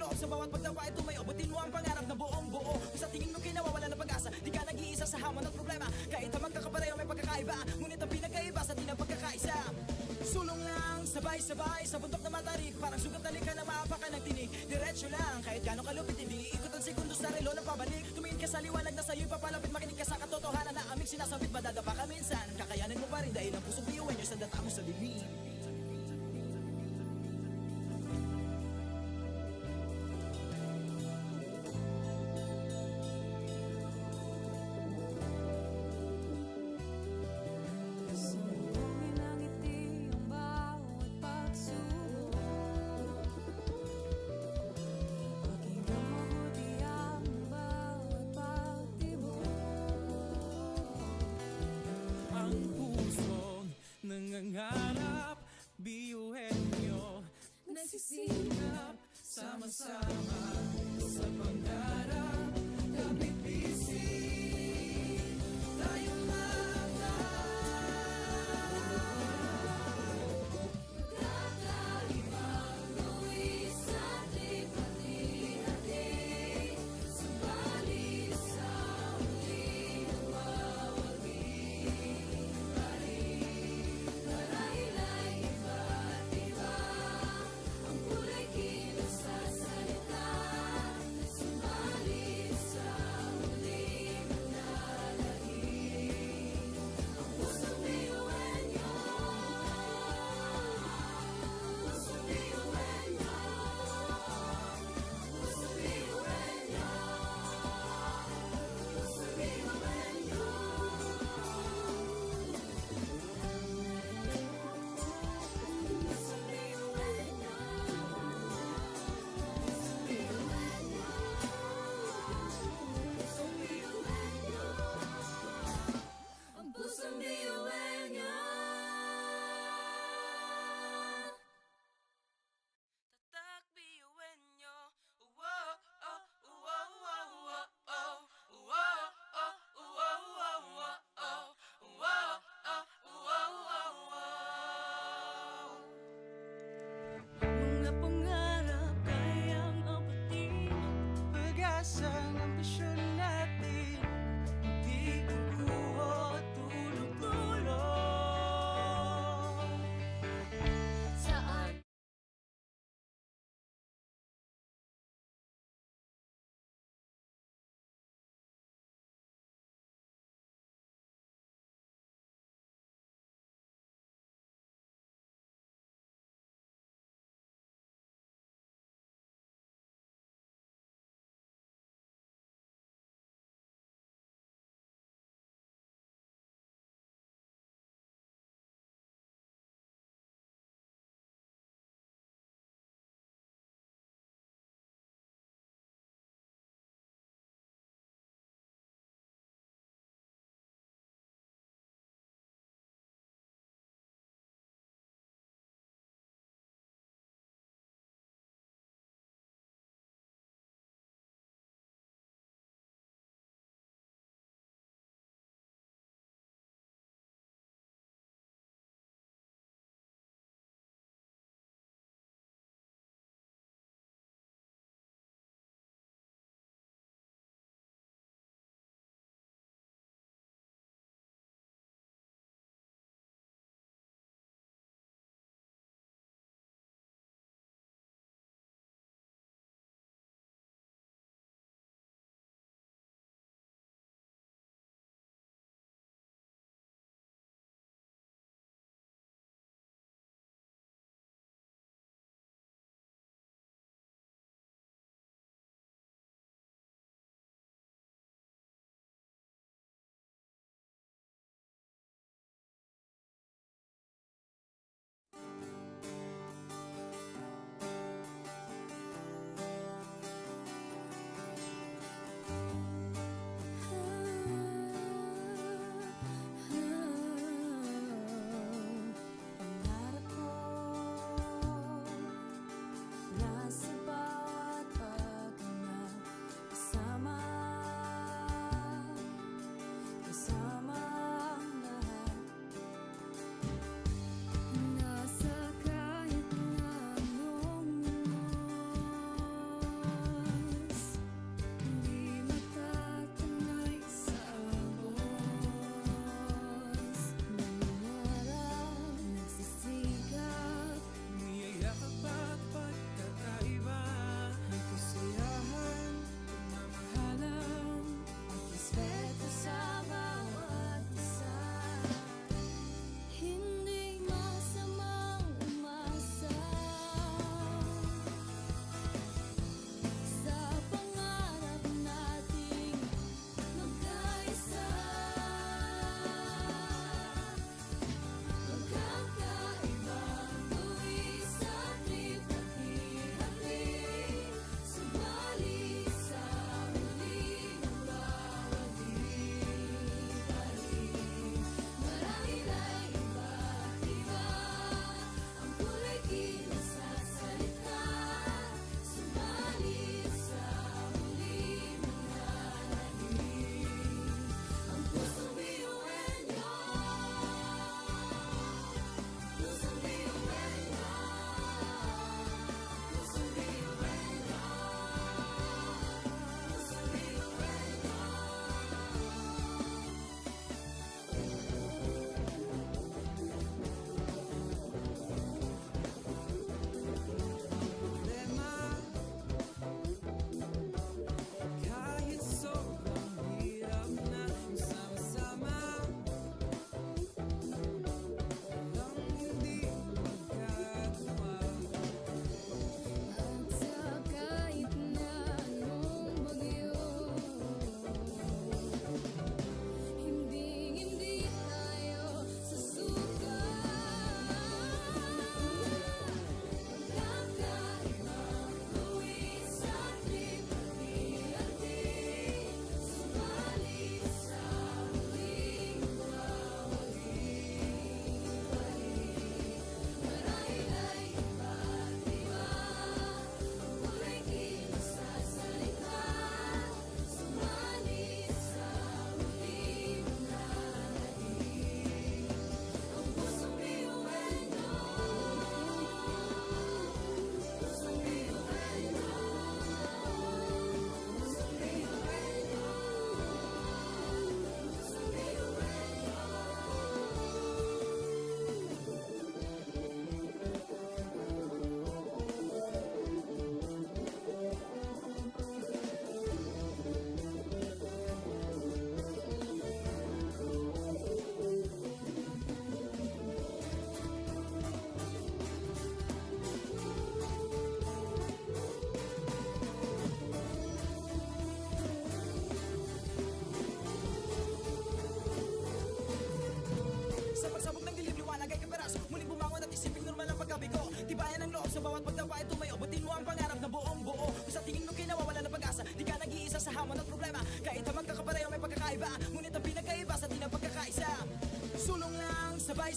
loob sa bawat pagtawa ay tumayo. Butin mo ang pangarap na buong buo. Kung sa tingin mo kinawawala ng pag-asa, di ka nag-iisa sa hamon at problema. Kahit ang magkakapareho may pagkakaiba, ngunit ang pinagkaiba sa di na pagkakaisa. Sulong lang, sabay-sabay sa bundok na matarik. Parang sugat na lika na maapakan ng tinig. Diretso lang, kahit gano'ng kalupit, hindi ikot ang segundo sa relo na pabalik. Tumingin ka sa liwanag na sa'yo'y papalapit. Makinig ka sa katotohanan na aming sinasabit. Madadapa ka minsan, kakayanin mo pa rin dahil ang pusong biyuan nyo sa data mo sa dilim. Nangangarap, biyuhin nyo, nagsisikap, sama-sama sa pangarap. Kapit bisig, tayong mga Kakaibang luwi sa hati-hati, subalit sa huli nawawagi pa rin. Marahil ay iba't iba ang kulay kilos sa salita,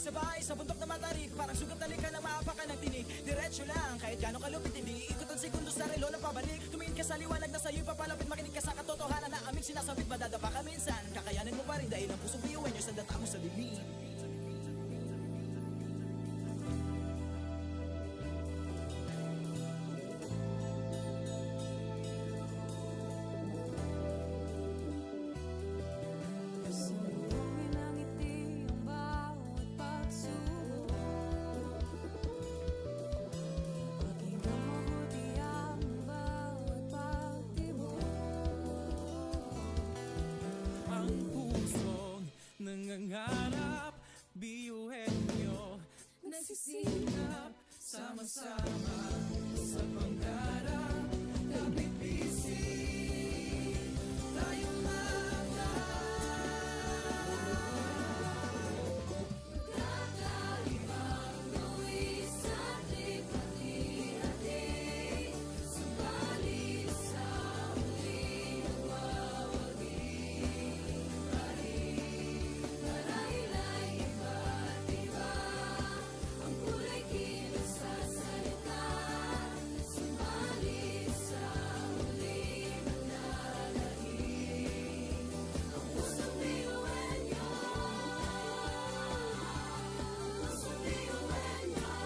Sabay sa bundok na matarik, parang sugat na lika na maapakan ng tinig. Diretso lang, kahit gano'ng kalupit, hindi ikot ang segundo sa relo na pabalik. Tumingin ka sa liwanag na sa'yo'y papalapit, makinig ka sa katotohanan na aming sinasabit. Madadapa ka minsan, kakayanin mo pa rin dahil ang pusong biyuan nyo sa data mo sa dilim. Subuhin ang ngiti ang bawat pagsubok. Pakinggan mabuti ang bawat pagtibok. Ang pusong nangangarap, biyuhin nyo, Nagsisikap sama-sama sa pangarap. Kapit bisig, tayong kakaibang luwi sa ating pati-hati. Subalit sa huli nagwawagi pa rin. Marahilay iba't iba ang kulay kilos sa salita. Subalit sa huli manlalahim ang pusong biyuhan niyo. Pusong biyuhan niyo.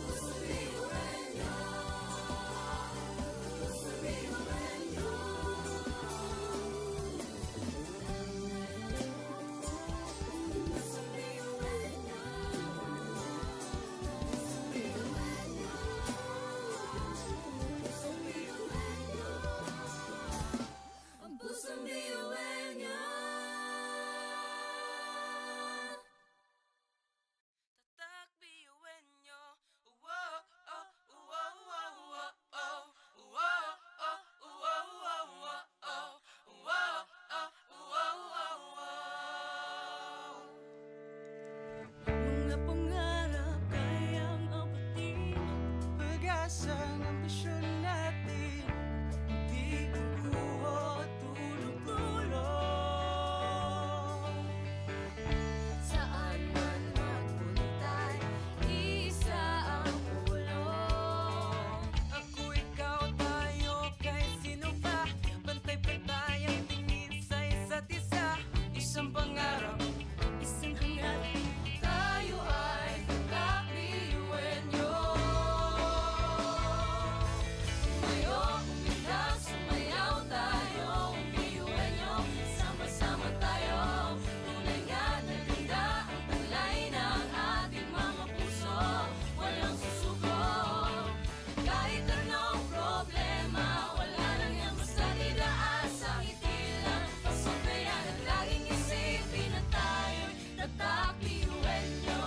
Pusong biyuhan niyo. Pusong biyuhan niyo. Pusong biyuhan niyo. Ang pusong biyuhan niyo. tatak biyuhin nyo. Wow, oh, wow, wow, wow, oh. Wow, oh, wow, wow, wow, oh. Wow, oh, wow, wow, wow. Mga pangarap kayang apatin. Pag-asa ng ambisyon natin, di kukuha tulog-tulog. Saan man magpuntay, isa ang ulo. Ako, ikaw, tayo, kahit sino pa. Pantay-pantay ang tingin sa isa't isa. Isang pangarap, Isang hangat, tayo ay kakabiyuhin niyo. Tumayo, umilag, sumayaw tayo, biyuhin niyo. Sama-sama tayo, tunay nga na ganda ang talay ng ating mga puso. Walang susuko, kahit anong problema, wala lang yan basta didaan sa ngiti lang. Pasok na yan at laging isipin na tayo'y tatak biyuhin niyo.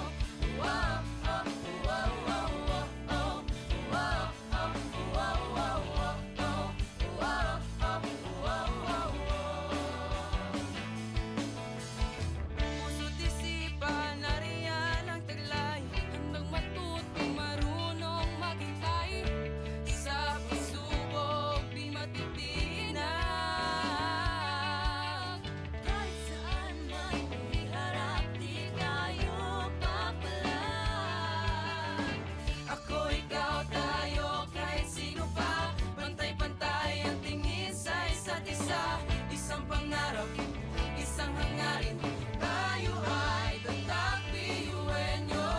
Wow, oh, wow, wow, wow, oh. Wow, oh, wow, wow, wow, oh. Wow, oh, wow, wow, wow. puso't isipan, nariyan ang taglay. Handang matuto, marunong maghintay. Sa pagsubok, di matitinag. Kahit saan man iharap, di tayo papalag. Ako, ikaw, tayo, kahit sino pa. Pantay-pantay ang tingin sa isa't isa. Isang pangarap, isang hangarin. Tayo ay tatak biyuhin nyo.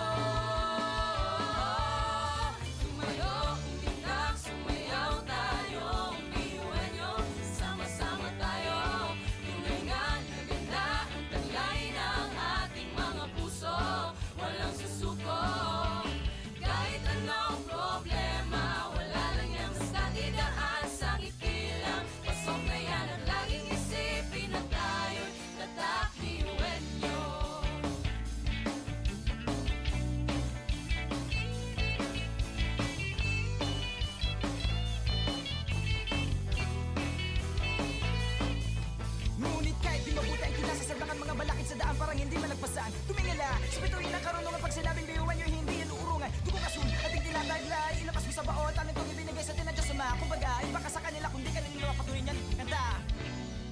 Tumayo, umilag, sumayaw tayo, biyuhin niyo. Sama-sama tayo, tunay nga na ganda ang taglay ng ating mga puso. Walang susuko, kahit anong problema, wala lang yan basta didaan sa ngiti lang. Pasok na yan at laging isipin na tayo'y tatak biyuhin niyo. Ngunit kahit di mabuti ang kinasasaglakan mga balakid sa daan parang hindi malagpasan. Tumingala sa bituin ng karunungan pag sinabing biyuhan nyo hindi yan uurungan. Dugo kasun ating tinataglay, ilabas mo sa baon, talentong ibinigay sa tinadya sa mga. Kumbaga, iba ka sa kanila kung di ka nila patuloy yan. Kanta!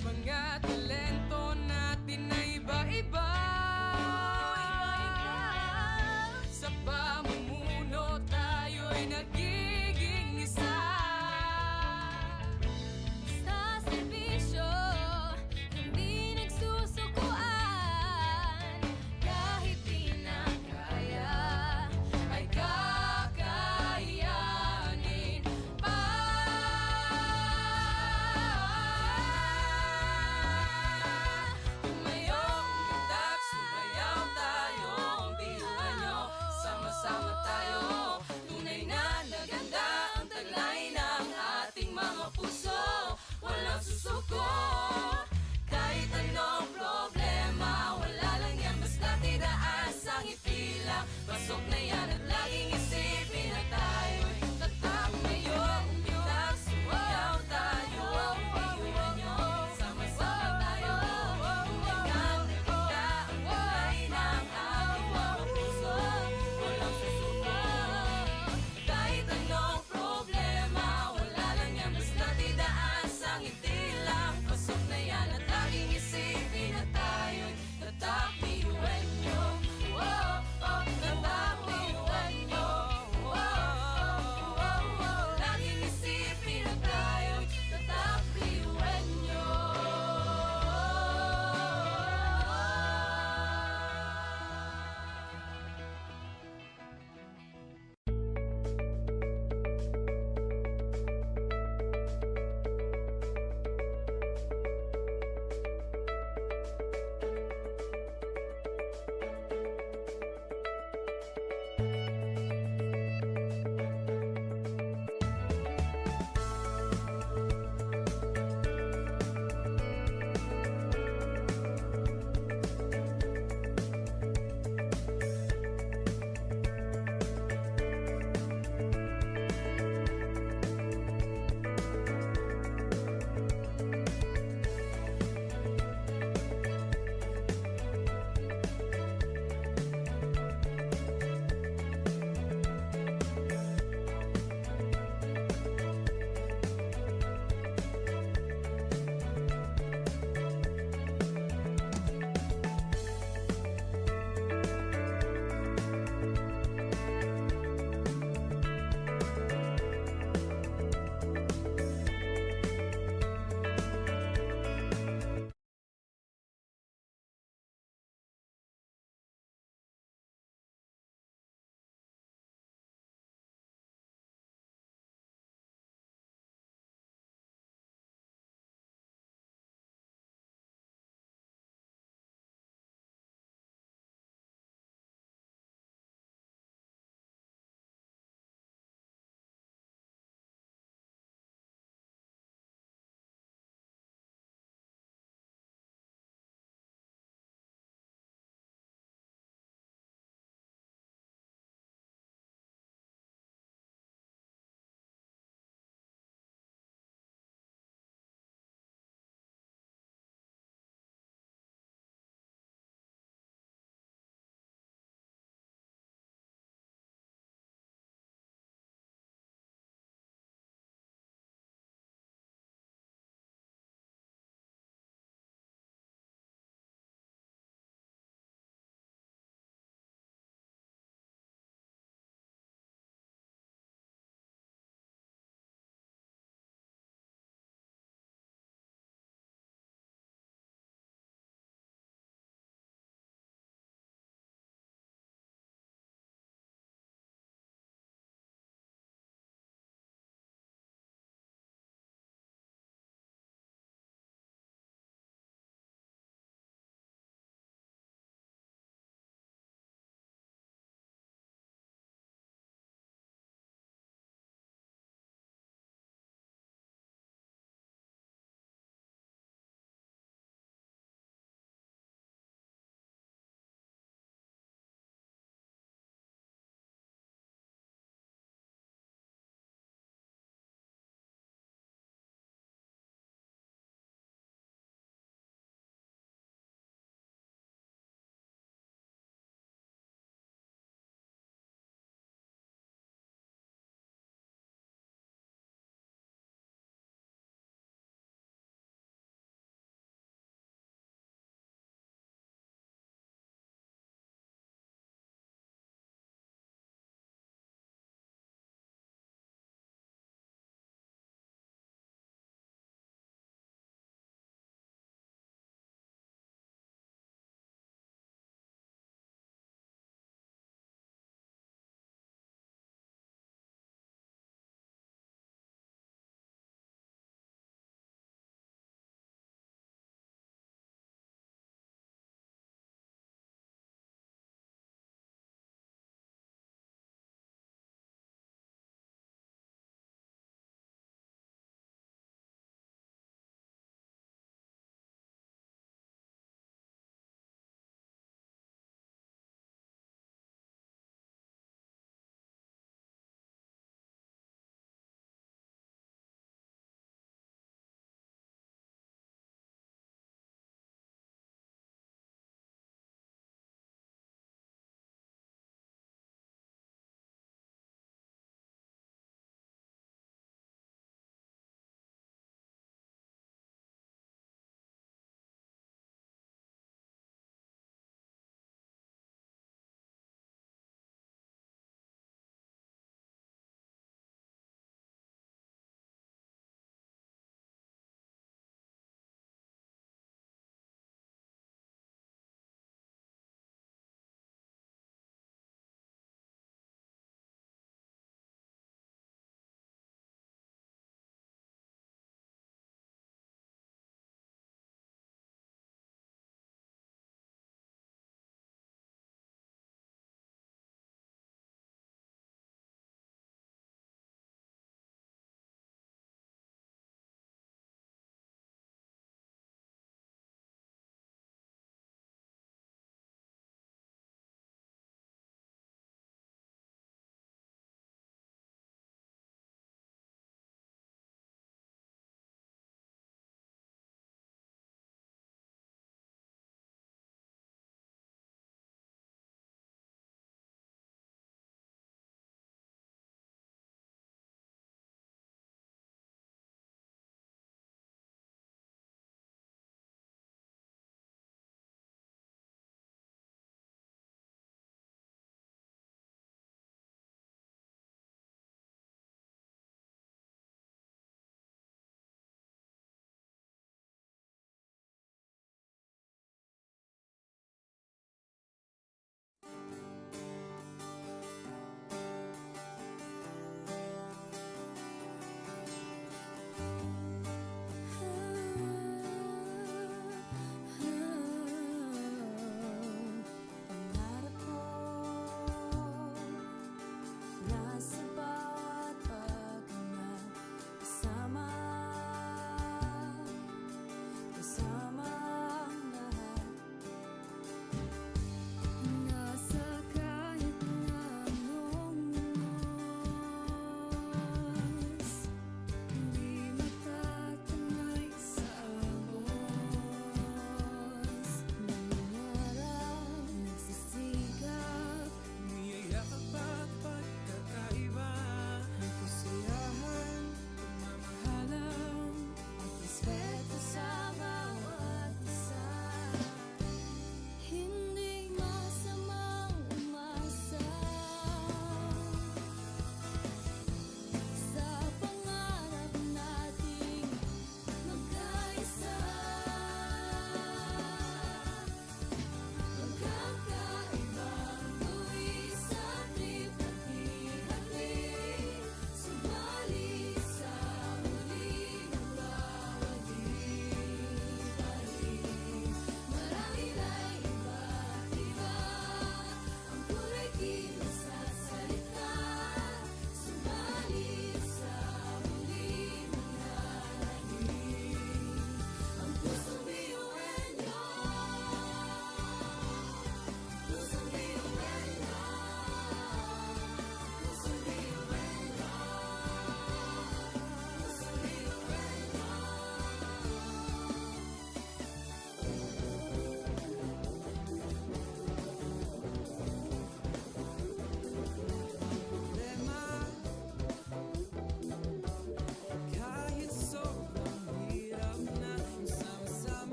Mga talento natin na iba-iba.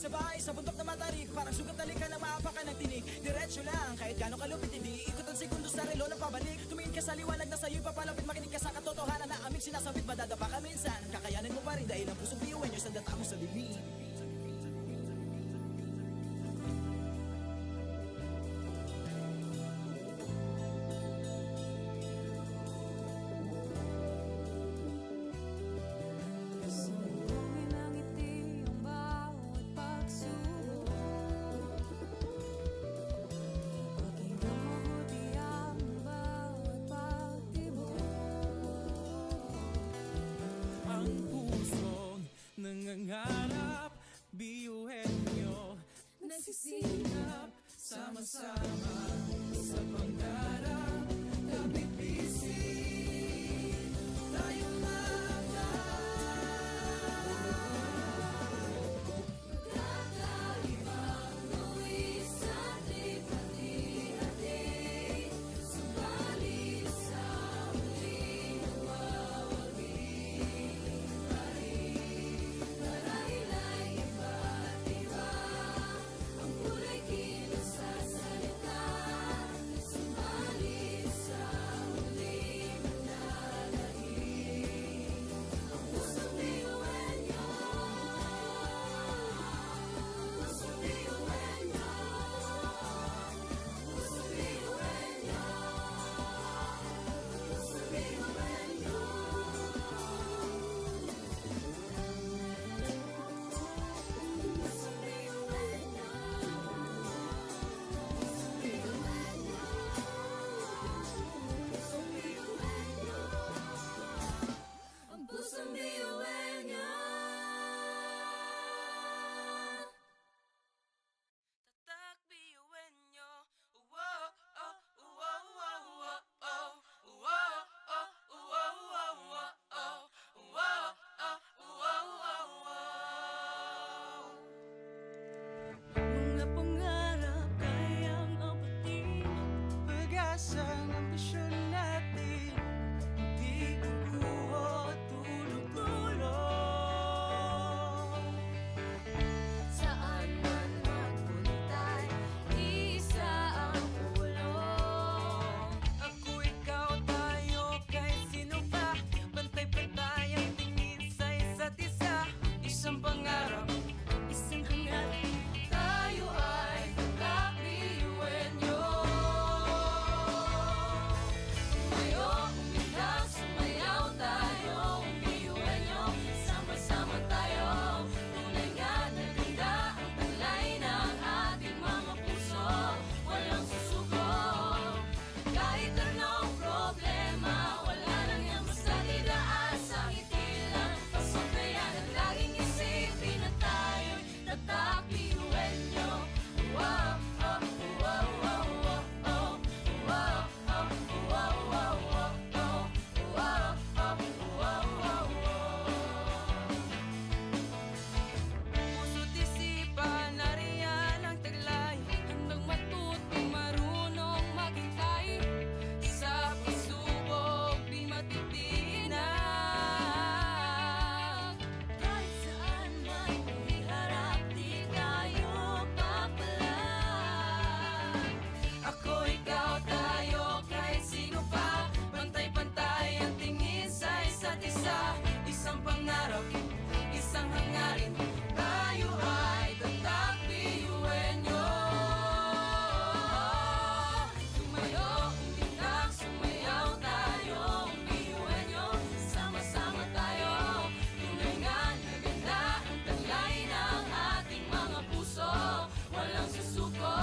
Sabay sa bundok na matarik, parang sugat na lika ng maapakan ng tinig. Diretso lang, kahit gano'ng kalupit, hindi ikot ang segundo sa relo na pabalik. Tumingin ka sa liwanag na sa'yo'y papalapit, makinig ka sa katotohanan na aming sinasabit. Madadapa ka minsan, kakayanin mo pa rin dahil ang pusong piyuin nyo sa data mo sa bibig. Sumbongin ang ngiti ang bawat pagsubok. Pakinggan mabuti ang bawat pagtibok. Ang pusong nangangarap, biyuhin nyo, Nagsisikap sama-sama sa pangarap. Napipising tayong Kakaibang luwis at lipat-hati. Subalit sa huling nawawagi pa rin. Marahil ay iba't iba ang kulay kilos sa salita. Subalit sa huling nananahimik ang pusong biyuhin niyo. Pusong biyuhin niyo. Pusong biyuhin niyo. Pusong biyuhin niyo. Pusong biyuhin niyo. Pusong biyuhin niyo. Ang pusong biyuhin niyo. Tatak biyuin nyo. Wow, oh, wow, wow, wow, oh. Wow, oh, wow, wow, wow, oh. Wow, oh, wow, wow, wow. Mga pangarap kayang abutin. pag-asa ng ambisyon natin, di kukuha tulog-tulog. Saan man magpuntay, isa ang ulo. Ako, ikaw, tayo, kahit sino pa. Pantay-pantay ang tingin sa isa't isa. Isang pangarap, Isang hangarin, tayo ay kakabiyuhin niyo. Tumayo, umilag, sumayaw tayo, biyuhin niyo. Sama-sama tayo, tunay nga na ganda ang talay ng ating mga puso. Walang susuko, kahit anong problema, wala lang yan basta didaan sa ngiti lang. Pasok na yan at laging isipin na tayo'y tatak biyuhin niyo. Wow, oh, wow, wow, wow, oh. Wow, oh, wow, wow, wow, oh. Wow, oh, wow, wow, wow. puso't isipan, nariyan ang taglay. Handang matutong marunong maghintay. Sa pagsubok, di matitinag. Kahit saan man iharap, di tayo papalag. Ako, ikaw, tayo, kahit sino pa. Pantay-pantay ang tingin sa isa't isa. Isang pangarap, isang hangarin. Tayo ay tatak biyuhin nyo. Tumayo, umilag, sumayaw tayo, biyuhin niyo. Sama-sama tayo, tunay nga na ganda ang talay ng ating mga puso. Walang susuko,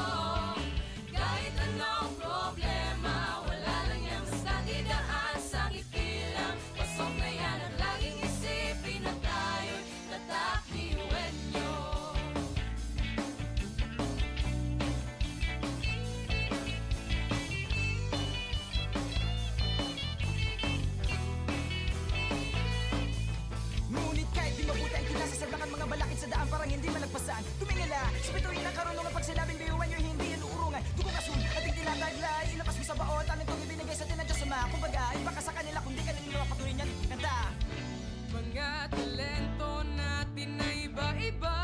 kahit anong problema, wala lang yan basta didaan sa ngiti lang. Pasok na yan at laging isipin na tayo'y tatak biyuhin niyo. Ngunit kahit di mabuti ang kinasasaglakan mga balakid sa daan parang hindi malagpasan. Tumingala sa bituin ng karunungan pag sinabing biyuhan nyo hindi yan uurungan. Dugong asun at hindi tinataglay, ilabas mo sa baon. Talent kong ibinigay sa atin ng Diyos Ama. Kumbaga, ibaka sa kanila kung di ka nila mapatuloy niyan. Kanta! Mga talento natin na iba-iba.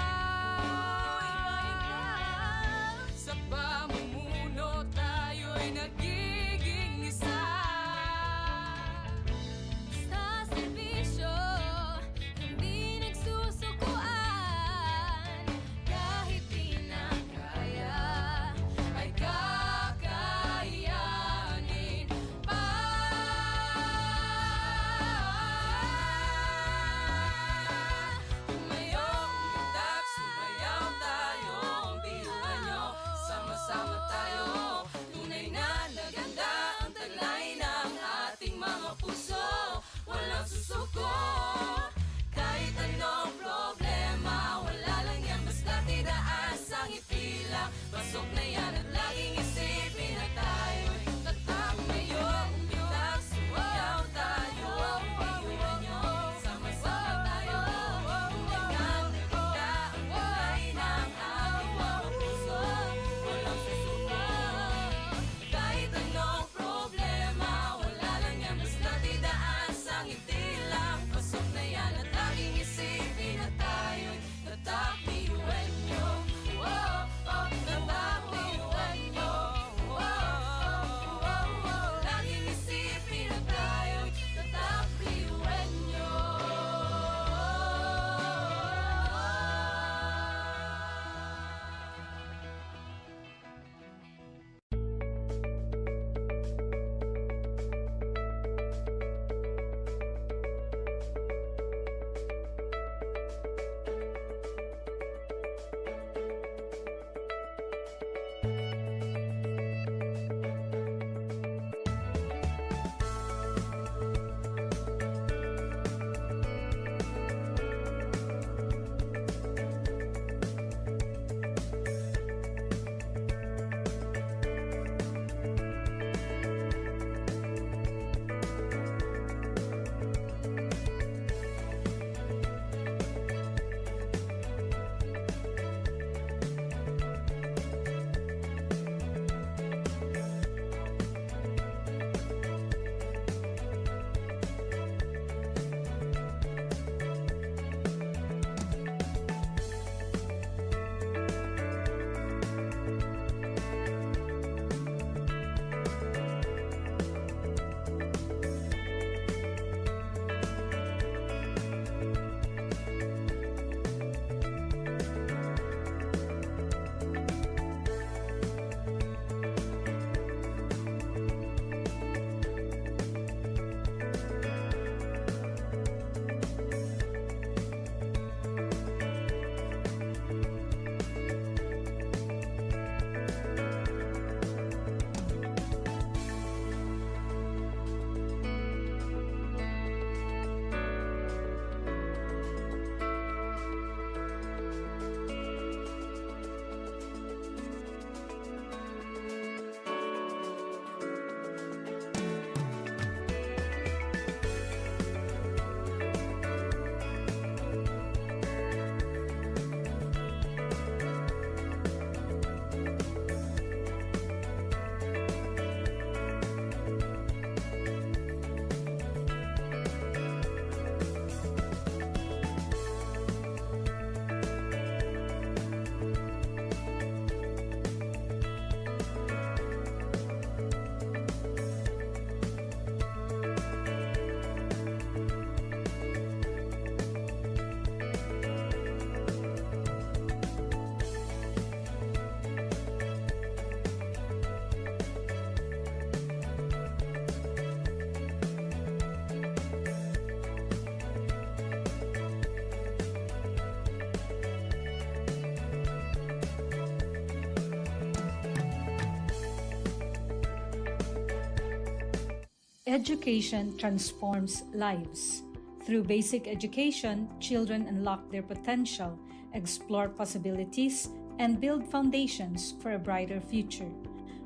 Education transforms lives. Through basic education, children unlock their potential, explore possibilities, and build foundations for a brighter future.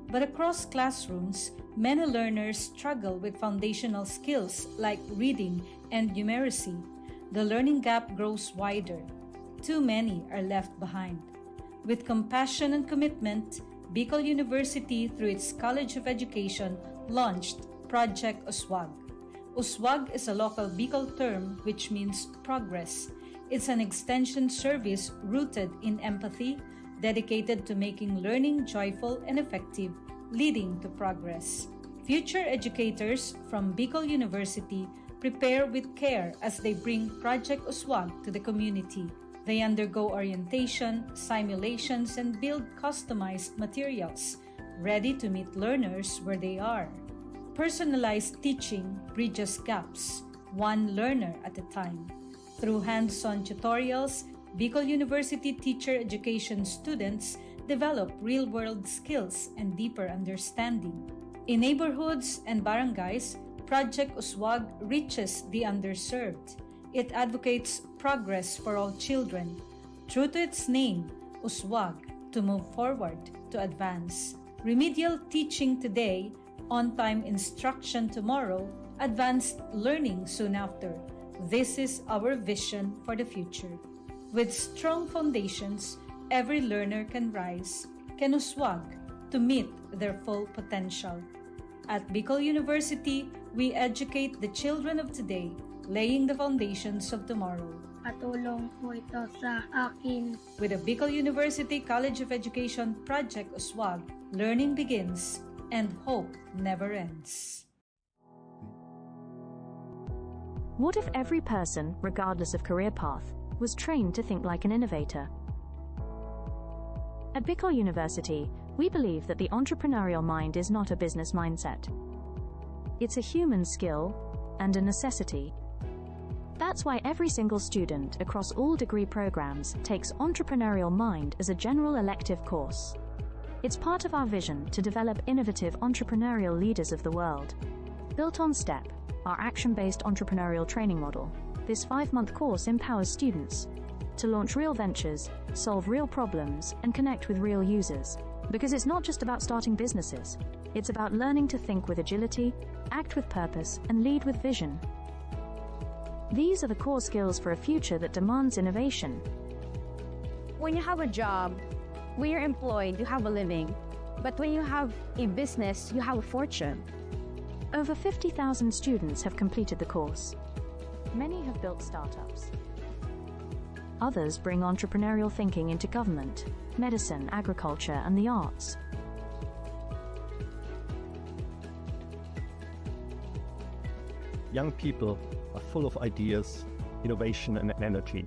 But across classrooms, many learners struggle with foundational skills like reading and numeracy. The learning gap grows wider. Too many are left behind. With compassion and commitment, Bicol University, through its College of Education, launched Project Uswag. Uswag is a local Bicol term which means progress. It's an extension service rooted in empathy, dedicated to making learning joyful and effective, leading to progress. Future educators from Bicol University prepare with care as they bring Project Uswag to the community. They undergo orientation, simulations, and build customized materials, ready to meet learners where they are. Personalized teaching bridges gaps, one learner at a time. Through hands-on tutorials, Bicol University teacher education students develop real-world skills and deeper understanding. In neighborhoods and barangays, Project Uswag reaches the underserved. It advocates progress for all children. True to its name, Uswag, to move forward, to advance. Remedial teaching today, on-time instruction tomorrow, advanced learning soon after. This is our vision for the future. With strong foundations, every learner can rise, can uswag, to meet their full potential. At Bicol University, we educate the children of today, laying the foundations of tomorrow. Katulong po ito sa akin. With the Bicol University College of Education Project Uswag, learning begins and hope never ends. What if every person, regardless of career path, was trained to think like an innovator? At Bicol University, we believe that the entrepreneurial mind is not a business mindset. It's a human skill and a necessity. That's why every single student across all degree programs takes Entrepreneurial Mind as a general elective course. It's part of our vision to develop innovative entrepreneurial leaders of the world. Built on STEP, our action-based entrepreneurial training model, this 5-month course empowers students to launch real ventures, solve real problems, and connect with real users. Because it's not just about starting businesses, it's about learning to think with agility, act with purpose, and lead with vision. These are the core skills for a future that demands innovation. When you have a job, when you're employed, you have a living. But when you have a business, you have a fortune. Over 50,000 students have completed the course. Many have built startups. Others bring entrepreneurial thinking into government, medicine, agriculture, and the arts. Young people are full of ideas, innovation, and energy.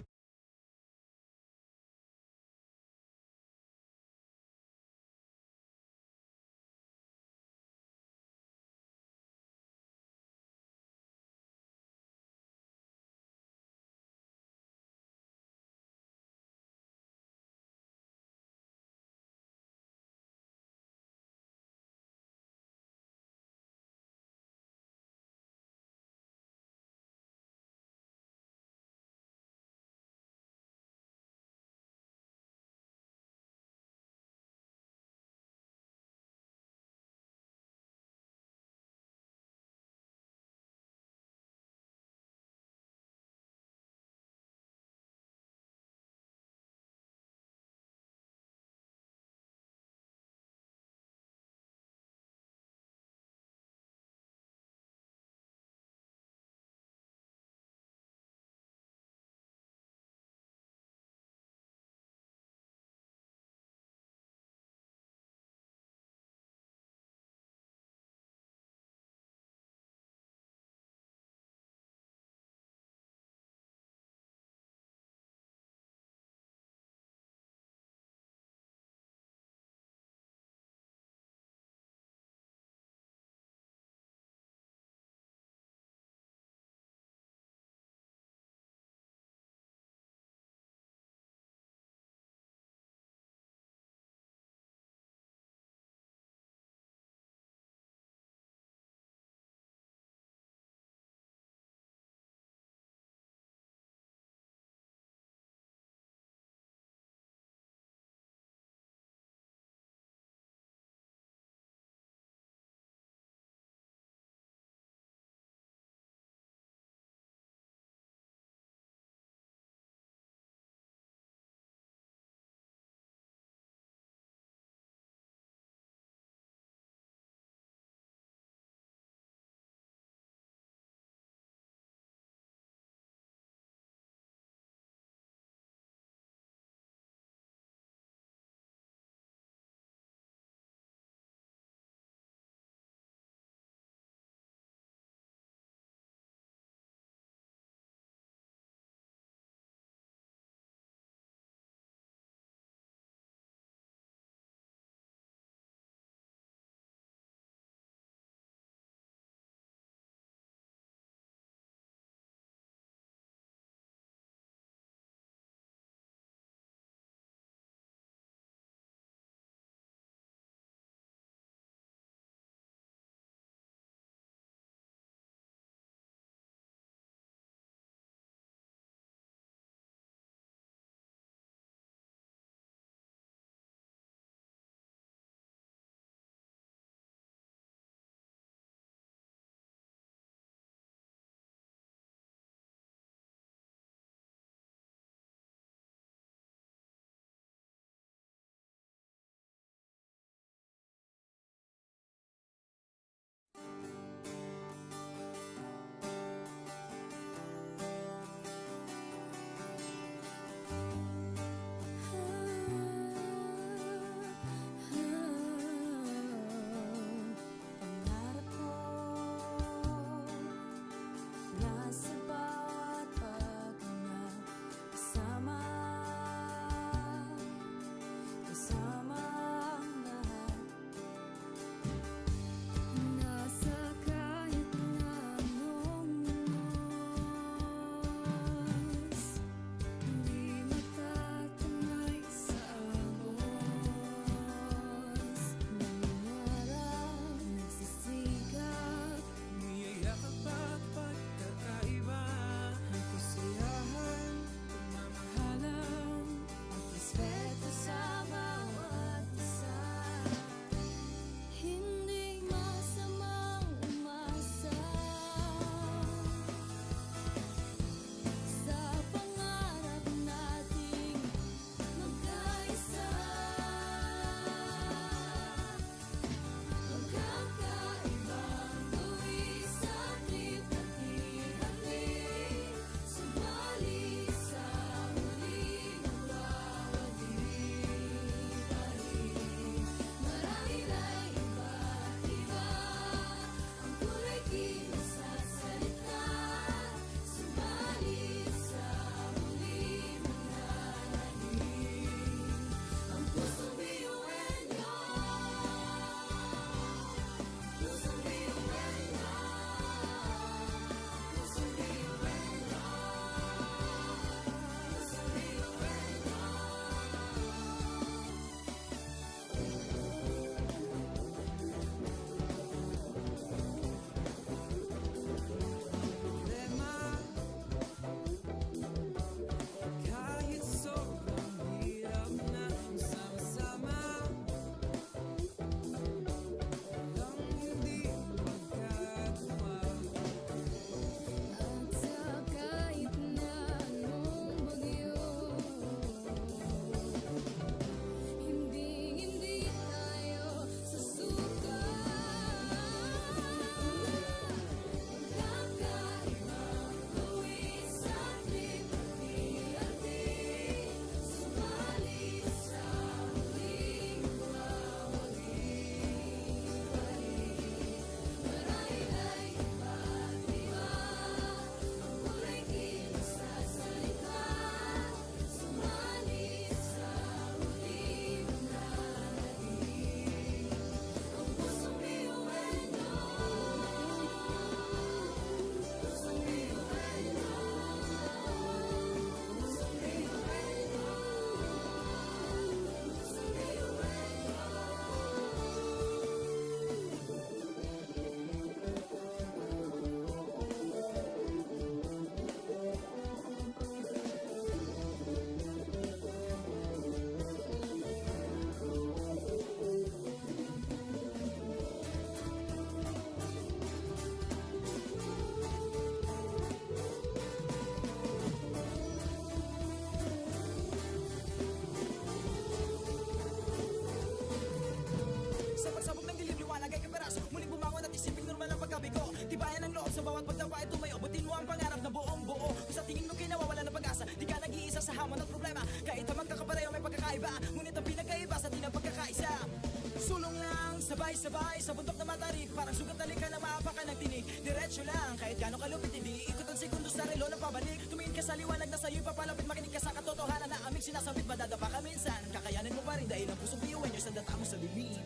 ay sa bundok na matarik. Parang sugat na lika na maapakan ng tinig. Diretso lang, kahit gano'ng kalupit, hindi ikot ang segundo sa relo na pabalik. Tumingin ka sa liwanag na sa'yo'y papalapit. Makinig ka sa katotohanan na aming sinasabit. Madadapa ka minsan, kakayanin mo pa rin dahil ang pusong biyuan nyo sa data mo sa bibig.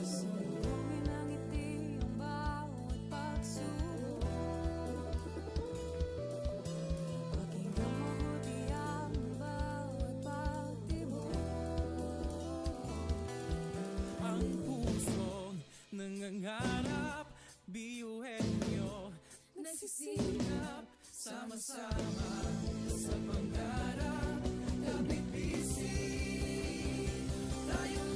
Sumugin ang ngiti ang bawat pagsubok. Pakinggan mabuti ang bawat pagtibok. Ang pusong nangangarap, biyuhin nyo, nagsisikap, sama-sama sa pangarap. Kapit bisig, tayong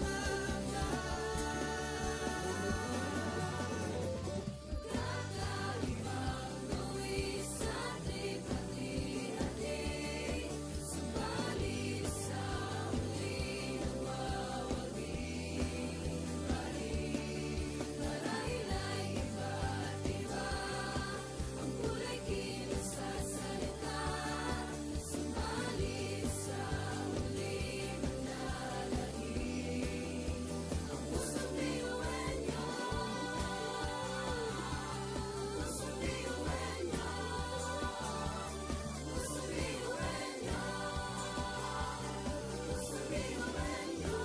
Kakaibang luwis at hati-hati. Subalit sa huli nawawagi. Marahil ay iba't iba. Ang kulay kilos sa salita. Subalit sa huli manlalaki. Ang pusong biyuan nyo. Pusong biyuan nyo. Pusong biyuan nyo. Pusong biyuan nyo. Pusong biyuan nyo.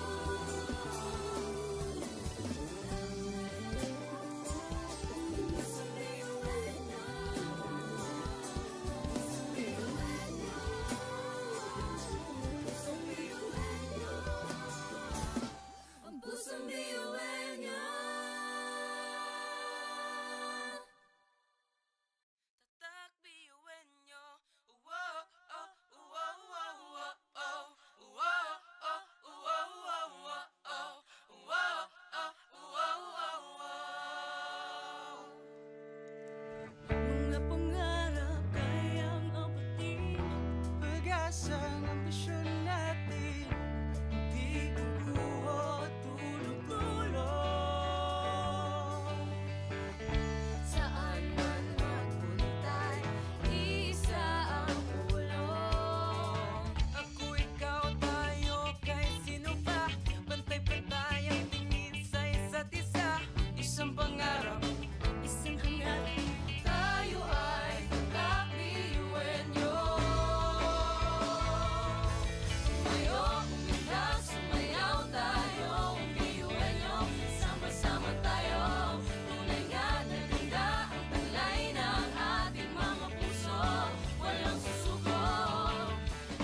Pusong biyuan nyo. Ang pusong biyuan nyo. Tatak biyuan nyo. Wow, oh, wow, wow, wow, oh. Wow, oh, wow, wow, wow, oh. Wow, oh, wow, wow, wow. mga pangarap kayang abutin. Pag-asa ng ambisyon natin, di kukuha tulog-tulog. Saan man magpuntay, isa ang ulo. Ako, ikaw, tayo, kahit sino pa. Pantay-pantay ang tingin sa isa't isa. Isang pangarap, isang hangarin. Tayo ay tatak biyuan nyo. Tumayo, umilag, sumayaw tayo. Biyuan nyo, sama-sama tayo. Tunay nga na ganda ang talay ng ating mga puso. Walang susuko.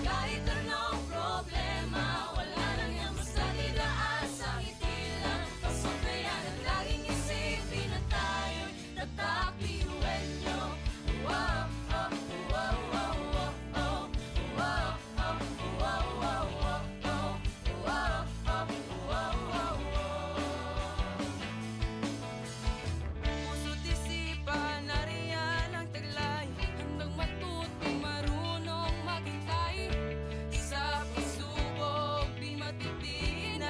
Kahit anong problema, wala lang yan basta didaan sa ngiti lang. Pasabayan at laging isipin na tayo'y tatak biyuan nyo. Wow, oh, wow, wow, wow, oh. Wow, oh, wow, wow, wow, oh. Wow, oh, wow, wow, wow. Puso't isipan, nariyan ang taglay. Handang matutong marunong maghintay. Sa pagsubok, di matitinag.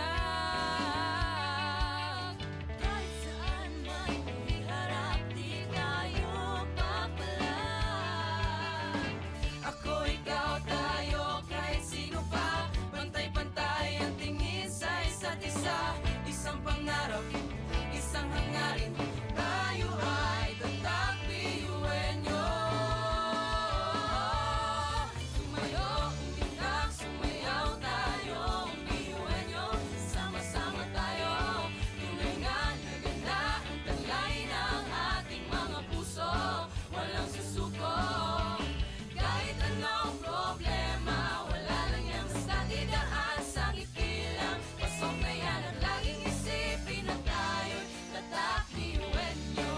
Kahit saan man iharap, di tayo papalag. Ako, ikaw, tayo, kahit sino pa. Pantay-pantay ang tingin sa isa't isa. Isang pangarap, isang hangarin. Tayo ay tatak biyuan nyo. Tumayo, umilag, sumayaw tayo. Biyuan nyo, sama-sama tayo. Tunay nga na ganda ang talay ng ating mga puso. Walang susuko. Kahit anong problema, wala lang yan basta didaan sa ngiti lang. Pasok na yan at laging isipin na tayo'y tatak biyuan nyo.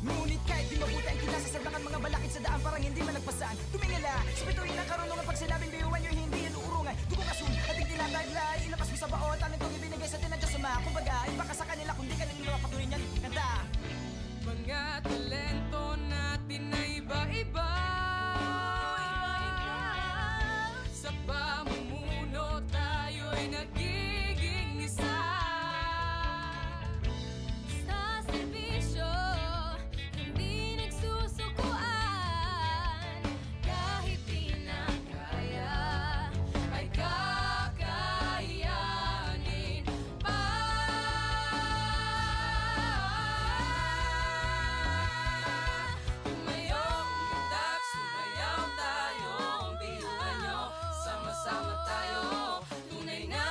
Ngunit kahit di mabuti ang kinasa sa mga balakid sa daan parang hindi man nagpasan. Tumingala, sa bituin ng karunungan pag sinabing biyuan nyo hindi yan uurungan. Dugo kasun, ating tinataglay, ilabas mo sa baon, talent kong ibinigay sa tinadya sama. Kumbaga, iba ka sa kanila kundi kanila patuloy niyan kanta. Mga talento natin na iba-iba. ay nagiging isa. Sa serbisyo, hindi nagsusukuan. Kahit di na kaya, Ay kakayanin pa. Tumayo, umundak, sumayaw tayo. Ang biyuhan nyo, sama-sama tayo. Tunay na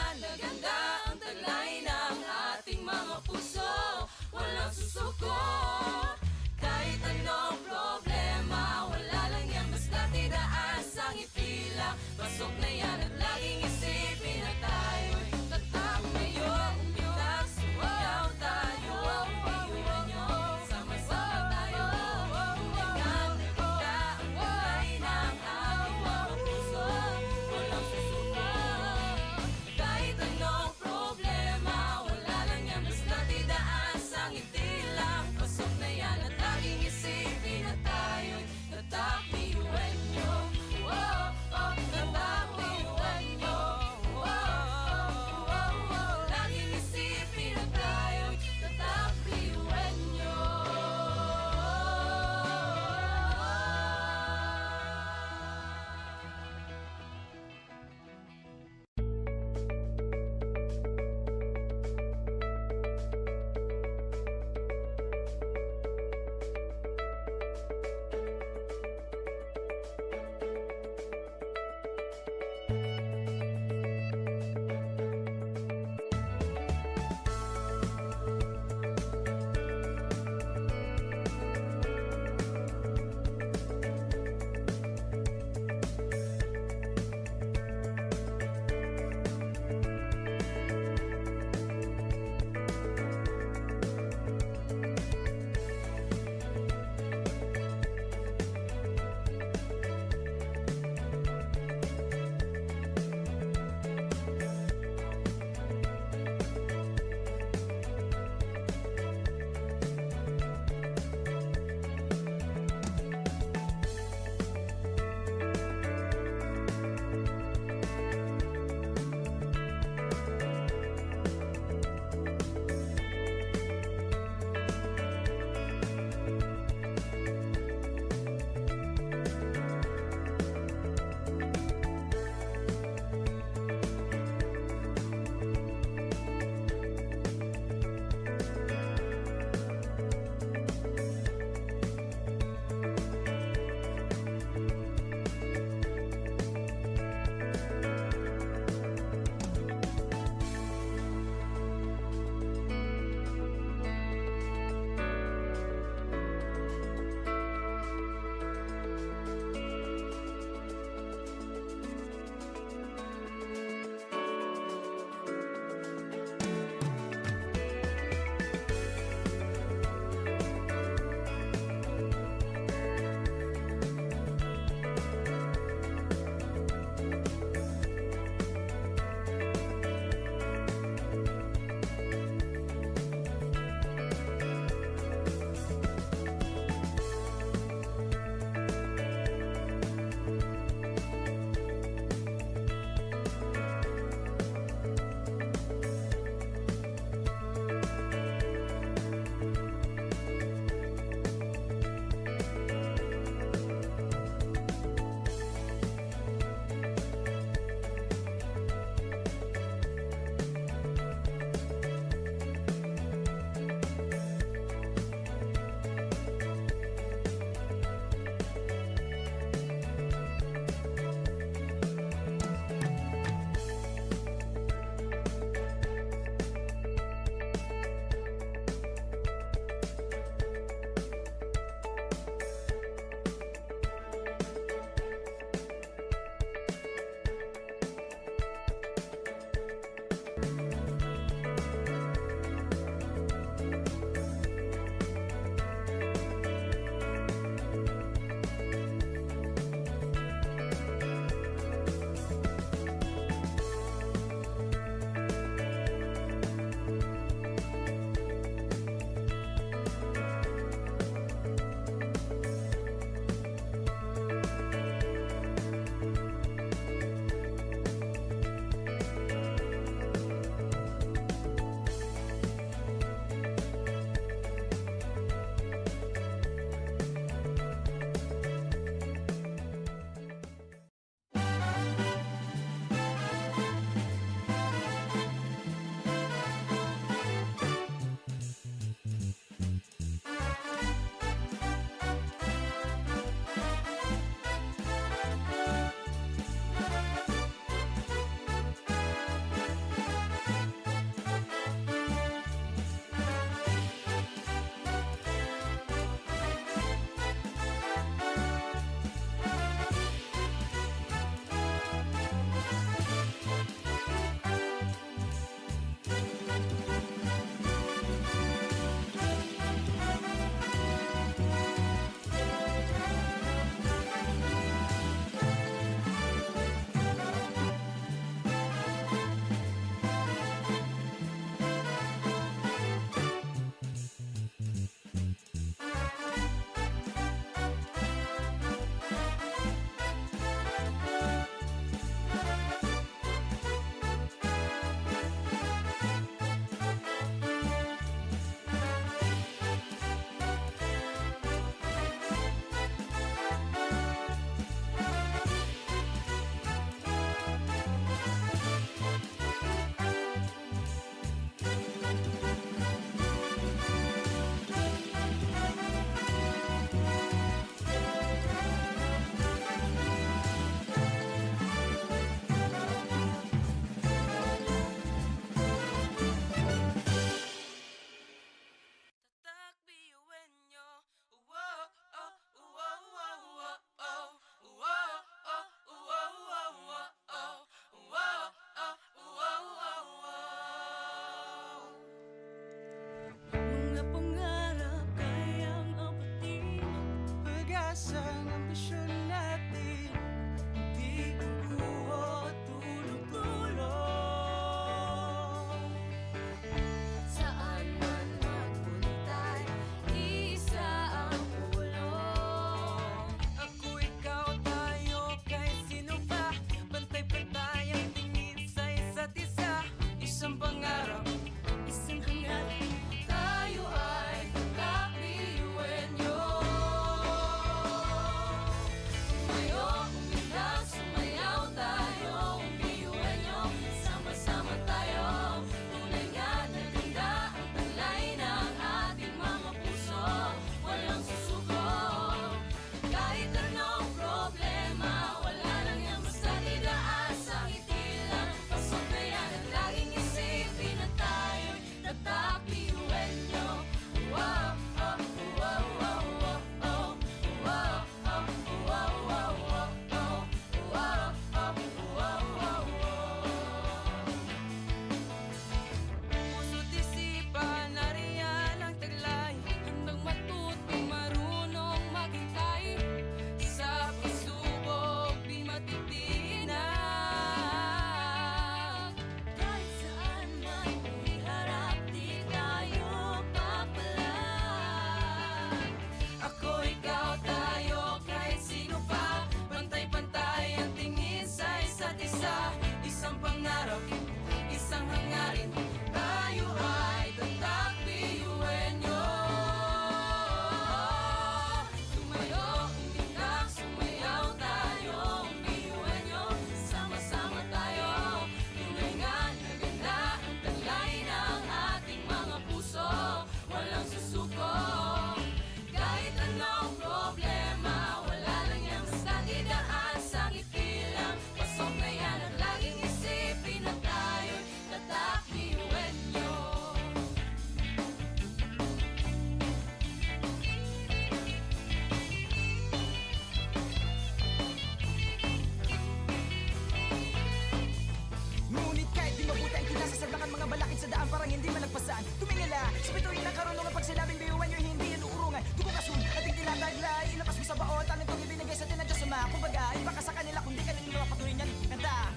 saan tumingala sa bituin ng karunungan. Pag sinabing biyuan nyo, hindi yan uurungan. Dugo kasun, ating tinataglay, ilabas mo sa baon, talentong ibinigay sa atin ng Diyos Ama. Kumbaga, iba ka sa kanila kung di ka nila patuloy niyan kanta.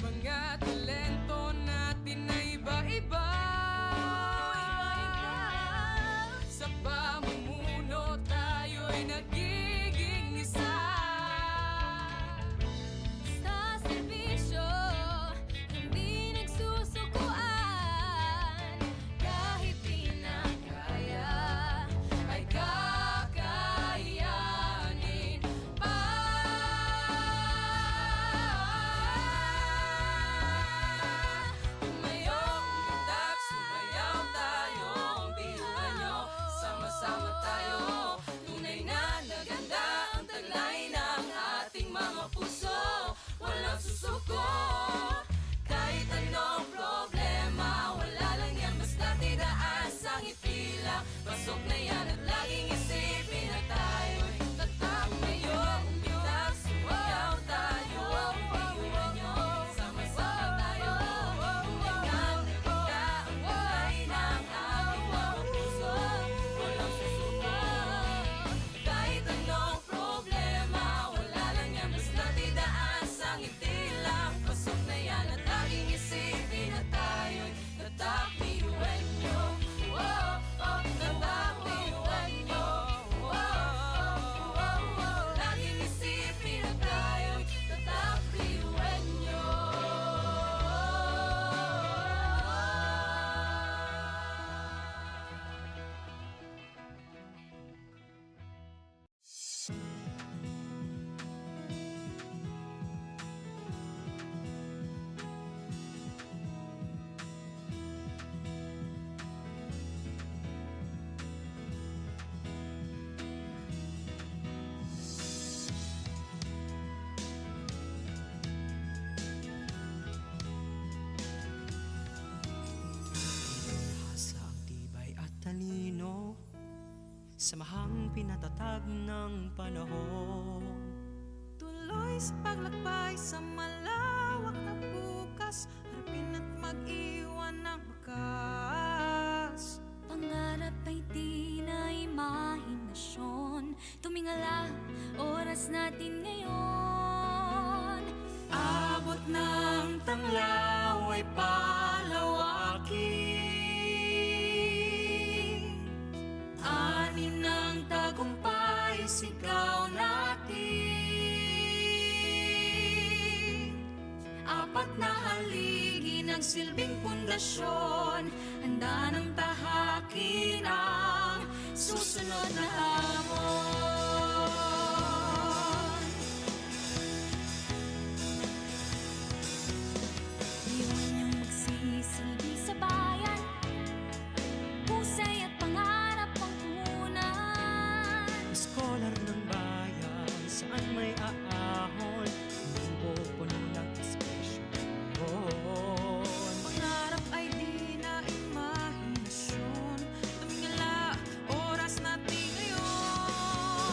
Mga talento natin na iba-iba, sa pamumuno tayo'y nagiging isa. Sa serbisyo, hindi nagsusukuan. Kahit di na kaya, Ay kakayanin pa. Tumayo, umundak, sumayaw tayo. Ang biyuhan nyo, sama-sama tayo. Tunay na naganda ang taglay ng ating mga puso. Walang susuko, kahit anong problema. Wala lang yan, basta tidaan sa ngiti lang. Pasok na yan at laging isipin na tayo'y tatak. Ngayon, umundak, sumayaw tayo. Ang biyuhan nyo, sama-sama tayo. Tunay na naganda ang taglay ng ating mga puso. Walang susuko, kahit anong problema. Wala lang yan, basta tidaan sa ngiti lang. Pasok na yan at laging isipin na tayo'y tatak. Biyuhan nyo, tatak. Biyuhan nyo, laging isipin na tayo'y tatak. Biyuhan nyo. Sa ang tibay at talino, samahang pinatatag ng panahon. Tuloy sa paglakbay sa malawak na bukas, harapin at mag-iwan ng bakas. pangarap ay di na imahinasyon. Tumingala, oras natin ngayon. Abot ng tanglaw ay palawakin. Ani ng tagumpay, sigaw natin. Apat na haligi ng silbing pundasyon, handa ng tahakin ang susunod na hamon. Iyon yung magsisilbi sa bayan. Husay at pangarap ang punan. Scholar ng bayan, saan may aahon, hindi pupunin ng espresyon. Pangarap ay di na imahinasyon. Tumingala, oras natin ngayon.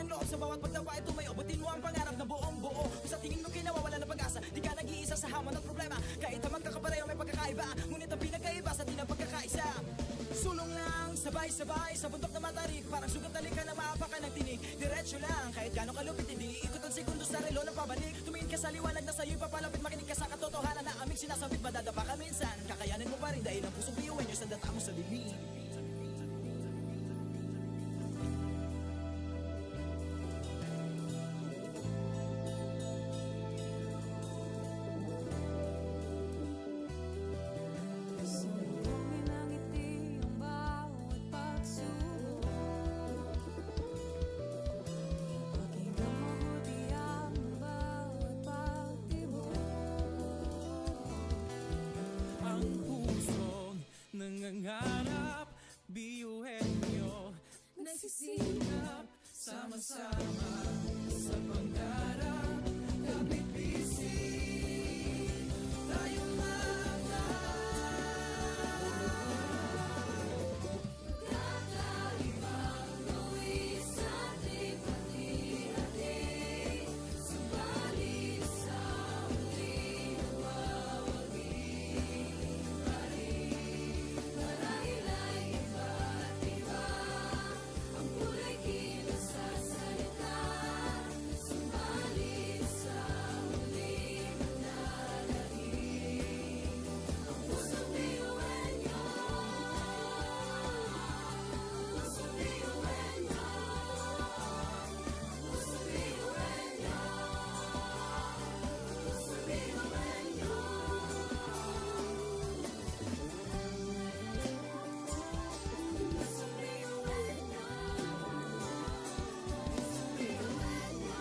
ng loob sa bawat pagtapa ay tumayo. Butin mo ang pangarap na buong buo. Kung sa tingin mo kinawawala ng pag-asa, di ka nag-iisa sa hamon at problema. Kahit ang magkakapareho may pagkakaiba, ngunit ang pinagkaiba sa atin ang pagkakaisa. Sulong lang, sabay-sabay sa bundok na matarik. Parang sugat na lika na maapakan ng tinig. Diretso lang, kahit gano'ng kalupit, hindi ikot ang segundo sa relo ng pabalik. Tumingin ka sa liwanag na sa'yo'y papalapit. Makinig ka sa katotohanan na aming sinasabit. Madadapa ka minsan, kakayanin mo pa rin dahil ang pusong biyuin nyo sa data mo sa bibig. Sumbongin ang ngiti ang bawat pagsubok. Pakinggan mabuti ang bawat pagtibok. Ang pusong nangangarap, biyuhin nyo, Nagsisikap sama-sama sa pangarap. Kapit bisig, tayong kakaibang luwi sa ating pati-hati. Subalit sa huli nawawagi pa rin. Marahil ay iba't iba ang kulay kilos sa salita. Subalit sa huli manlalangin ang pusong biyuhin nyo. Pusong biyuhin nyo. Pusong biyuhin nyo. Pusong biyuhin nyo. Pusong biyuhin nyo.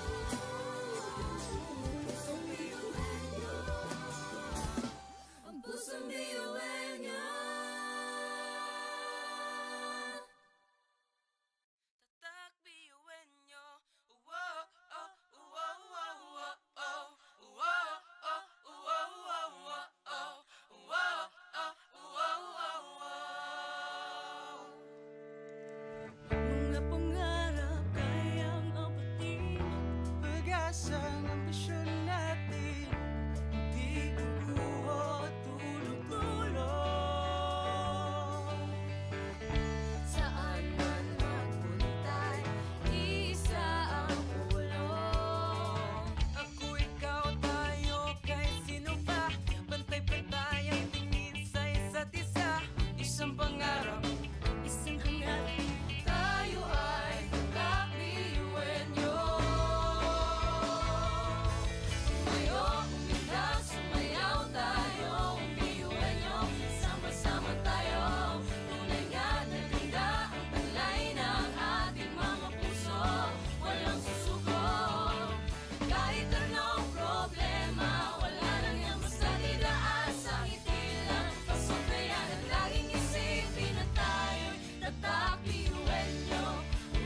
Pusong biyuhin nyo. Ang pusong biyuhin nyo. Tatak biyuin nyo. Uwo, oh, uwo, uwo, uwo, oh. Uwo, oh, uwo, uwo, uwo, oh. Uwo, oh, uwo, uwo, uwo. mga pangarap kayang abutin. Pag-asa ng ambisyon natin, di kukuha tulog-tulog. Saan man magpuntay, isa ang ulo. Ako, ikaw, tayo, kahit sino pa. Pantay-pantay ang tingin sa isa't isa. Isang pangarap, isang hangarin. Tayo ay kakbiyuhin nyo. Tumayo, umilag, sumayaw tayo. Biyuhin nyo, sama-sama tayo. Tunay nga na ganda ang talay ng ating mga puso. Walang susuko. Kahit anong problema, wala lang yan basta didaan sa ngiti lang. Pasok na yan at laging isipin na tayo'y tatak biyuhin nyo.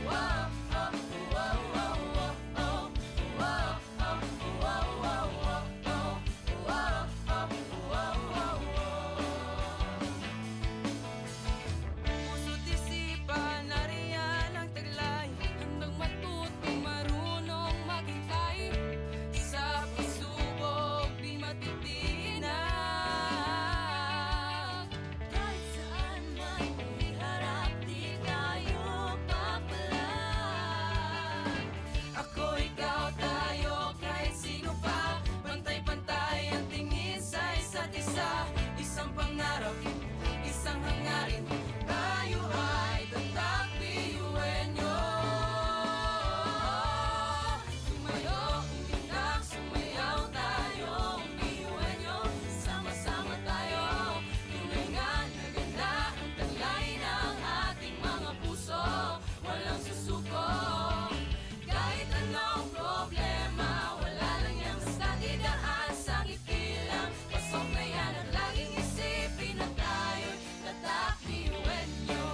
Wow, oh, wow, wow, wow, oh. Wow, oh, wow, wow, wow, oh. Wow, oh, wow, wow, wow. Puso't isipan, nariyan ang taglay. Handang matutong marunong maghintay. Sa pagsubok, di matitinag. Kahit saan man iharap, di tayo papalag. Ako, ikaw, tayo, kahit sino pa. Pantay-pantay ang tingin sa isa't isa. Isang pangarap, isang hangarin. Tayo ay tatak biyuhin nyo. Tumayo, umilag, sumayaw tayo. Biyuhin nyo, sama-sama tayo. Tunay nga na ganda ang talay ng ating mga puso. Walang susuko. Kahit anong problema, wala lang yan basta didaan sa ngiti lang. Pasok na yan at laging isipin na tayo'y tatak biyuhin nyo.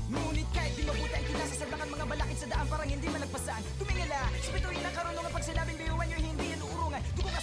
Ngunit kahit di mabuti ang kinasasagdakan mga balakid sa daan parang hindi man nagpasan. Tumingala, sa bituin ng karunungan pag sinabing biyuhan nyo hindi yan uurungan. Dugo ka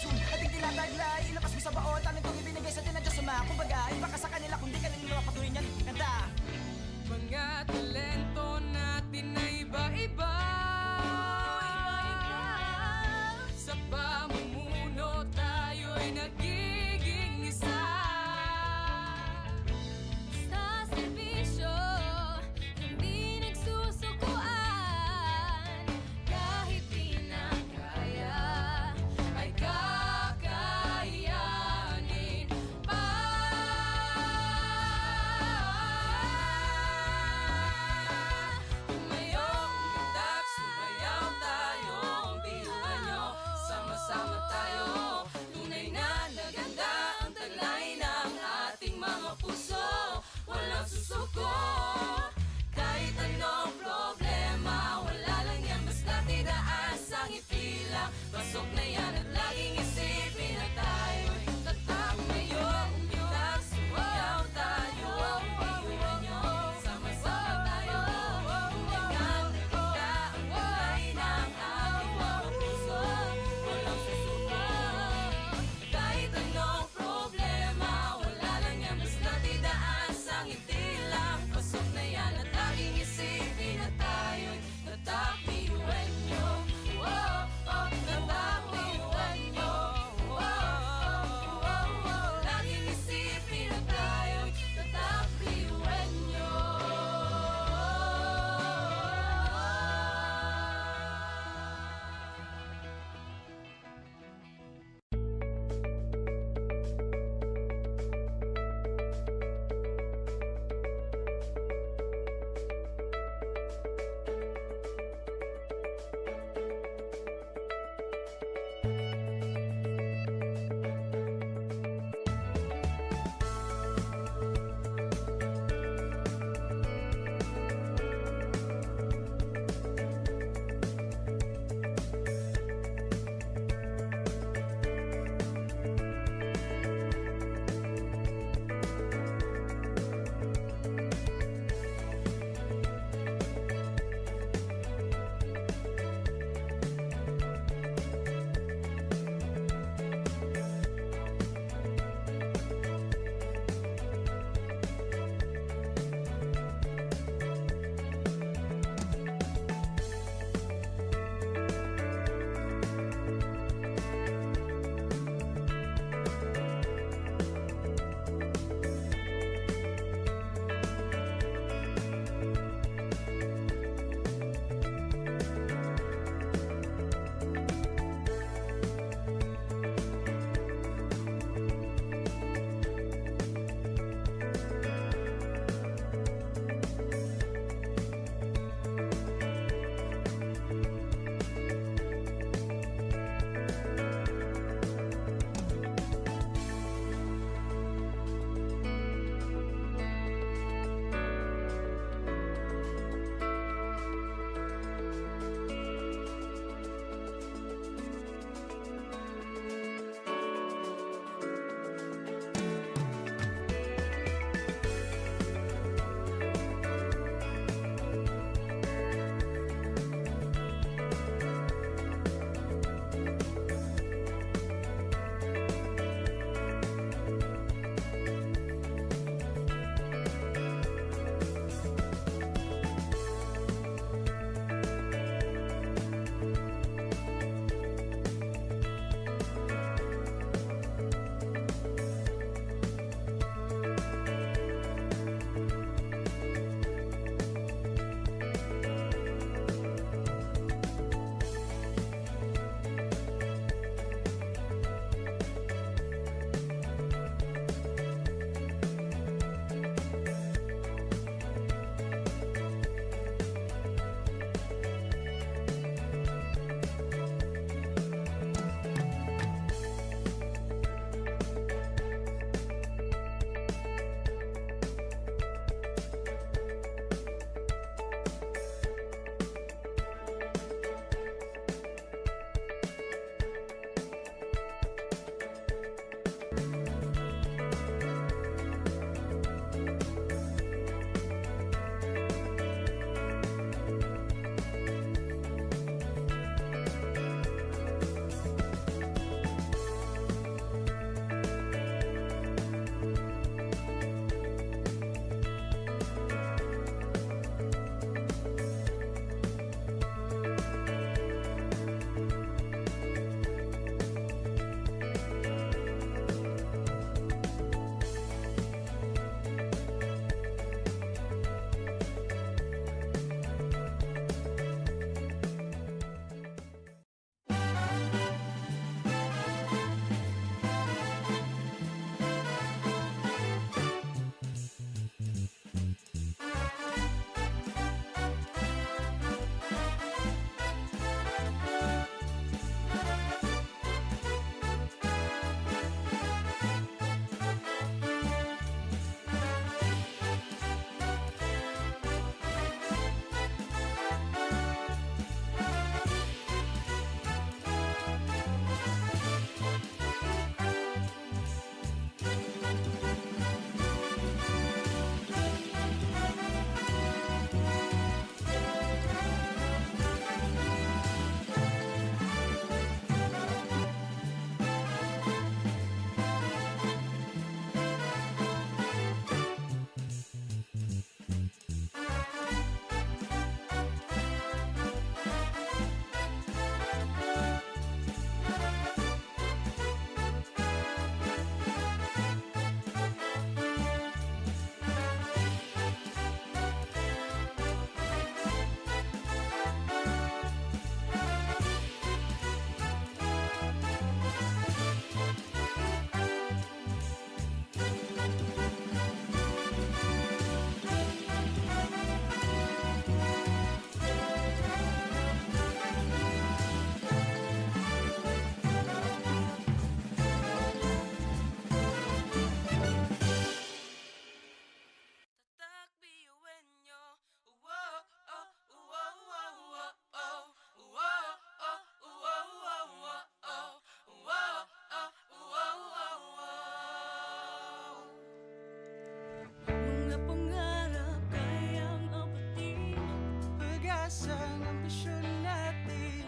ambisyon natin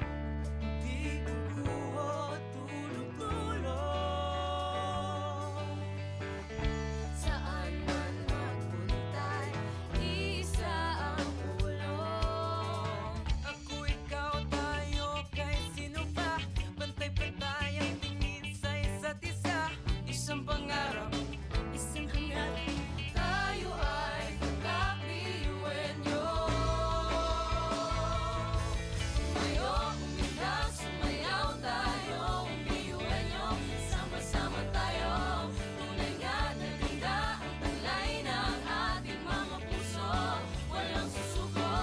di guguho, tulong-tulong. Saan man magpuntay, isa ang ulong. Ako, ikaw, tayo, kahit sino pa, pantay-pantay ang tingin sa isa't isa. Isang pangarap, Isang hangarin, tayo ay magkakliwenyo. Tumayo, umilag, sumayaw tayo, umiwenyo. Sama-sama tayo, tunay nga na ganda ang taglay ng ating mga puso. Walang susuko,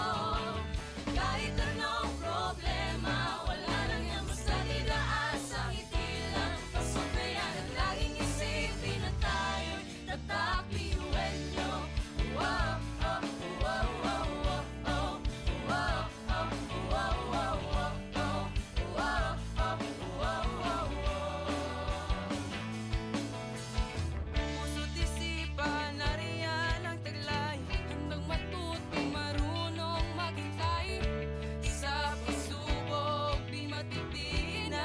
kahit anong problema, wala lang yan basta didaan sa ngiti lang. Pasok na yan at laging isipin na tayo'y tatak liwenyo. Wow, oh, wow, wow, wow, oh. Wow, oh, wow, wow, wow, oh. Wow, oh, wow, wow, wow. puso't isipan, nariyan ang taglay. Handang matuto, marunong maghintay. Sa pagsubok, di matitinag.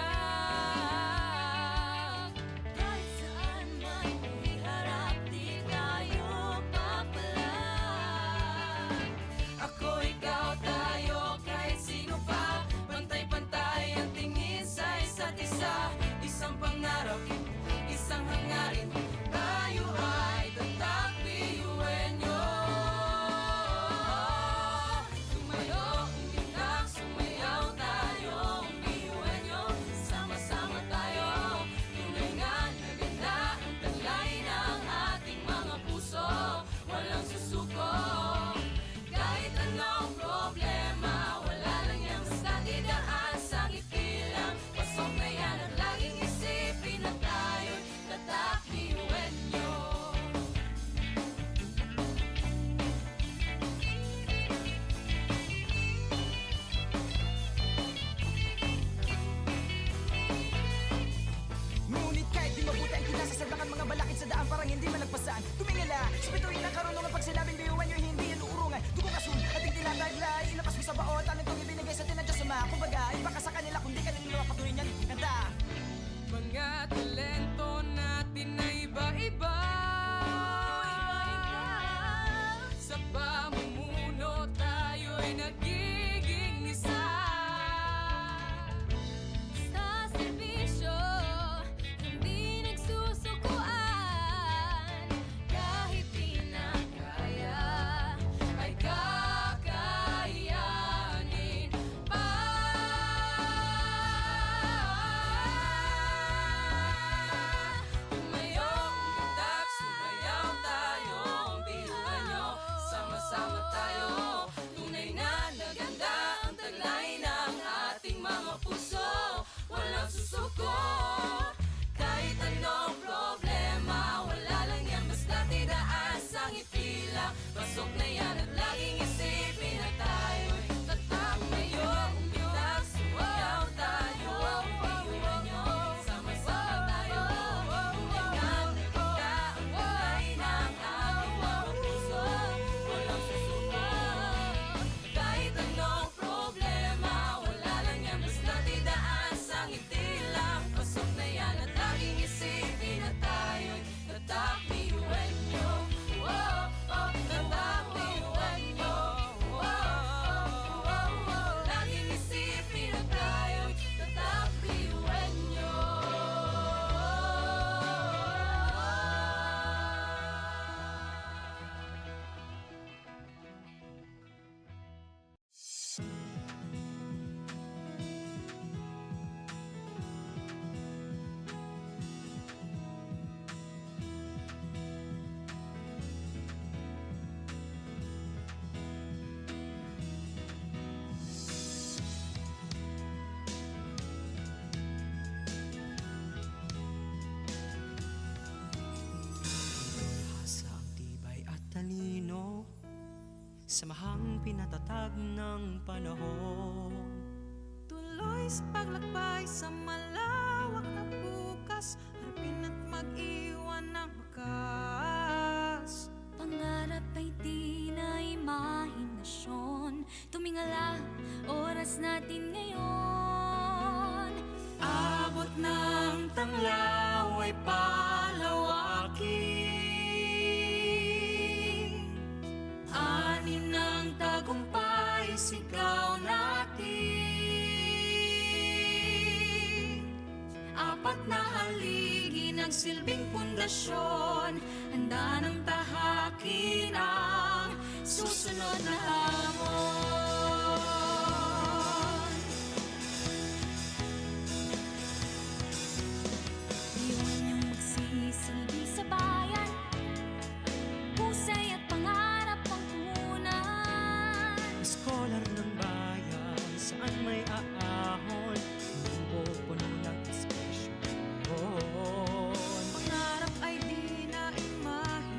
Kahit saan man iharap, di tayo papalag. Ako, ikaw, tayo, kahit sino pa, pantay-pantay ang tingin sa isa't isa. Isang pangarap, isang hangarin, tayo ay tatak liwenyo. Tumayo, umilag, sumayaw tayo, umiwenyo. Sama-sama tayo, tunay nga na ganda ang taglay ng ating mga puso. Walang susuko, kahit anong problema, wala lang yan basta didaan sa ngiti lang. Pasok na yan at laging isipin na tayo'y tatak liwenyo. Ngunit kahit di mabuti ang kinasasadlakan mga balakid sa daan parang hindi malagpasan. Tumingala, sa bituin ng karunungan pag sinabing biyuan nyo hindi yan uurungan. Dugo kasun, ating tinataglay, ilapas mo sa baot, talentong ibinigay sa tinadya sa mga. Kumbaga, ibaka sa kanila kung di ka nila patuloy niyan kanta. Mga talento natin na iba-iba. Sa pamumuno tayo'y nagiging isa. Sa serbisyo, hindi nagsusukuan. Kahit di na kaya, ay kakayanin pa. Tumayo, umitak, sumayaw tayo, biyuhan nyo, sama-sama tayo. Tunay na naganda ang taglay ng ating mga puso. Walang susuko, kahit anong problema, wala lang yan basta tidaan sa ngiti lang. Pasok na yan at laging isipin na tayo'y tatak. Tumayo, umitak, sumayaw tayo, biyuhan nyo, sama-sama tayo. Tunay na naganda ang taglay ng ating mga puso. Walang susuko, kahit anong problema, wala lang yan basta tidaan sa ngiti lang. Pasok na yan at laging isipin na tayo'y tatak liwenyo. Wow, oh, tatak liwenyo. Wow, oh, laging isipin na tayo'y tatak liwenyo. Sa ang tibay at talino, samahang pinatatag ng panahon. Tuloy sa paglakbay sa malawak na bukas, harapin at mag-iwan ng bakas. Pangarap ay di na imahinasyon. Tumingala, oras natin ngayon. Abot ng tanglaw ay palawakin, anin ng tagumpay sigaw natin. Apat na haligi nagsilbing pundasyon, handa ng tahakin ang susunod na hamon. Iwan niyong magsisilbi sa bayan, husay at pangarap ang punan. Scholar ng bayan, saan may aahon, hindi puno ng inspirasyon. Pangarap ay di na imahe,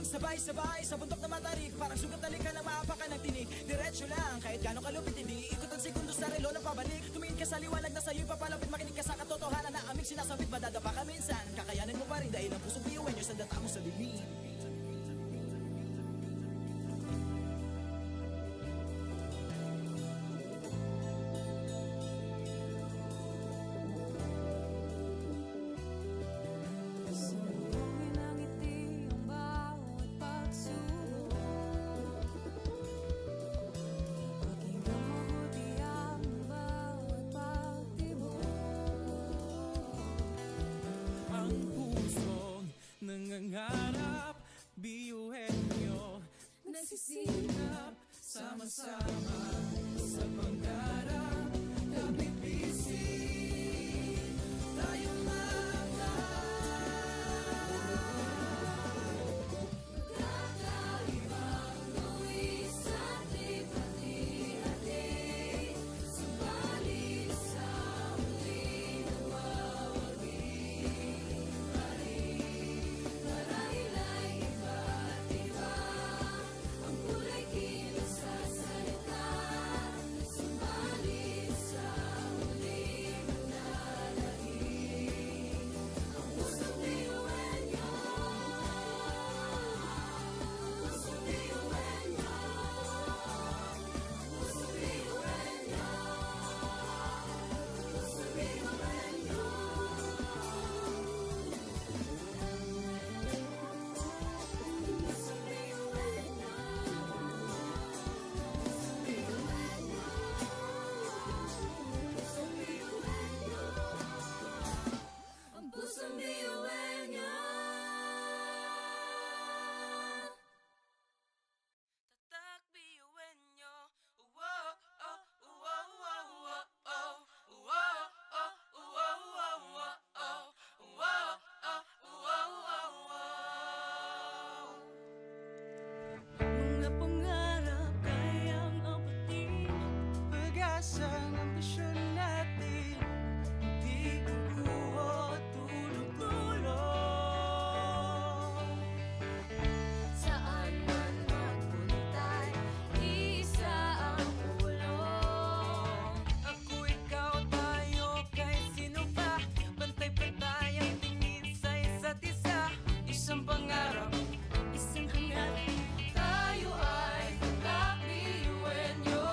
Sabay-sabay sa bundok na matarik, parang sugat na lika ng maapakan ng tinig. Diretso lang, kahit gano'ng kalupit hindi ikot ang segundo sa relo ng pabalik. Tumingin ka sa liwanag na sa'yo'y papalapit, makinig ka sa katotohanan na aming sinasabit. Madadapa ka minsan, kakayanin mo pa rin dahil ang pusong biyuin nyo sa data mo sa bibig. Sumbungin ang ngiti ang bawat pagsubok. Pakinggan mabuti ang bawat pagtibok. Ang pusong nangangarap, biyuhin nyo, Nagsisikap sama-sama sa pangarap. Nagbibisi tayo mga kakaibang luwi sa hati-hati. Subalit sa huli nawawagi pa rin. Marahil ay iba't iba ang kulay kilos sa salita. Subalit sa huli manlalahim ang pusong biyuhin niyo. Pusong biyuhin niyo. Pusong biyuhin niyo. Pusong biyuhin niyo. Pusong biyuhin niyo. Ang pusong biyuhin niyo. Tatak biyuhin nyo. Wow, oh, wow, wow, wow, oh. Wow, oh, wow, wow, wow, oh. Wow, oh, wow, wow, wow. mga pangarap kayang abutin. Pag-asa ng ambisyon natin, hindi kukuha tulog-tulog. Saan man magpuntay, isa ang ulong. Ako, ikaw, tayo, kahit sino pa. Pantay-pantay ang tingin sa isa't isa. Isang pangarap, isang hangarin. Tayo ay kakbiyuhin niyo.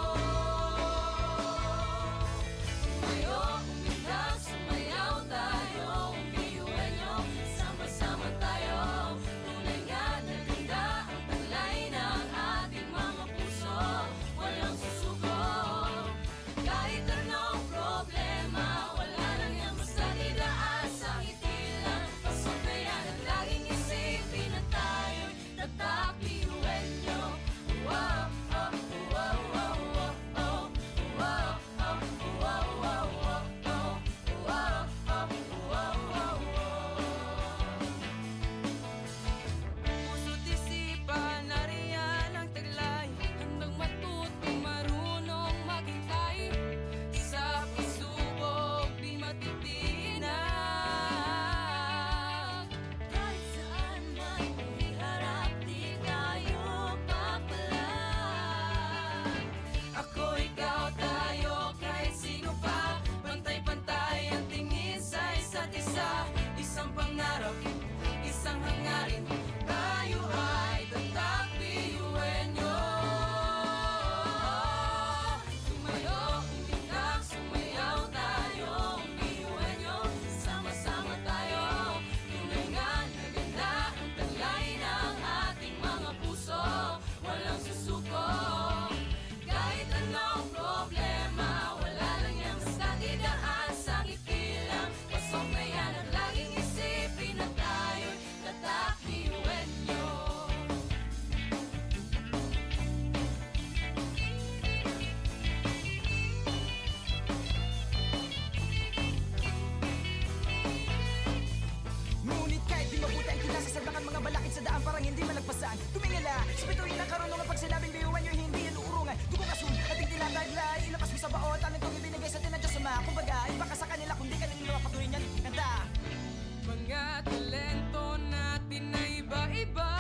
Tumayo, umilag, sumayaw tayo. Biyuhin niyo, sama-sama tayo. Tunay nga na ganda ang talay ng ating mga puso. Walang susuko. Kahit anong problema, wala nang yan basta didaan sa ngiti lang. Pasok na yan at laging isipin na tayo'y tatakbiyuhin niyo. Wow, oh, wow, wow, wow, oh. Wow, oh, wow, wow, wow, oh. Wow, oh, wow, wow, wow. Puso't isipan, nariyan ang taglay. Handang matuto, marunong maghintay. Sa pagsubok, di matitinag. Kahit saan man iharap, di tayo papalag. Ako, ikaw, tayo, kahit sino pa. Pantay-pantay ang tingin sa isa't isa. Isang pangarap, isang hangarin. Tayo ay tatakbiyuhin nyo. Tumayo, umilag, sumayaw tayo. Biyuhin nyo, sama-sama tayo. Tunay nga na ganda ang talay ng ating mga puso. Walang susuko. Kahit anong problema, wala lang yan basta didaan sa ngiti lang. Pasok na yan at laging isipin na tayo'y tatakbiyuhin nyo. Ngunit kahit di mabuti ang kinasasabakan mga balakid sa daan parang hindi malagpasan. Tumingala, sa bituin ng karunungan pag sinabing biyuhan nyo hindi yan uurungan. Dugong asul, ating tinataglay, ilakas mo sa baot, ang itong ibinigay sa tinadyo sa mga. Kumbaga, iba ka sa kanila kundi kanila patuloy niyan. Kanta! Mga talento natin na iba-iba.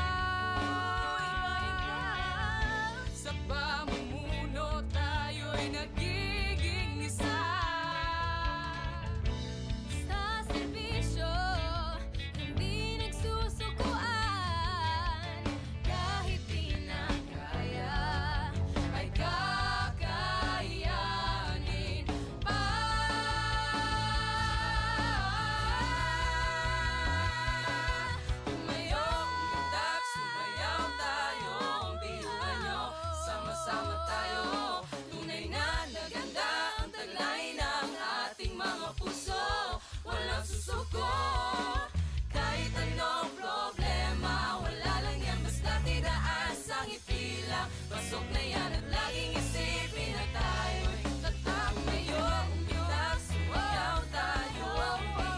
Pasok na yan at laging isipin na tayo'y tatak ngayon. Umitak, sumayaw tayo,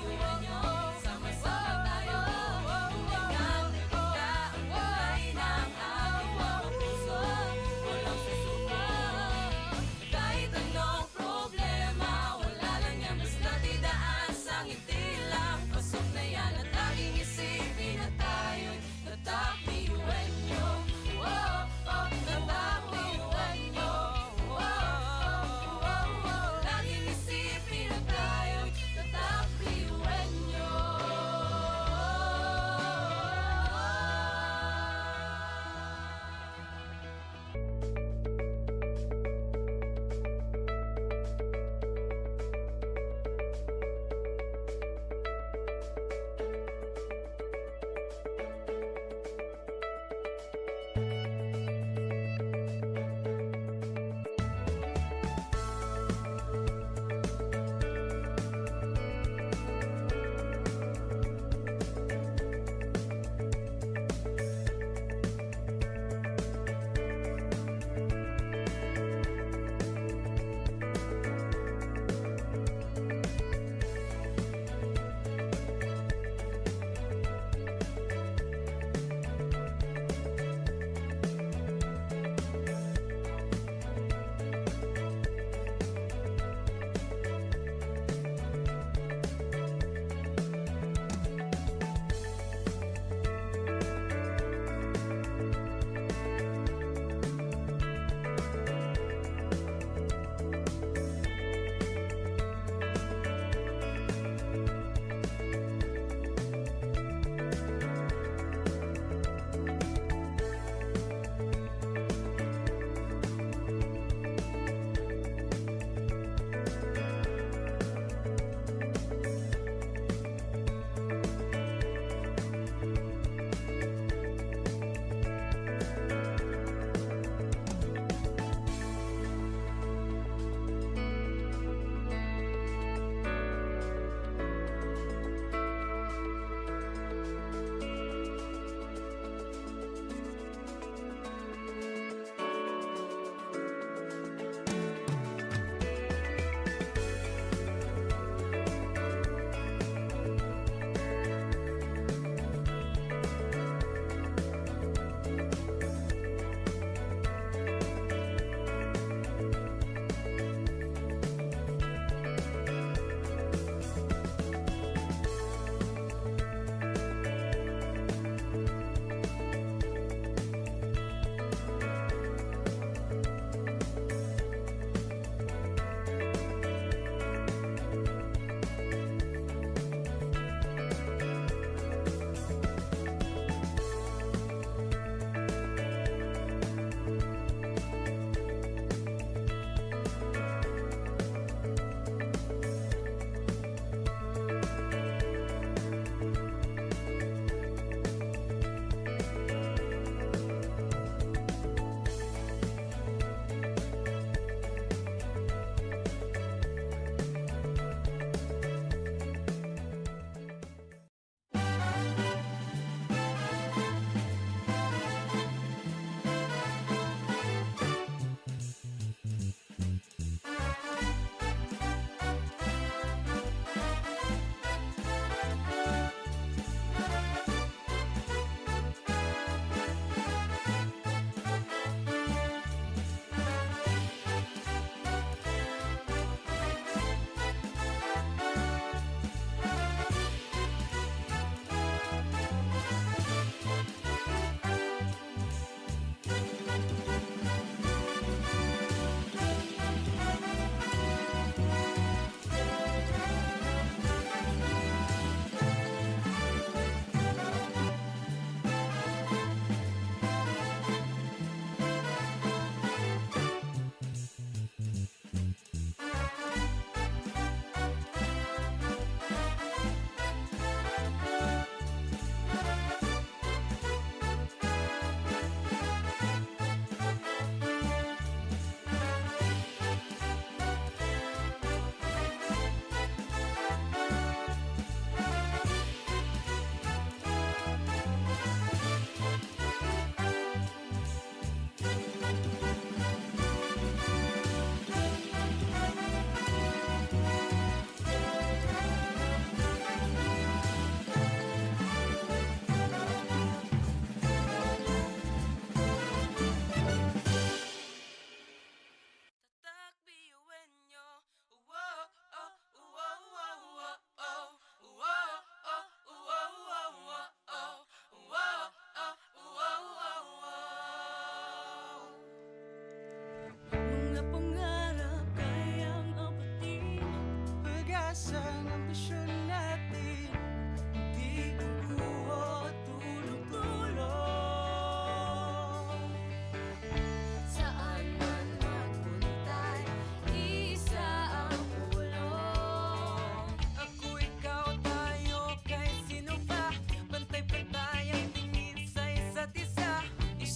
iwan nyo, sama-sama tayo. Tulingan na kita ang kulay ng ating mga puso. Walang susuko. Kahit anong problema, wala lang yan, basta tidaan sa ngiti lang. Pasok na yan at laging isipin na tayo'y tatak, iwan nyo. Tatak, iwan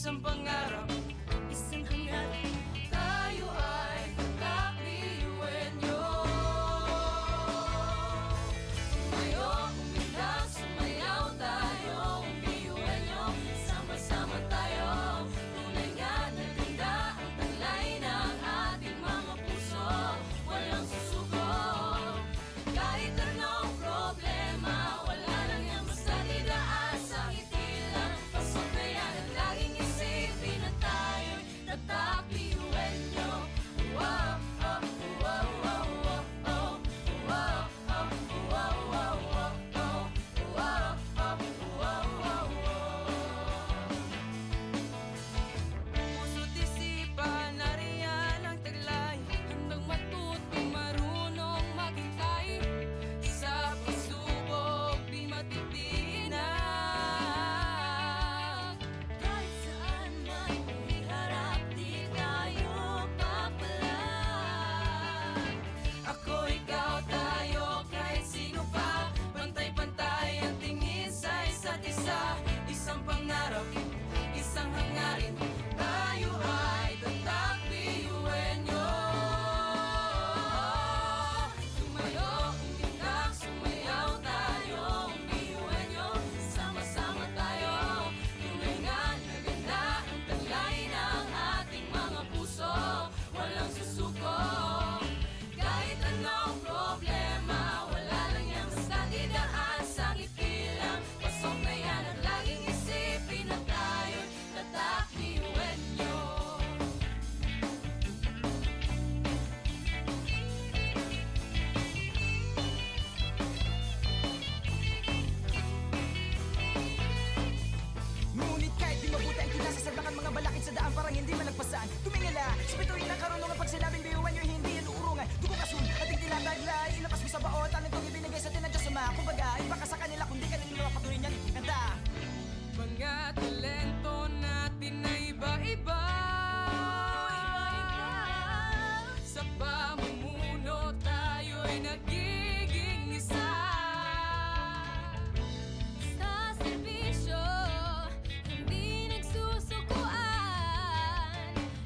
isang pangarap, Isang hangarin, tayo ay tatakliwenyo. Tumayo, umilag, sumayaw tayo, umiwenyo, sama-sama tayo. Tunay nga na ganda ang taglay ng ating mga puso, walang susuko. Kahit anong problema, wala lang yan basta didaan sa ngiti lang. Pasok na yan at laging isipin na tayo'y tatakliwenyo. Wow, oh, wow, wow, wow, oh. Wow, oh, wow, wow, wow, oh. Wow, oh, wow, wow, wow. puso't isipan, nariyan ang taglay. Handang matuto, marunong maghintay. Sa pagsubok, di matitinag. Kahit saan man iharap, di tayo papalag. Ako, ikaw, tayo, kahit sino pa. Pantay-pantay ang tingin sa isa't isa. Isang pangarap, isang hangarin, tayo ay tatakliwenyo. Tumayo, umilag, sumayaw tayo, umiwenyo, sama-sama tayo. Tunay nga na ganda ang taglay ng ating mga puso, walang susuko. Kahit anong problema, wala lang yan basta didaan sa ngiti lang. Pasok na yan at laging isipin na tayo'y tatakliwenyo. Ngunit kahit di mabuti ang kinasasaglakan mga balakid sa daan parang hindi malagpasan. Tumingala, spituin ang karunungan pag sinabing biyuan nyo hindi yan uurungan. Dugo kasun, ating tinataglay, ilapas mo sa baot, ano itong ibinigay sa tinadya sa mga. Kumbaga, iba ka sa kanila kundi kanila patuloy niyan kanta. Mga talento natin na iba-iba. Sa pamumuno tayo'y nagiging isa. Sa serbisyo, hindi nagsusukuan.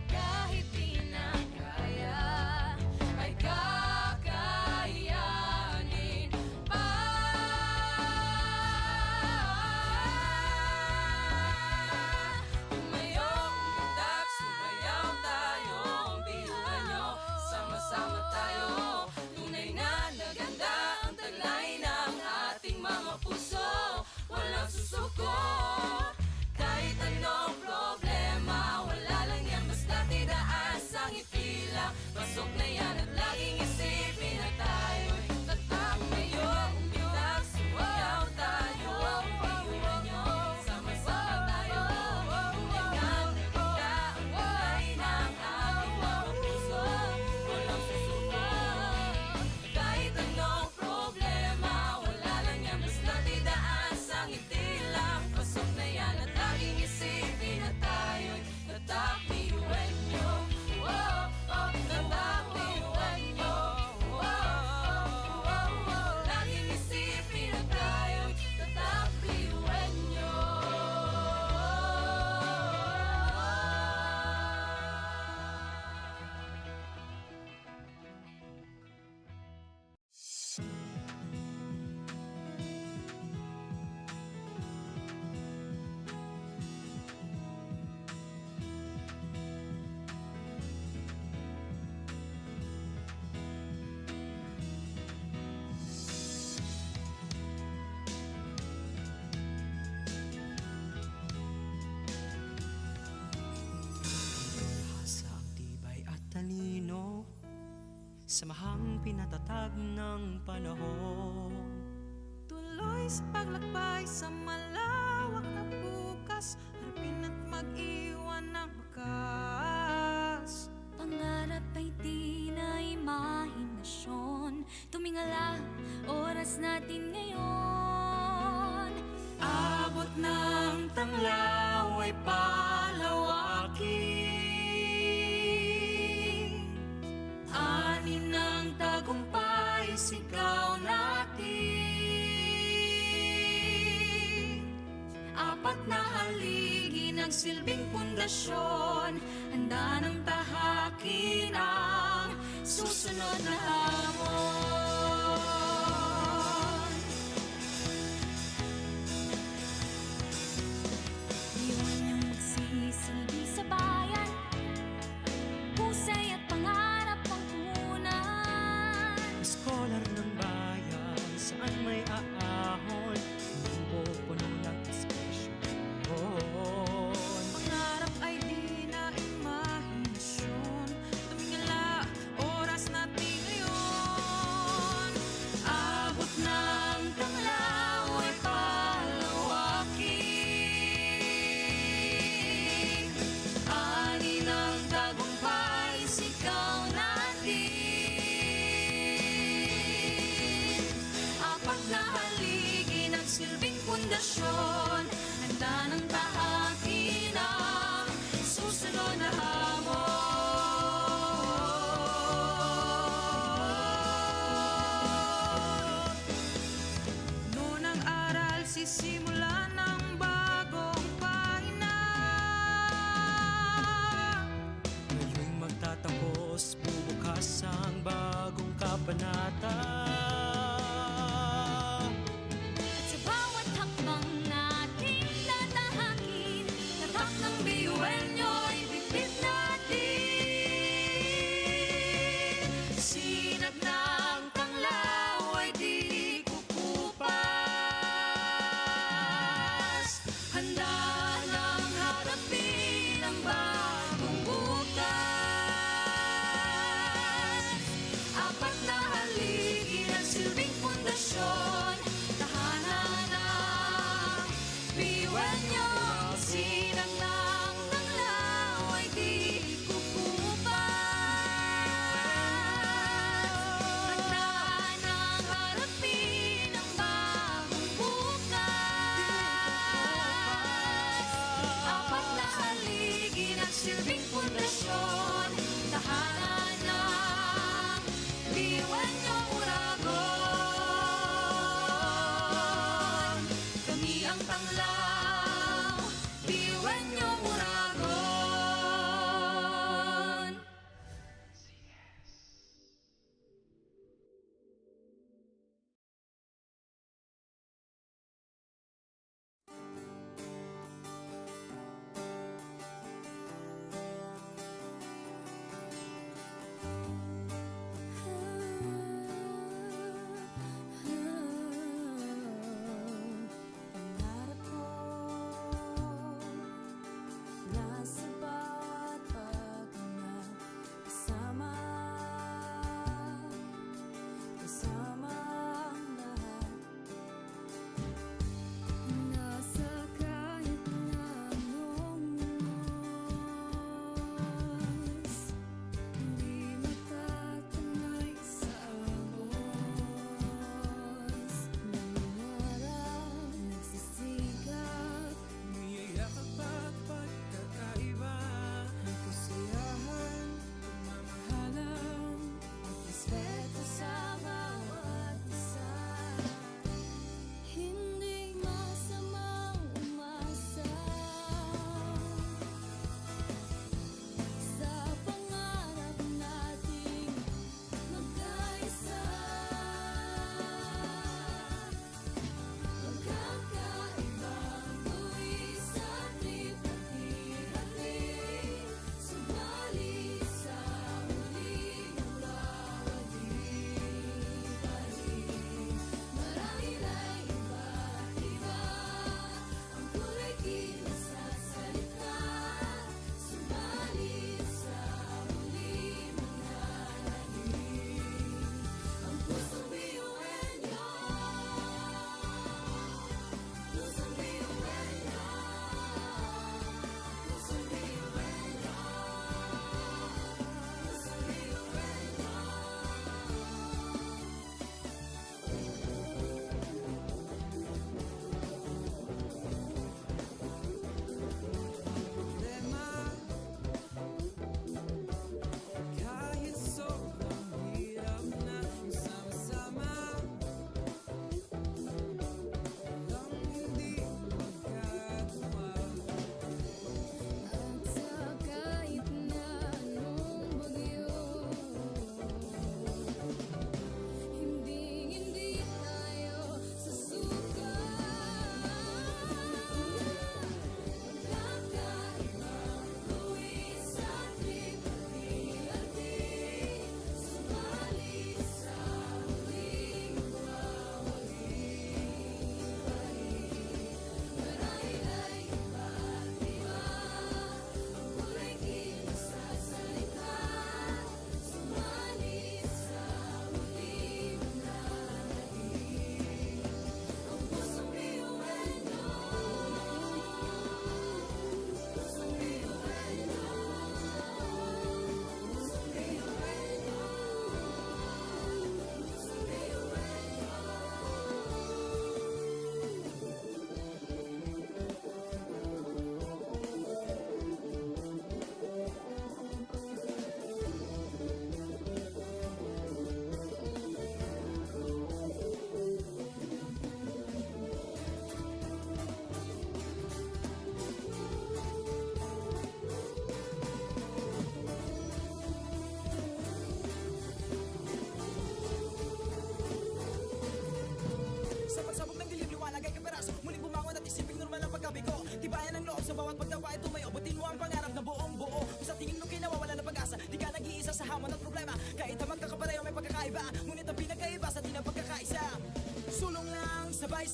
Kahit di na kaya, Ay kakayanin pa. Tumayo, umilag, sumayaw tayo, biyuhan nyo, sama-sama tayo. Tunay na naganda ang taglay ng ating mga puso, walang susuko. Kahit anong problema, wala lang yan basta tidaan sa ngiti lang. Pasok na yan at laging isipin na tayo'y tatakmayo. Umilag, sumayaw tayo, biyuhan nyo, sama-sama tayo. Tunay nga naganda ang taglay ng ating mga puso, walang susuko. Kahit anong problema, wala lang yan basta tidaan sa ngiti lang. Pasok na yan at laging isipin na tayo'y tatakliwenyo. Wow, oh, tatakliwenyo. Wow, oh, wow, wow. Laging isipin na tayo'y tatakliwenyo. Sa ang tibay at talino, samahang pinatatag ng panahon. Tuloy sa paglakbay sa malawak na bukas, harapin at mag-iwan ng bakas. pangarap ay di na imahinasyon. Tumingala, oras natin ngayon. Abot ng tanglaw ay palawakin. Ani ng tagumpay, sigaw natin. Apat na haligi ng magsilbing pundasyon, handa ng tahakin ang susunod na hamon. Iwan niyang magsisilbi sa bayan, husay at pangarap ang punan. Scholar ng bayan, saan may aahon, puno ng inspirasyon. Pangarap ay di na imahinasyon, tumingala, oras natin ngayon.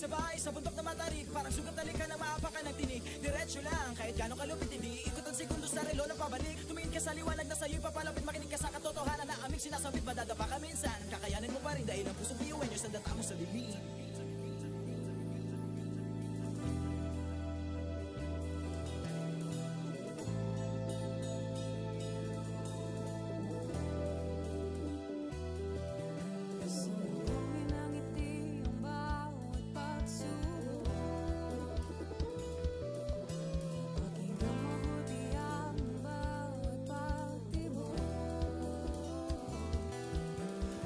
Sabay sa bundok na matarik, parang sugat na lika na maapakan ng tinig. Diretso lang, kahit gano'ng kalupit hindi ikot ang segundo sa relo na pabalik. Tumingin ka sa liwanag na sa'yo'y papalapit, makinig ka sa katotohanan na aming sinasabit. Madadapa ka minsan, kakayanin mo pa rin dahil ang pusong biyuan nyo sa data mo sa bibig.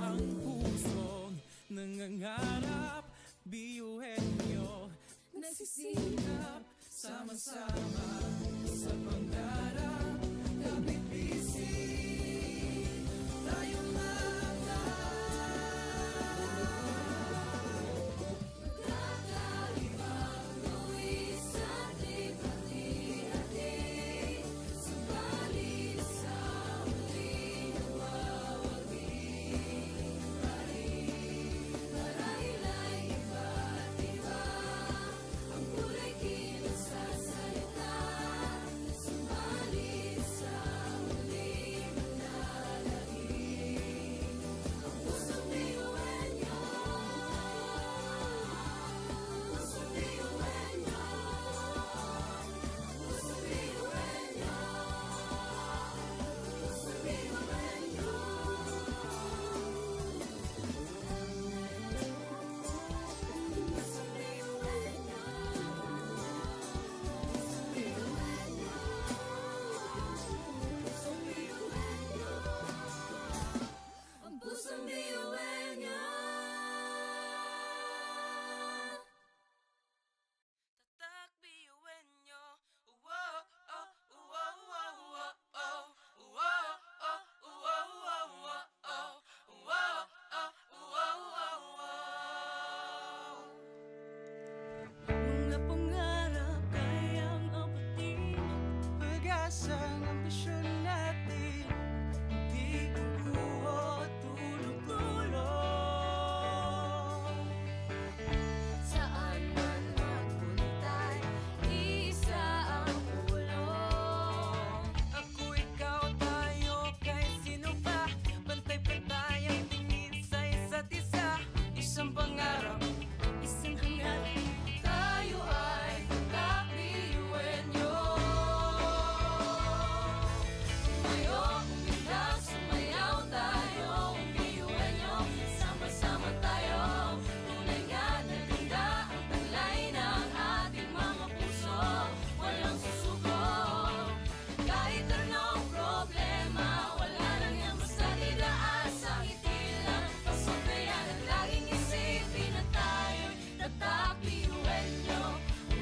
Ang pusong nangangarap, biyuhin nyo, nasisikap, sama-sama sa pangarap, kapit-bisig, tayong Kakaibang luwis at lipat-hati, subalit sa huli nawawagi pa rin. Marahil ay iba't iba, ang kulay kilos sa salita, subalit sa huli manlalagi. Ang pusong biyuhan nyo, pusong biyuhan nyo, pusong biyuhan nyo, pusong biyuhan nyo. Pusong biyuhan nyo, pusong biyuhan nyo, ang pusong biyuhan nyo. Tatak biyuhin nyo. Wow, oh, wow, wow, wow, oh. Wow, oh, wow, wow, wow, oh. Wow, oh, wow, wow, wow. mga pangarap kayang abutin, pag-asa ng ambisyon natin, di kukuha tulong-tulong. Saan man magpuntay, isa ang pulong. Ako, ikaw, tayo, kahit sino pa, pantay-pantay ang tingin sa isa't isa. Isang pangarap, isang hangarin. Tayo ay tatak biyuhin nyo. Tumayo, umilag, sumayaw tayo, biyuhin nyo. Sama-sama tayo, tunay nga na ganda ang taglay ng ating mga puso. Walang susuko, kahit anong problema, wala lang yan basta didaan sa ngiti lang. Pasabayan at laging isipin na tayo'y tatak biyuhin nyo.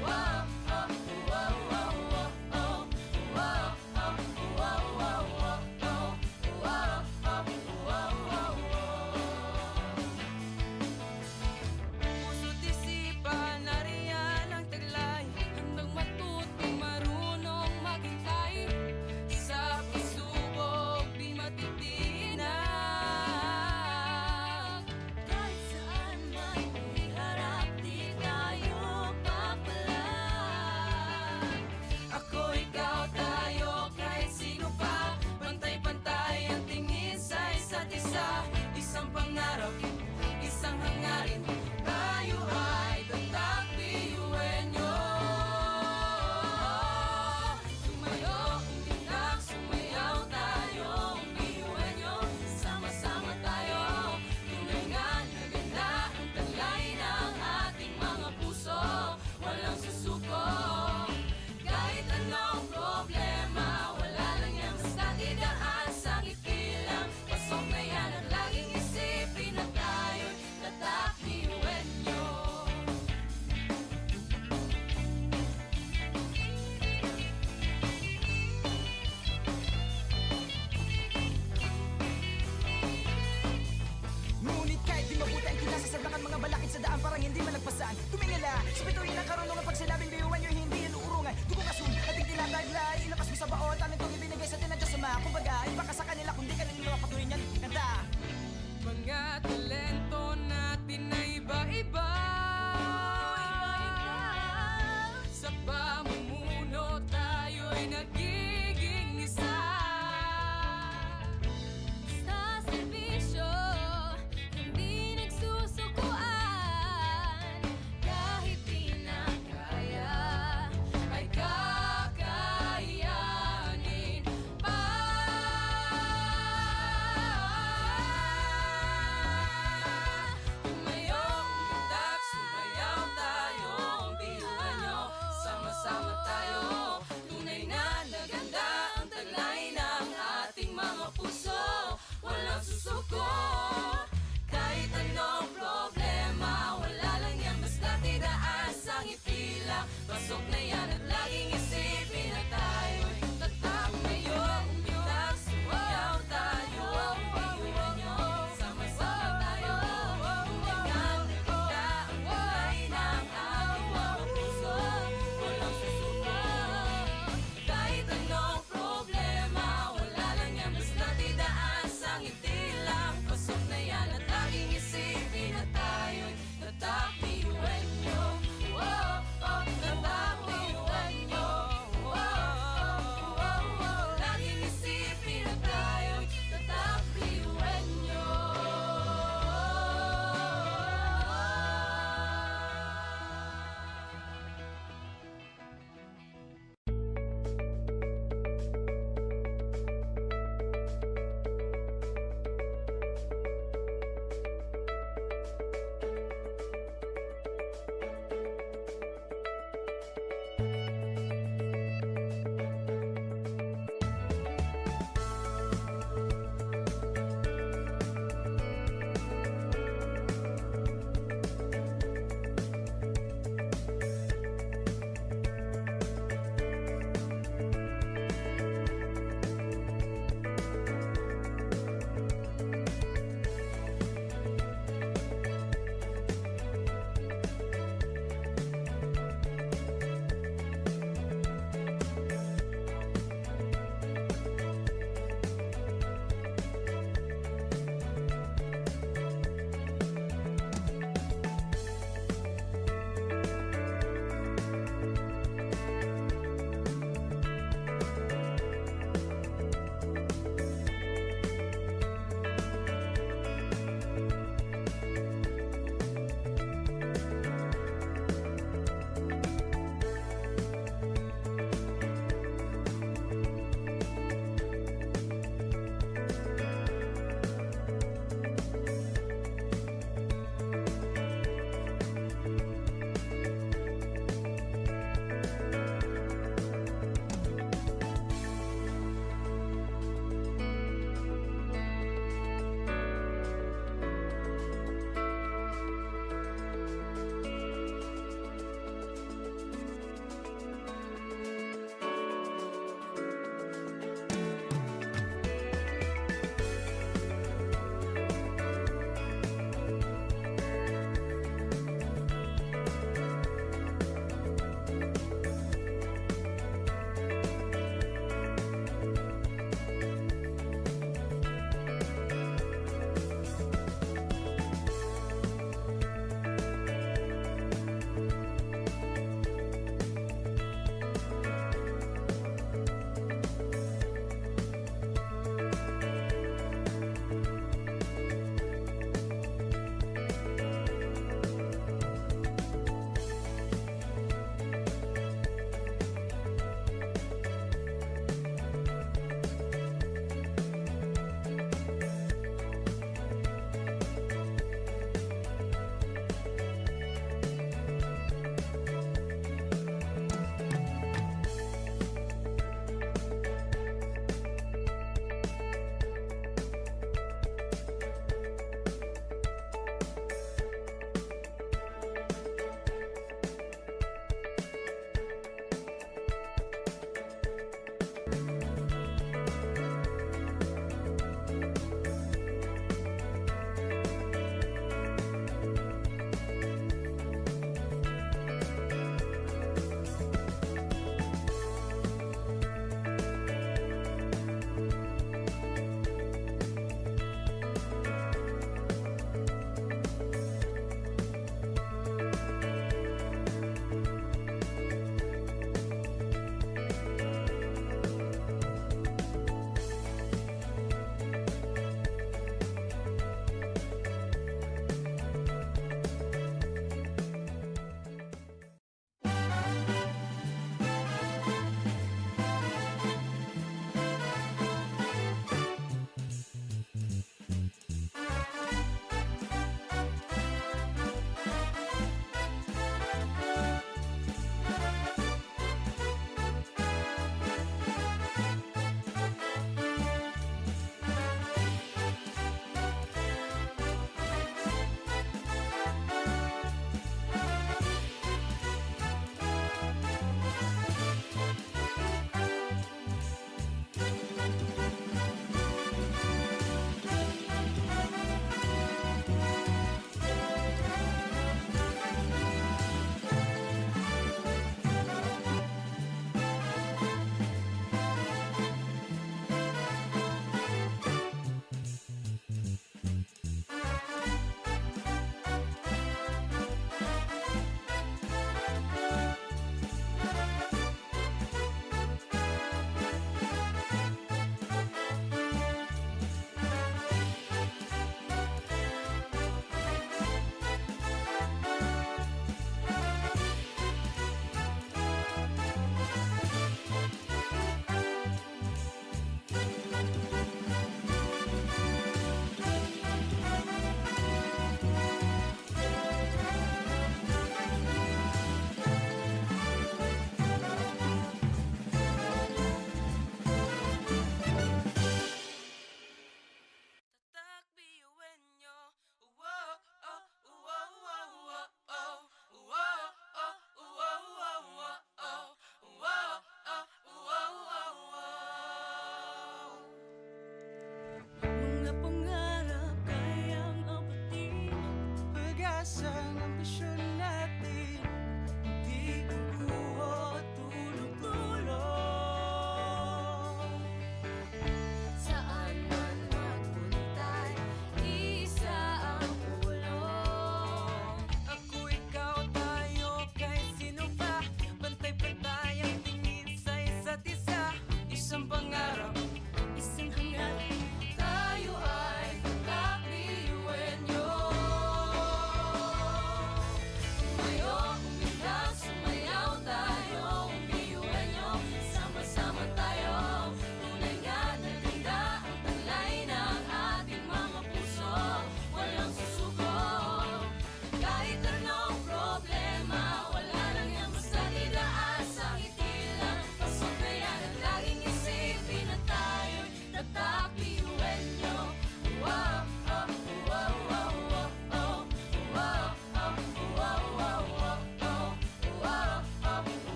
Wow, oh, wow, wow, wow, oh. Wow, oh, wow, wow, wow, oh. Wow, oh, wow, wow, wow. Puso't isipan, nariyan ang taglay. Handang matuto, marunong maghintay. Sa pagsubok, di matitinag. Kahit saan man iharap, di tayo papalag. Ako, ikaw, tayo, kahit sino pa, pantay-pantay ang tingin sa isa't isa. Isang pangarap, isang hangarin, tayo ay tatak biyuhin nyo. Tumayo, umilag, sumayaw tayo, biyuhin nyo. Sama-sama tayo, tunay nga na ganda ang taglay ng ating mga puso. Walang susuko, kahit anong problema, wala lang yan basta didaan sa ngiti lang. Pasok na yan at laging isipin na tayo'y tatak biyuhin nyo. Ngunit kahit di mabuti ang kinasasaglakan mga balakid sa daan parang hindi malagpasan. Tumingala sa bituin ng karunungan pag sinabing biyuhan nyo hindi yan uurungan. Dugong asun, ating tinataglay, ilabas mo sa baon, talentong ibinigay sa atin ng Diyos Ama. Kumbaga, ibaka sa kanila kung di ka nila patuloy niyan. Kanta! Mga talento natin na iba-iba.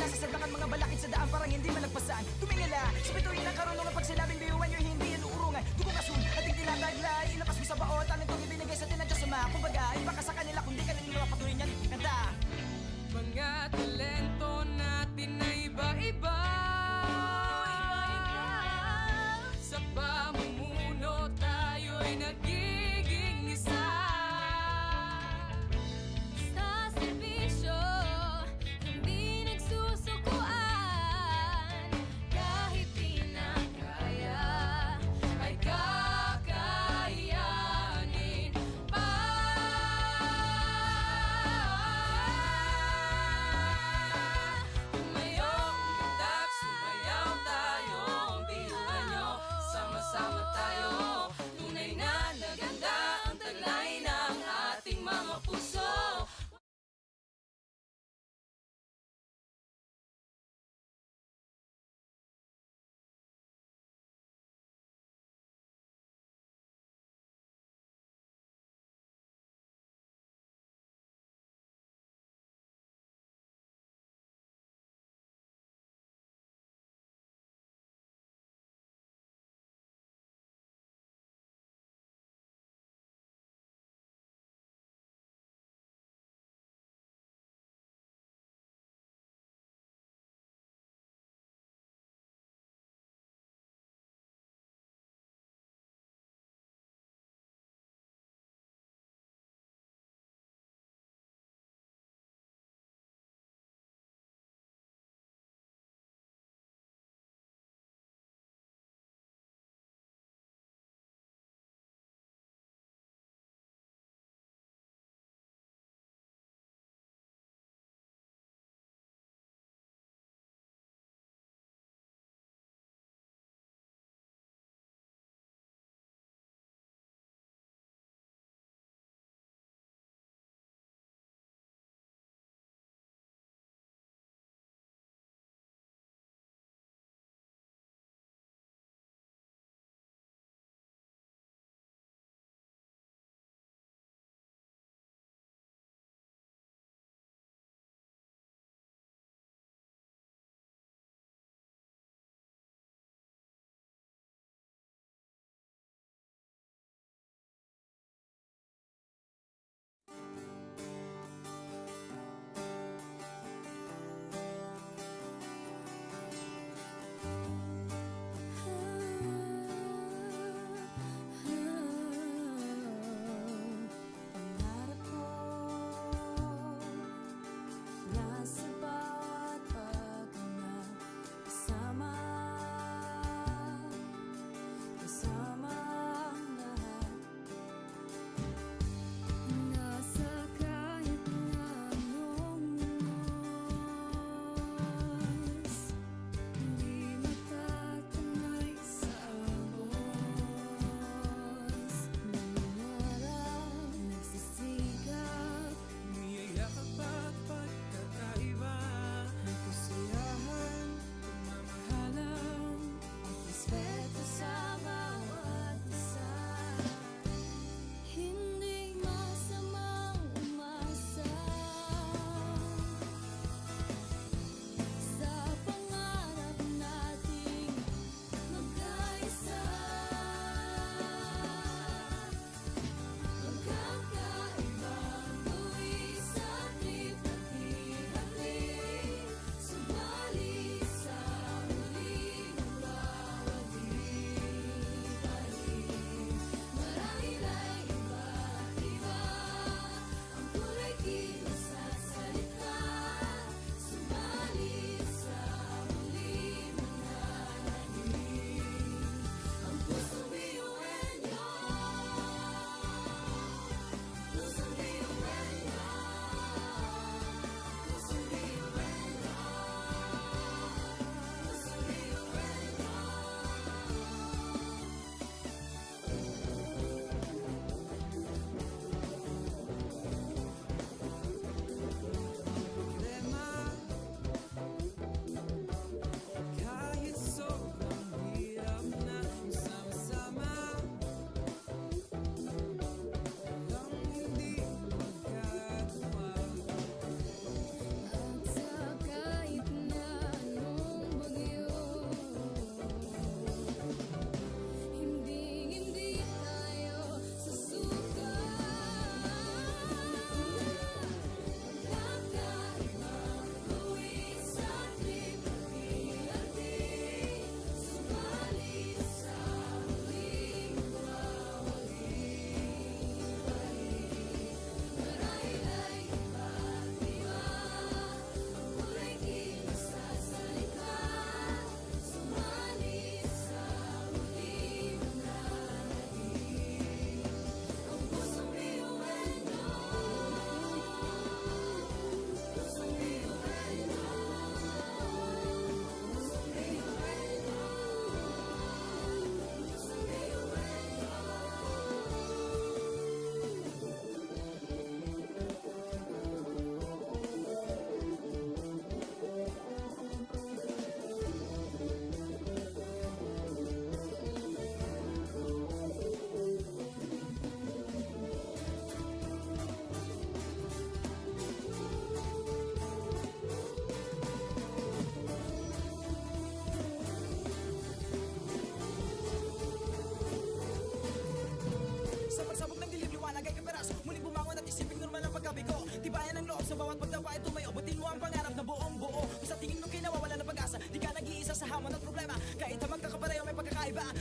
Sinasasadlakan mga balakid sa daan parang hindi malagpasan. Tumingala, sa bituin ng karunungan pag sinabing biyuhan nyo hindi yan uurungan. Dugo kasun, ating tinataglay, ilapas mo sa baot. Anong itong ibinigay sa tinadya sa mga kumbaga, iba ka sa kanila kung di ka nila patuloy niyan kanta. Mga talento natin na iba-iba. Sa pamumuno tayo'y nagiging isa. Sa serbisyo, hindi nagsusukuan. Kahit di na kaya, ay kakayanin pa. Tumayo,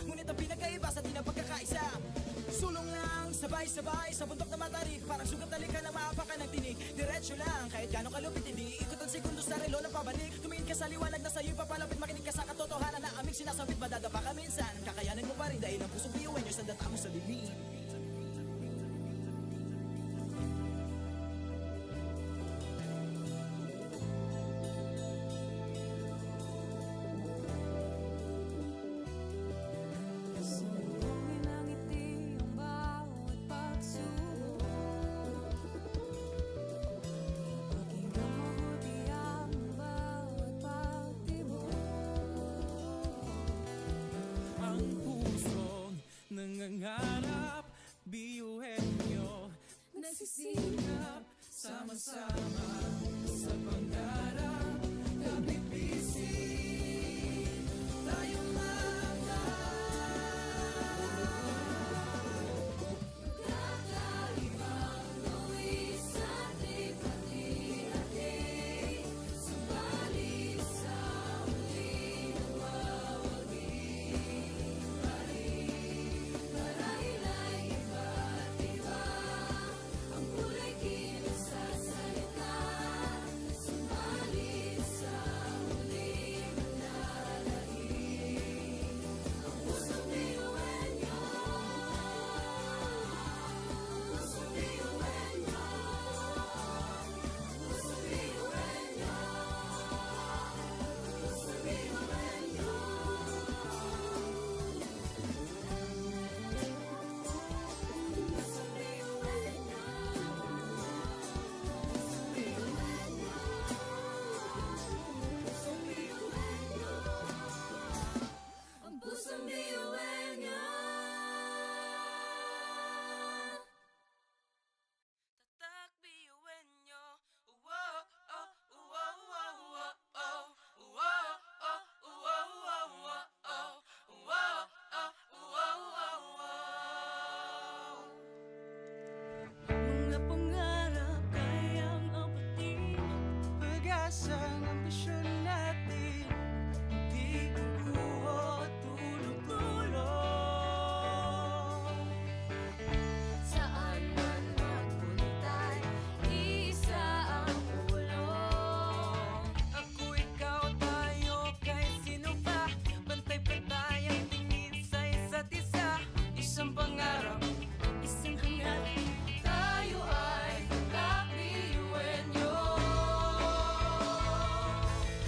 Ngunit ang pinagkaiba sa di ng pagkakaisa. Sulong lang, sabay-sabay sa bundok na matarik. Parang sugat na lika na maapakan ng tinig. Diretso lang, kahit gano'ng kalupit hindi ikot ang sekundos sa relo na pabalik. Tumingin ka sa liwanag na sa'yo'y papalapit. Makinig ka sa katotohanan na aming sinasabit. Madadapa ka minsan, kakayanin mo pa rin dahil ang pusong biyuin nyo sa data mo sa lilim. Sumuhin ang ngiti ang bawat pagsubok. Pakinggan mabuti ang bawat pagtibok. Ang pusong nangangarap, biyuhin nyo, Nagsisikap sama-sama sa pangarap. Kapipisin tayong mga kakaibang luwis at ipati-hati. Subalit sa huli nawawagi pa rin. Marahil ay iba't iba ang kulay kilos sa salita. Subalit sa huli manlalahim ang pusong biyuin nyo. Pusong biyuin nyo. Pusong biyuin nyo. Pusong biyuin nyo. Pusong biyuin nyo. Pusong biyuin nyo. Ang pusong biyuin nyo. Tatak biyuin nyo. Wow, oh, wow, wow, wow, oh. Wow, oh, wow, wow, wow, oh. Wow, oh, wow, wow, wow. mga pangarap kayang abutin. Pag-asang ambisyon natin, di kukuha tulong-tulong. Saan man magpuntay, isa ang ulong. Ako, ikaw, tayo, kahit sino pa. Pantay-pantay ang tingin sa isa't isa. Isang pangarap, isang hangarin. Tayo ay kakabiyuin nyo.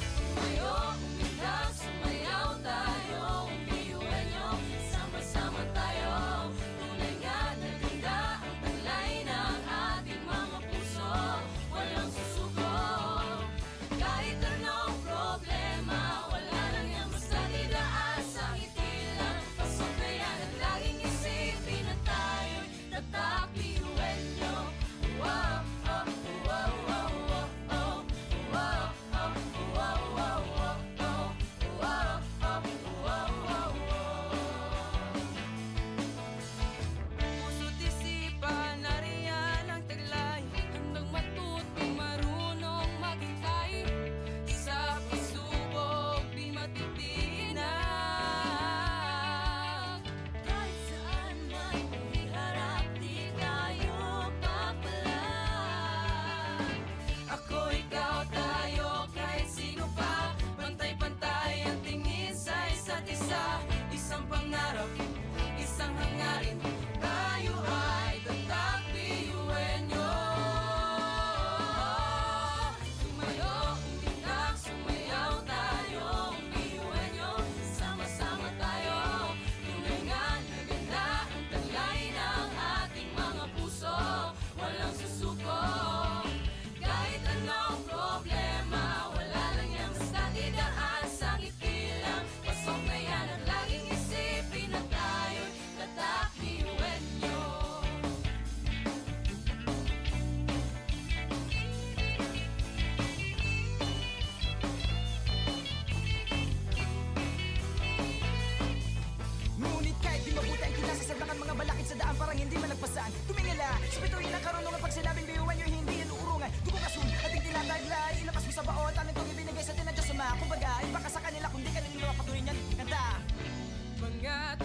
Tumayo, umilag, sumayaw tayo. Biyuin nyo, sama-sama tayo. Tunay nga na ganda ang talay ng ating mga puso. Walang susuko. Kahit anong problema, wala lang yan basta didaas ang ngiti lang. Pasok na yan at laging isipin na tayo'y tatak biyuin nyo. Wow, oh, wow, wow, wow, oh. Wow, oh, wow, wow, wow, oh. Wow, oh, wow, wow, wow. Puso't isipan, nariyan ang taglay. Handang matuto, marunong maghintay. Sa pagsubok, di matitinag. Kahit saan man iharap, di tayo papalag. Ako, ikaw, tayo, kahit sino pa. Pantay-pantay ang tingin sa isa't isa. Isang pangarap, isang hangarin. Tayo ay tatak biyuin nyo. Tumayo, umilag, sumayaw tayo. Biyuin nyo, sama-sama tayo. Tunay nga na ganda ang talay ng ating mga puso. Walang susuko. Kahit anong problema, wala lang yan basta didaan sa ngiti lang. Pasok na yan at laging isipin na tayo'y tatak biyuin nyo. Ngunit kahit di mabuti ang kinasasadlakan mga balakid sa daan parang hindi malagpasan. Tumingala, sa bituin ng karunungan pag sinabing biyuan nyo hindi yan uurungan. Dugo kasun, ating tinataglay, ilakas mo sa baon, amin itong ibinigay sa tinadya sa mga. Kumbaga, iba ka sa kanila kundi kanila patuloy niyan kanta. Mga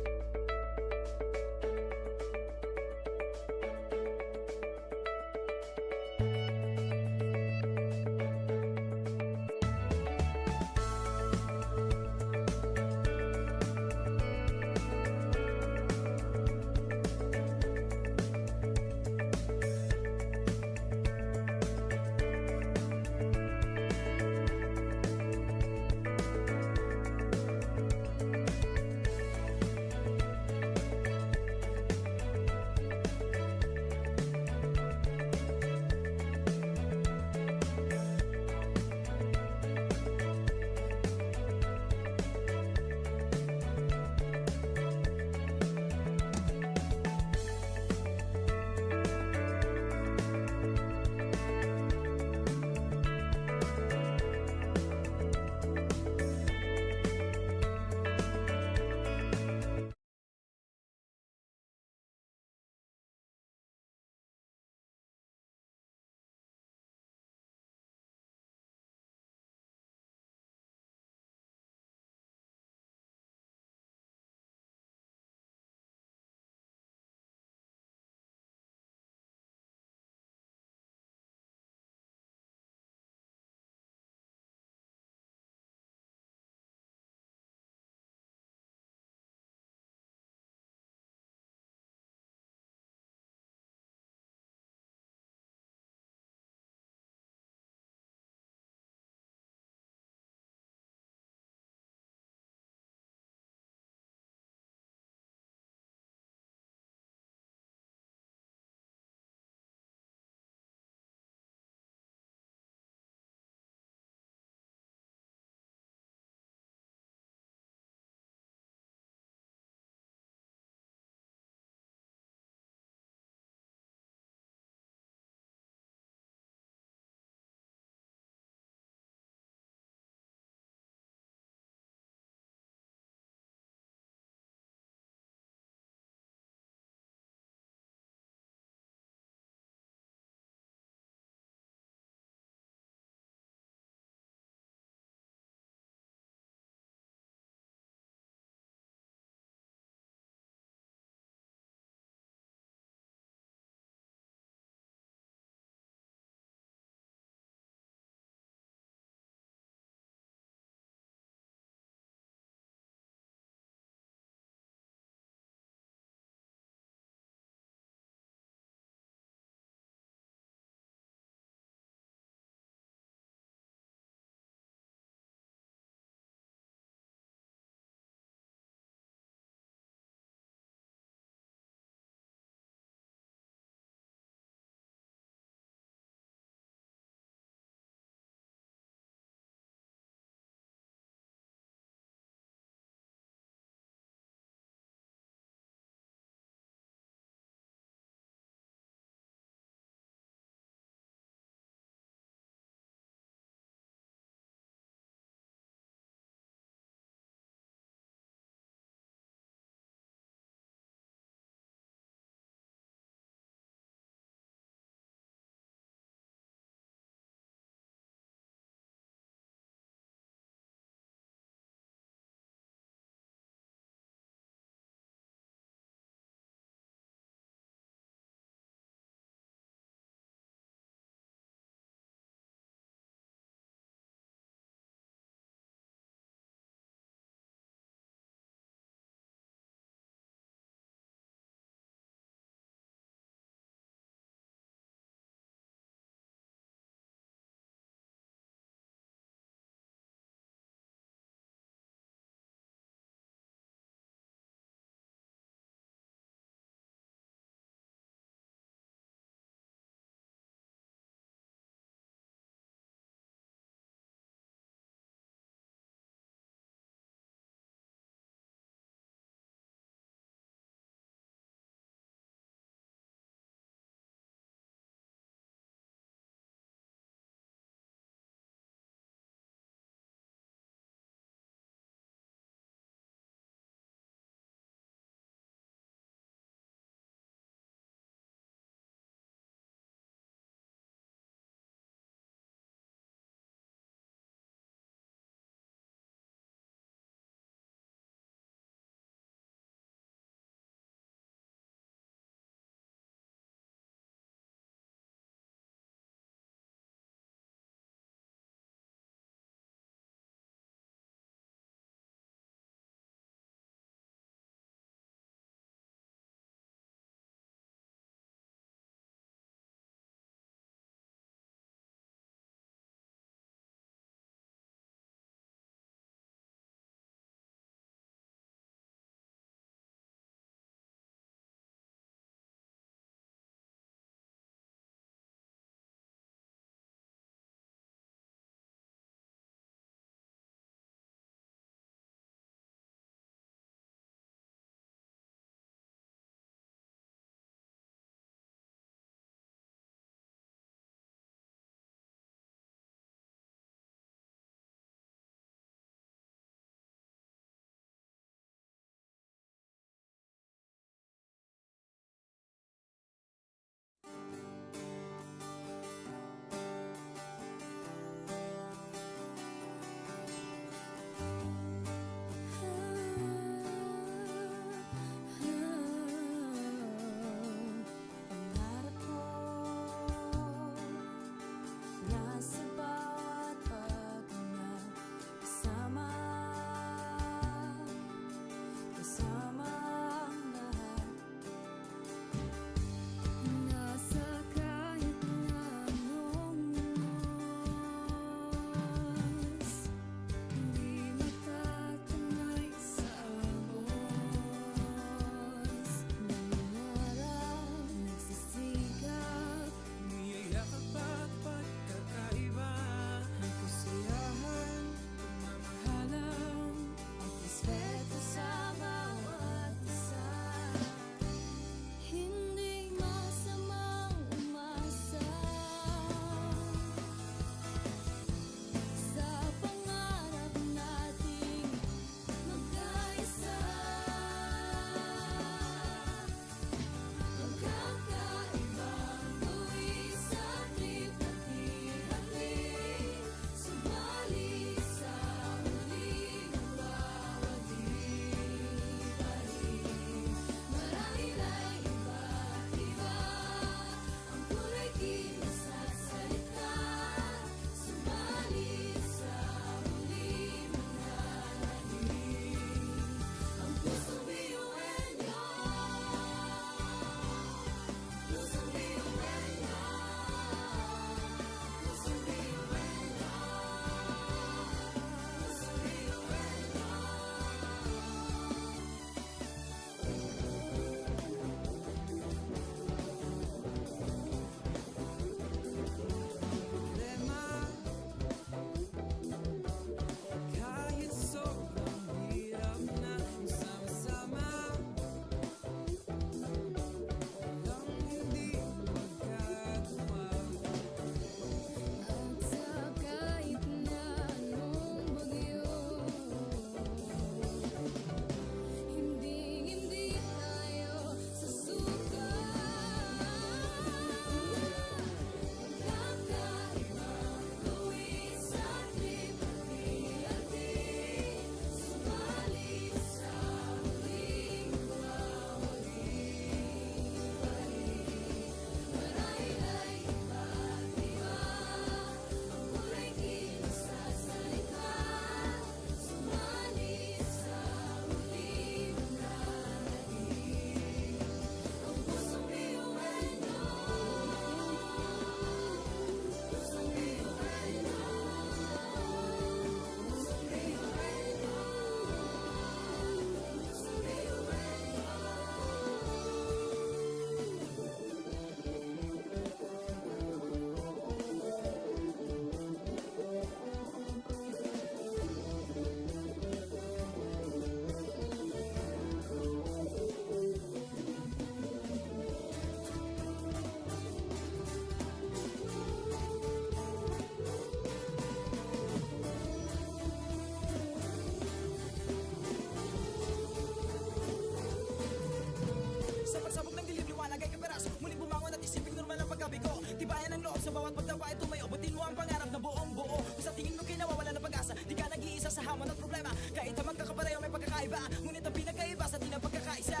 problema. Kahit ang magkakapareho may pagkakaiba, ngunit ang pinagkaiba sa atin ang pagkakaisa.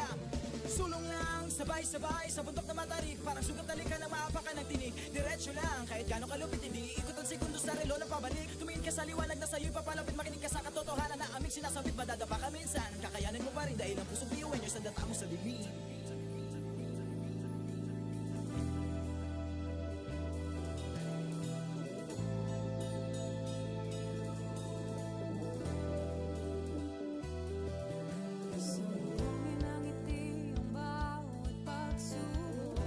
Sulong lang, sabay-sabay sa bundok na matarik, parang sugat talikan na maapakan ng tinig. Diretso lang, kahit gano'ng kalupit, hindi ikot ang segundo sa relo na pabalik. Tumingin ka sa liwanag na sa'yo'y papalapit, makinig ka sa katotohanan na aming sinasabit. Madadapa ka minsan, kakayanin mo pa rin dahil ang pusong biyuin nyo sa data mo sa bibig. Sumugin ang ngiti ang bawat pagsubok.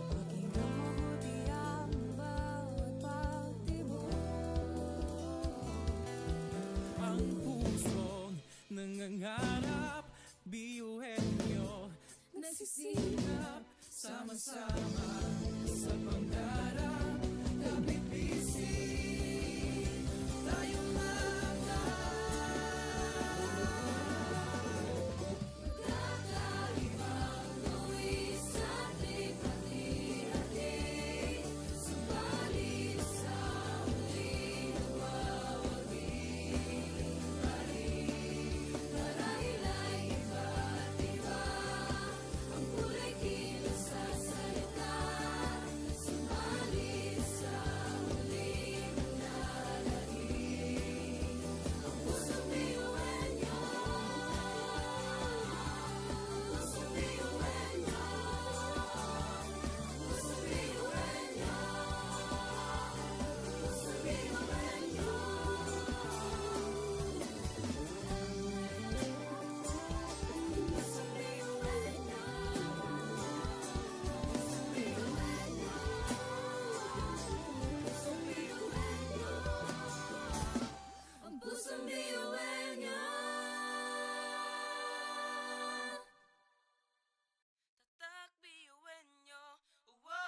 Pakinggan mabuti ang bawat pagtibok. Ang pusong nangangarap, biyuhin nyo, Nagsisikap sama-sama sa pangarap. Kapit bisig, tayong mga Kakaibang luwi sa ating hati-hati. Subalit sa huli nawawagi pa rin. Marahil ay iba't iba ang kulay kilos sa salita. Subalit sa huli nanalangin ang pusong biyuhin niyo. Pusong biyuhin niyo. Pusong biyuhin niyo. Pusong biyuhin niyo. Pusong biyuhin niyo. Pusong biyuhin niyo. Pusong biyuhin niyo. Ang pusong biyuhin niyo. Tatak biyuhin nyo. Uwo,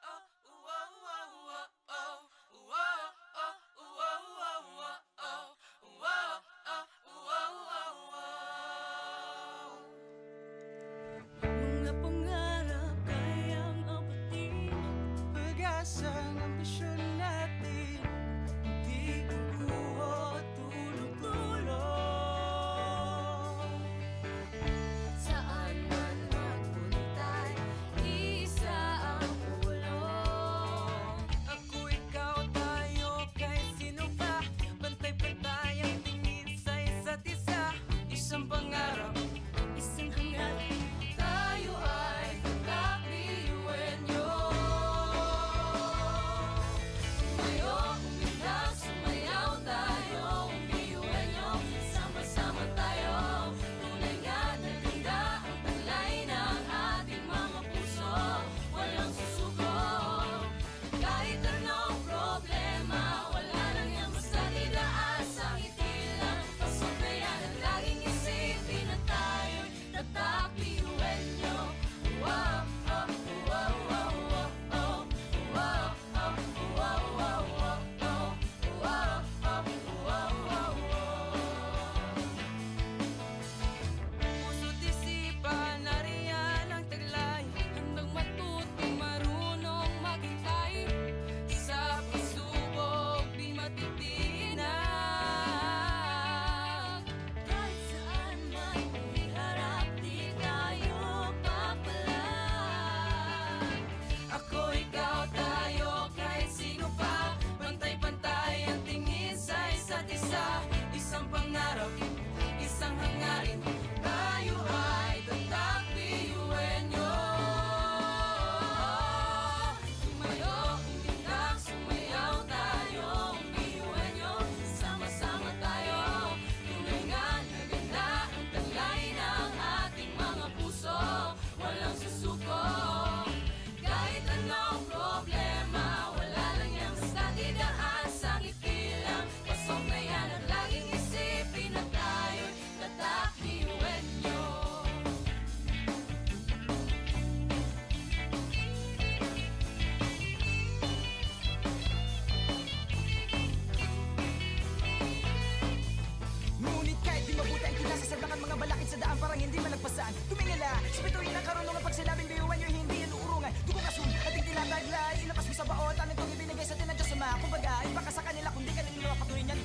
oh, uwo, uwo, uwo, oh. Uwo, oh, uwo, uwo, uwo, oh. Uwo, oh, uwo, uwo, uwo. Mga pangarap kayang abutin. pag-asang ambisyon natin, di kukuha tulong-tulong. Saan man magpuntay, isa ang ulong. Ako, ikaw, tayo, kahit sino pa. Pantay-pantay ang tingin sa isa't isa. Isang pangarap, Isang hangarin, tayo ay kakabiyuhin niyo. Tumayo, umilag, sumayaw tayo, biyuhin niyo. Sama-sama tayo, tunay nga na ganda ang talay ng ating mga puso. Walang susuko, kahit anong problema, wala lang yan basta didaan sa ngiti lang. Pasok na yan ang laging isipin na tayo'y tatak biyuhin niyo. Wow, oh, wow, wow, wow, oh. Wow, oh, wow, wow, wow, oh. Wow, oh, wow, wow, wow. puso't isipan, nariyan ang taglay. Handang matutong marunong maghintay. Sa pagsubok, di matitinag. Kahit saan man iharap, di tayo papalag. Ako, ikaw, tayo, kahit sino pa. Pantay-pantay ang tingin sa isa't isa. Isang pangarap, isang hangarin. Tayo ay tatak biyuhin nyo. Tumayo, umilag, sumayaw tayo, biyuhin niyo. Sama-sama tayo, tunay nga na ganda ang talay ng ating mga puso. Walang susuko, kahit anong problema, wala lang yan basta didaan sa ngiti lang. Pasok na yan ang laging isipin na tayo'y tatak biyuhin niyo. Ngunit kahit di mabuti ang kinasasadlakan mga balakid sa daan parang hindi malagpasan. Tumingala, sa bituin ng karunungan pag sinabing biyuhan nyo hindi yan uurungan. Dugo kasun, ating tinataglay, ilakas mo sa baot, anong itong ibinigay sa atin ng Diyos Ama. Kumbaga, iba ka sa kanila kundi kanila patuloy niyan.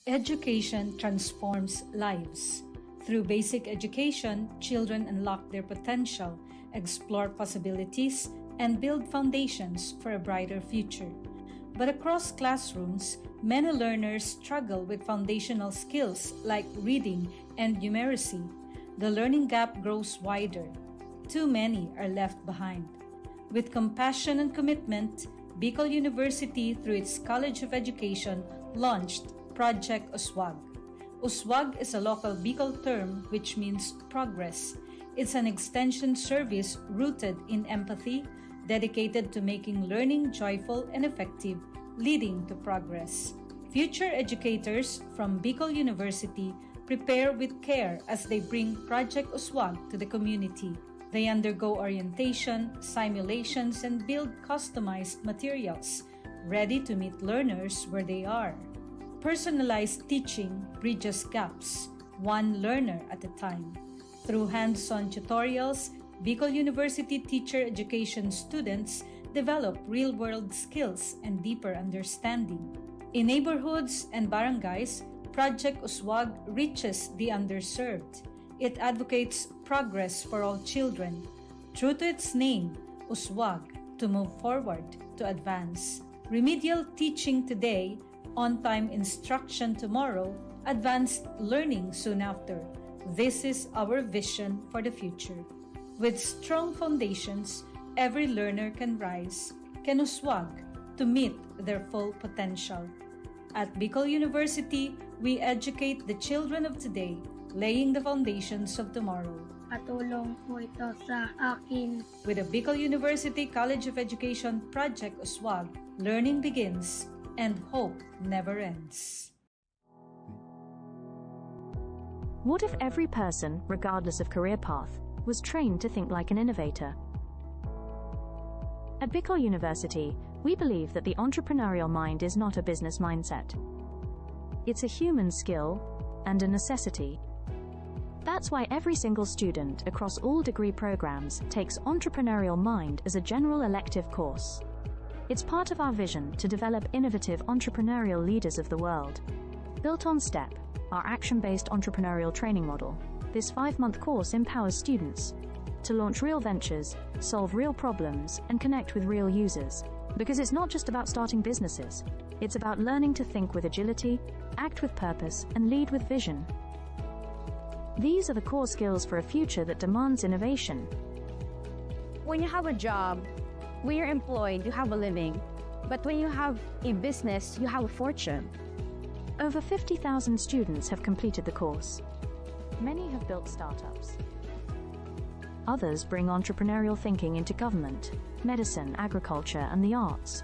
Education transforms lives. Through basic education, children unlock their potential, explore possibilities, and build foundations for a brighter future. But across classrooms, many learners struggle with foundational skills like reading and numeracy. The learning gap grows wider. Too many are left behind. With compassion and commitment, Bicol University, through its College of Education, launched Project Uswag. Uswag is a local Bicol term which means progress. It's an extension service rooted in empathy, dedicated to making learning joyful and effective, leading to progress. Future educators from Bicol University prepare with care as they bring Project Uswag to the community. They undergo orientation, simulations, and build customized materials, ready to meet learners where they are. Personalized teaching bridges gaps, one learner at a time. Through hands-on tutorials, Bicol University teacher education students develop real-world skills and deeper understanding. In neighborhoods and barangays, Project Uswag reaches the underserved. It advocates progress for all children. True to its name, Uswag, to move forward, to advance. Remedial teaching today, on-time instruction tomorrow, advanced learning soon after. This is our vision for the future. With strong foundations, every learner can rise, can uswag to meet their full potential. At Bicol University, we educate the children of today, laying the foundations of tomorrow. Patulong po ito sa akin. With the Bicol University College of Education Project Uswag, learning begins and hope never ends. What if every person, regardless of career path, was trained to think like an innovator? At Bicol University, we believe that the entrepreneurial mind is not a business mindset. It's a human skill and a necessity. That's why every single student across all degree programs takes Entrepreneurial Mind as a general elective course. It's part of our vision to develop innovative entrepreneurial leaders of the world. Built on STEP, our action-based entrepreneurial training model, this 5-month course empowers students to launch real ventures, solve real problems, and connect with real users. Because it's not just about starting businesses, it's about learning to think with agility, act with purpose, and lead with vision. These are the core skills for a future that demands innovation. When you have a job, when you're employed, you have a living. But when you have a business, you have a fortune. Over 50,000 students have completed the course. Many have built startups. Others bring entrepreneurial thinking into government, medicine, agriculture, and the arts.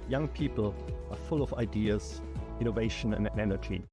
Young people are full of ideas, innovation, and energy.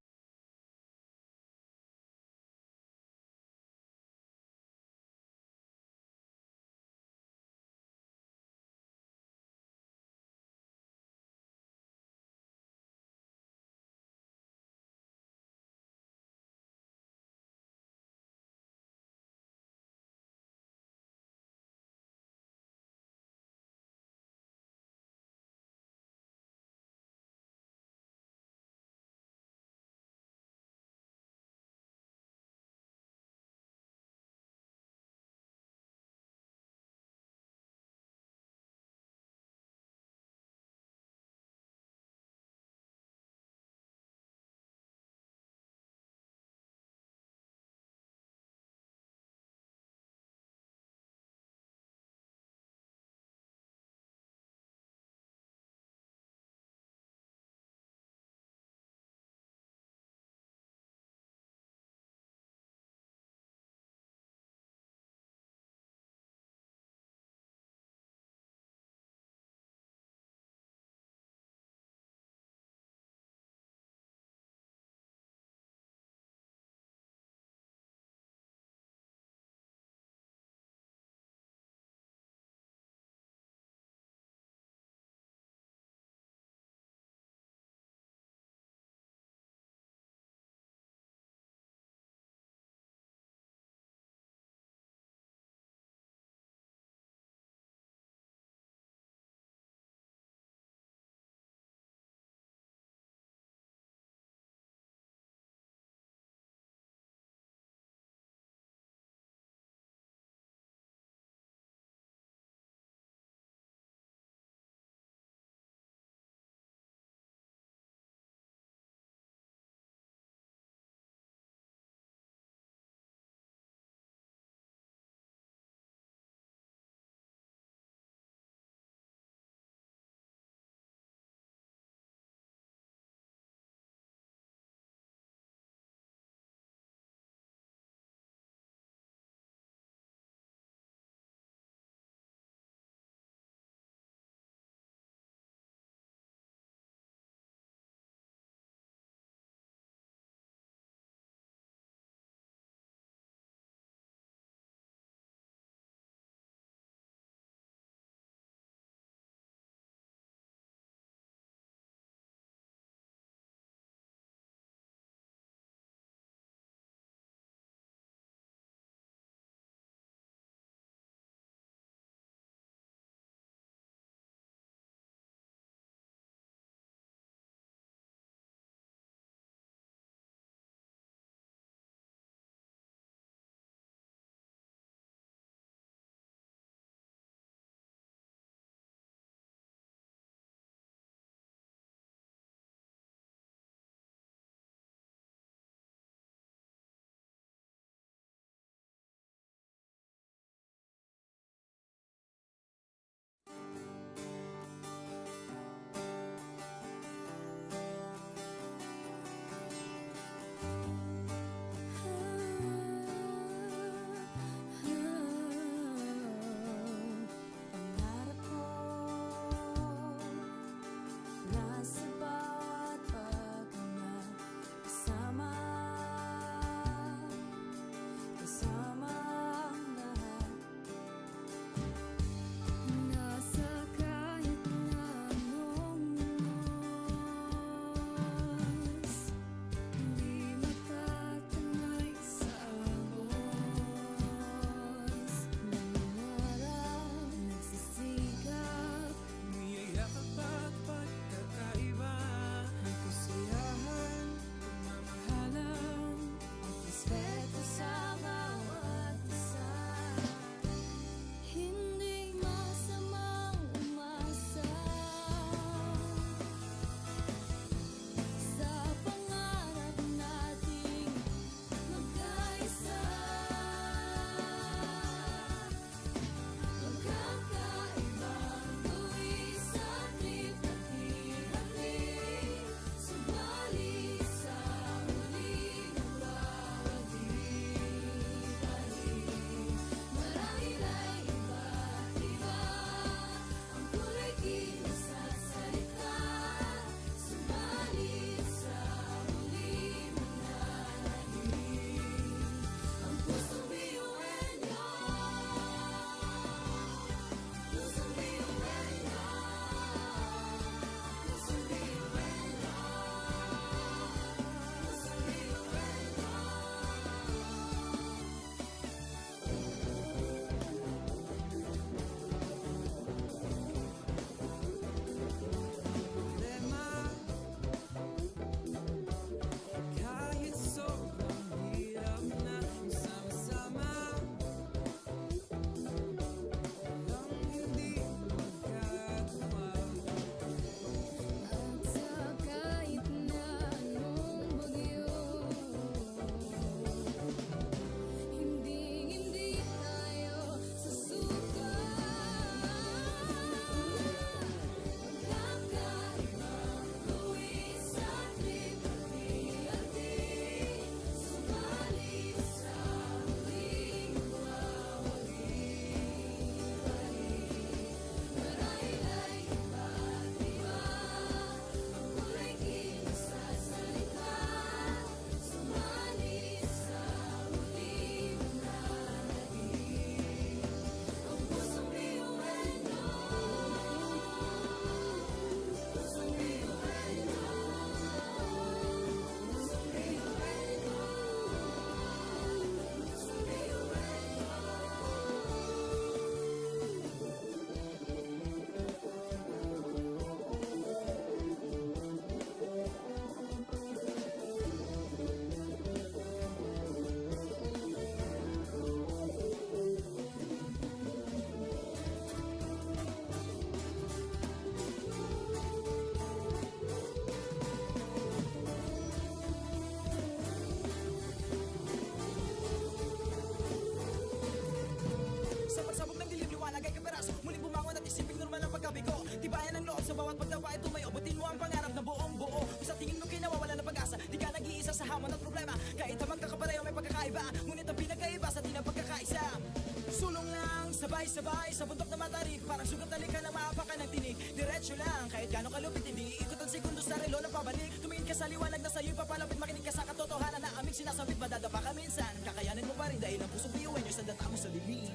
Magsabay sa bundok na matarik, parang sugat na lika ng maapakan ng tinig. Diretso lang, kahit gano'ng kalupit, hindi ikot ang segundo sa relo na pabalik. Tumingin ka sa liwanag na sa'yo'y papalapit, makinig ka sa katotohanan na aming sinasabit. Madadapa ka minsan, kakayanin mo pa rin dahil ang pusong biyuin nyo'y sa data mo sa lilim.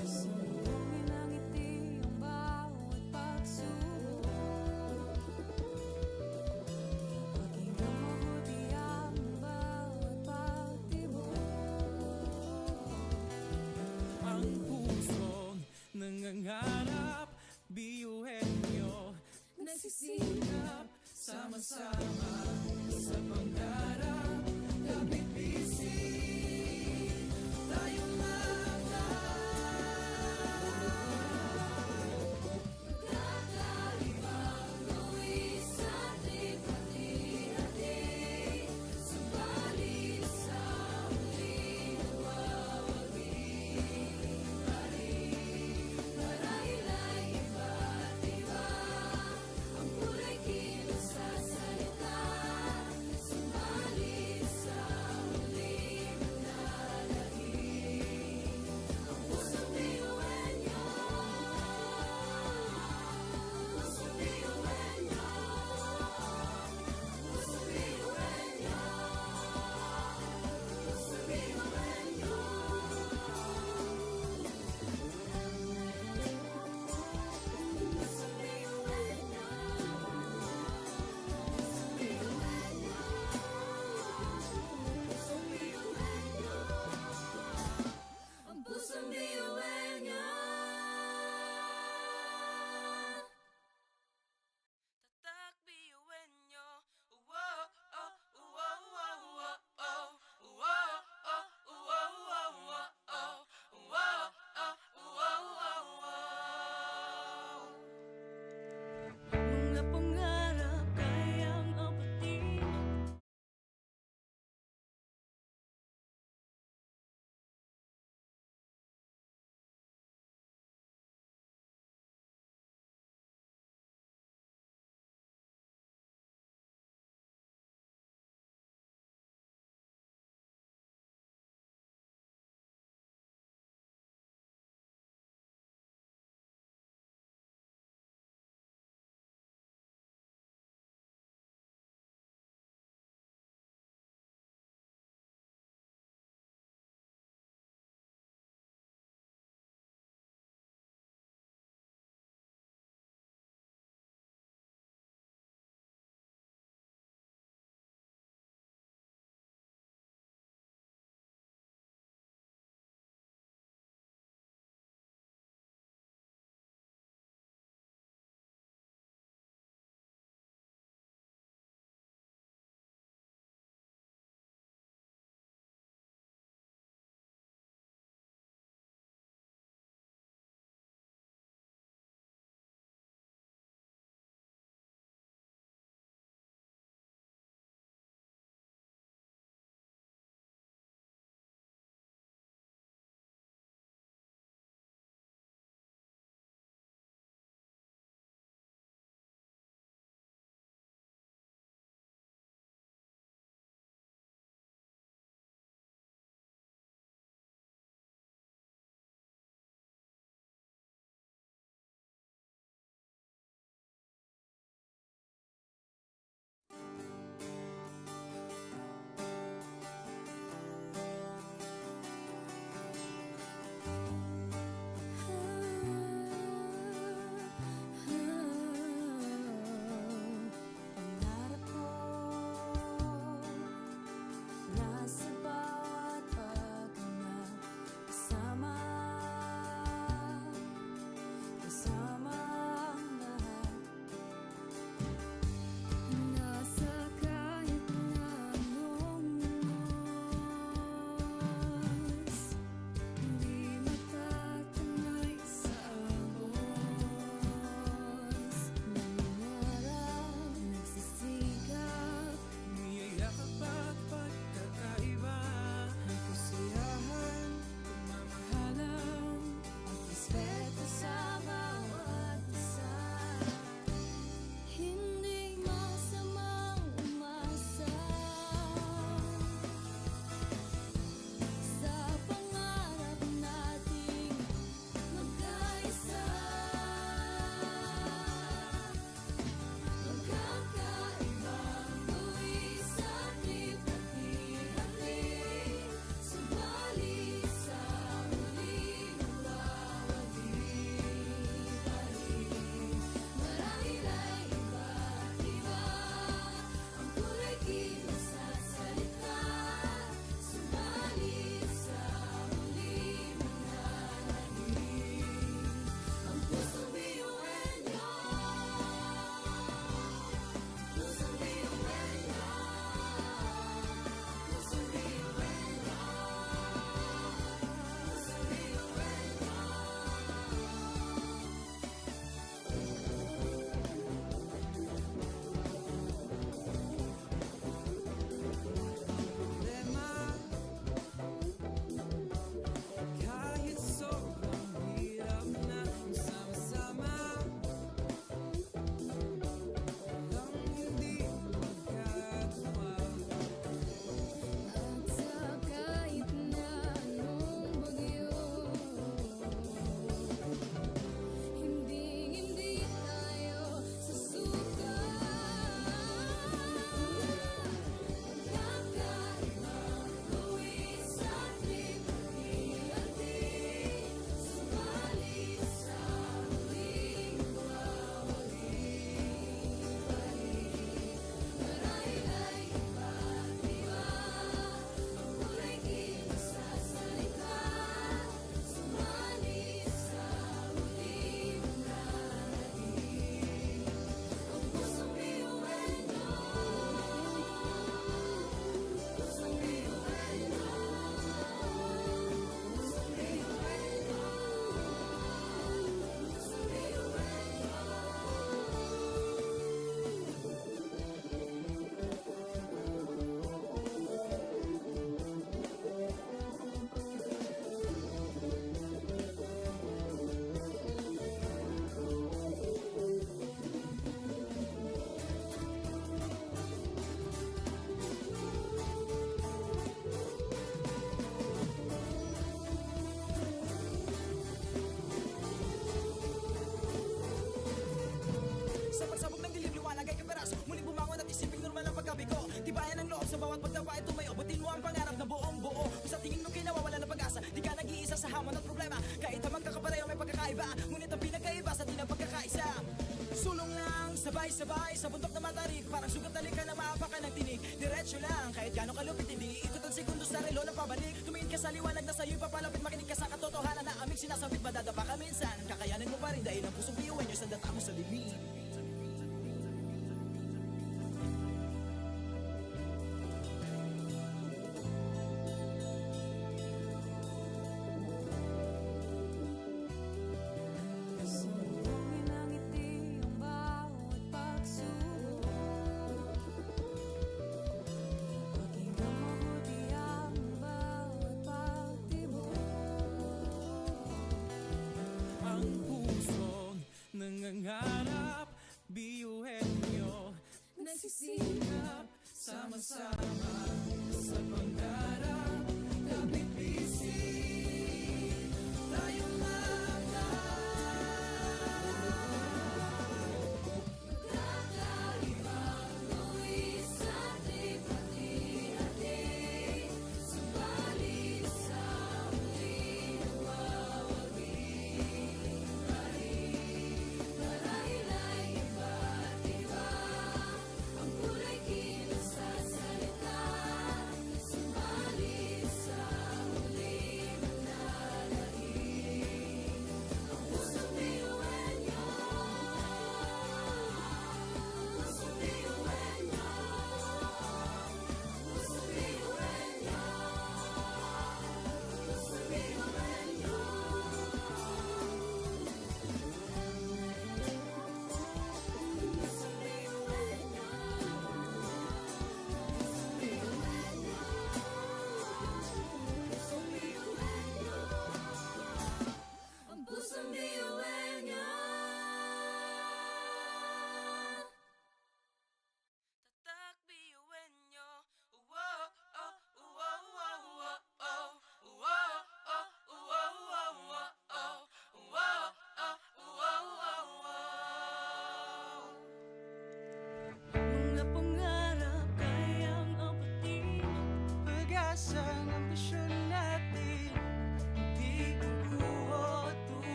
Sumbungin ang ngiti ang bawat pagsubok. Pakinggan mabuti ang bawat pagtibok. Ang pusong nangangarap, biyuhin nyo, Nagsisikap sama-sama sa pangarap. Kapit bisig, tayong Kakaibang luwi sa ating pati-hati. Subalit sa huli nawawagi pa rin. Marahil ay iba't iba ang kulay kilos sa salita. sabay sa bundok na matarik, parang sugat na lika na maapakan ng tinig. Diretso lang, kahit gano'ng kalupit, hindi ikot ang segundo sa relo na pabalik. Tumingin ka sa liwanag na sa'yo'y papalapit, makinig ka sa katotohanan na aming sinasabit. Madadapa ka minsan, kakayanin mo pa rin dahil ang pusong biyuan nyo sa data mo sa dilim. Sundungin ang ngiti ang bawat pagsubok. Pakinggan mabuti ang bawat pagtibok. Ang pusong nangangarap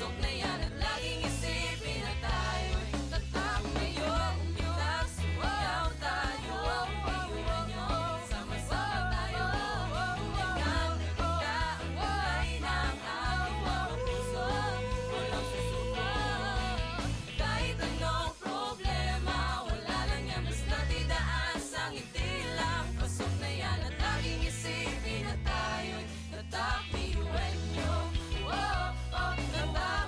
Pasok na yan at laging isipin na tayo'y tatak ngayon. Umitak, sumayaw tayo, piyuhan nyo, sama-sama tayo. Tulingan na kita ang kulay ng ating mga puso. Walang susuko. Kahit anong problema, wala lang yan, basta't idaan sa ngiti lang. Pasok na yan at laging isipin na tayo'y tatak, piyuhan nyo. Tatak,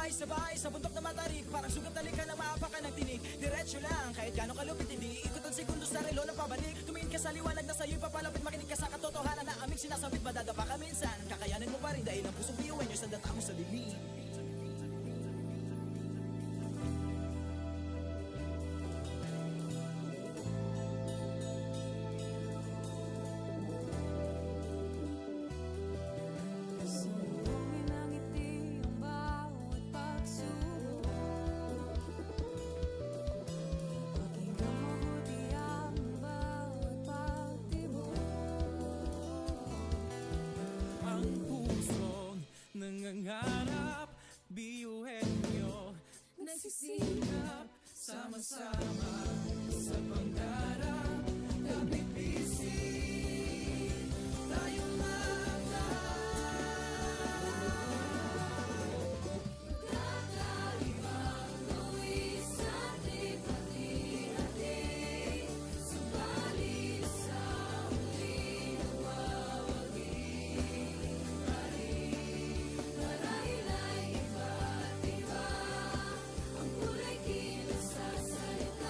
Sabay-sabay sa bundok na matarik, parang sugat na lika na maapakan ng tinig. Diretso lang, kahit gano'ng kalupit, hindi ikot ang segundo sa relo ng pabalik. Tumingin ka sa liwanag na sa'yo'y papalapit, makinig ka sa katotohanan na aming sinasabit. Madadapa ka minsan, kakayanin mo pa rin dahil ang pusong biyuan nyo sa data mo sa dilim. Sumbongin ang ngiti ang bawat pagsubok. Pakinggan mabuti ang bawat pagtibok. Ang pusong nangangarap, biyuhin nyo, Nagsisikap sama-sama sa pangarap. Kapit bisig, tayong Kakaibang tuwis ating pati-hati. Subalit sa huli nawawagi. Marahil ay iba't iba ang kulay kilos sa salita.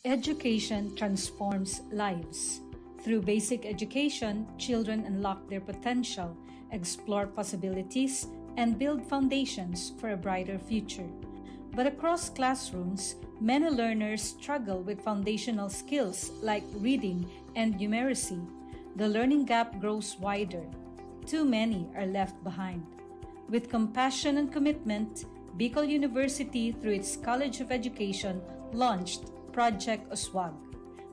Education transforms lives. Through basic education, children unlock their potential, explore possibilities, and build foundations for a brighter future. But across classrooms, many learners struggle with foundational skills like reading and numeracy. The learning gap grows wider. Too many are left behind. With compassion and commitment, Bicol University, through its College of Education, launched Project Uswag.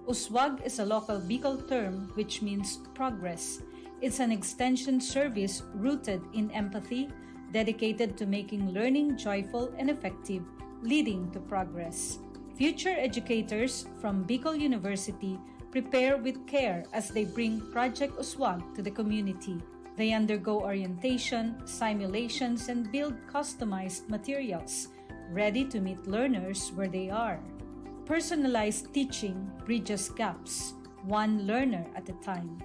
Uswag is a local Bicol term which means progress. It's an extension service rooted in empathy, dedicated to making learning joyful and effective, leading to progress. Future educators from Bicol University prepare with care as they bring Project Uswag to the community. They undergo orientation, simulations, and build customized materials, ready to meet learners where they are. Personalized teaching bridges gaps, one learner at a time.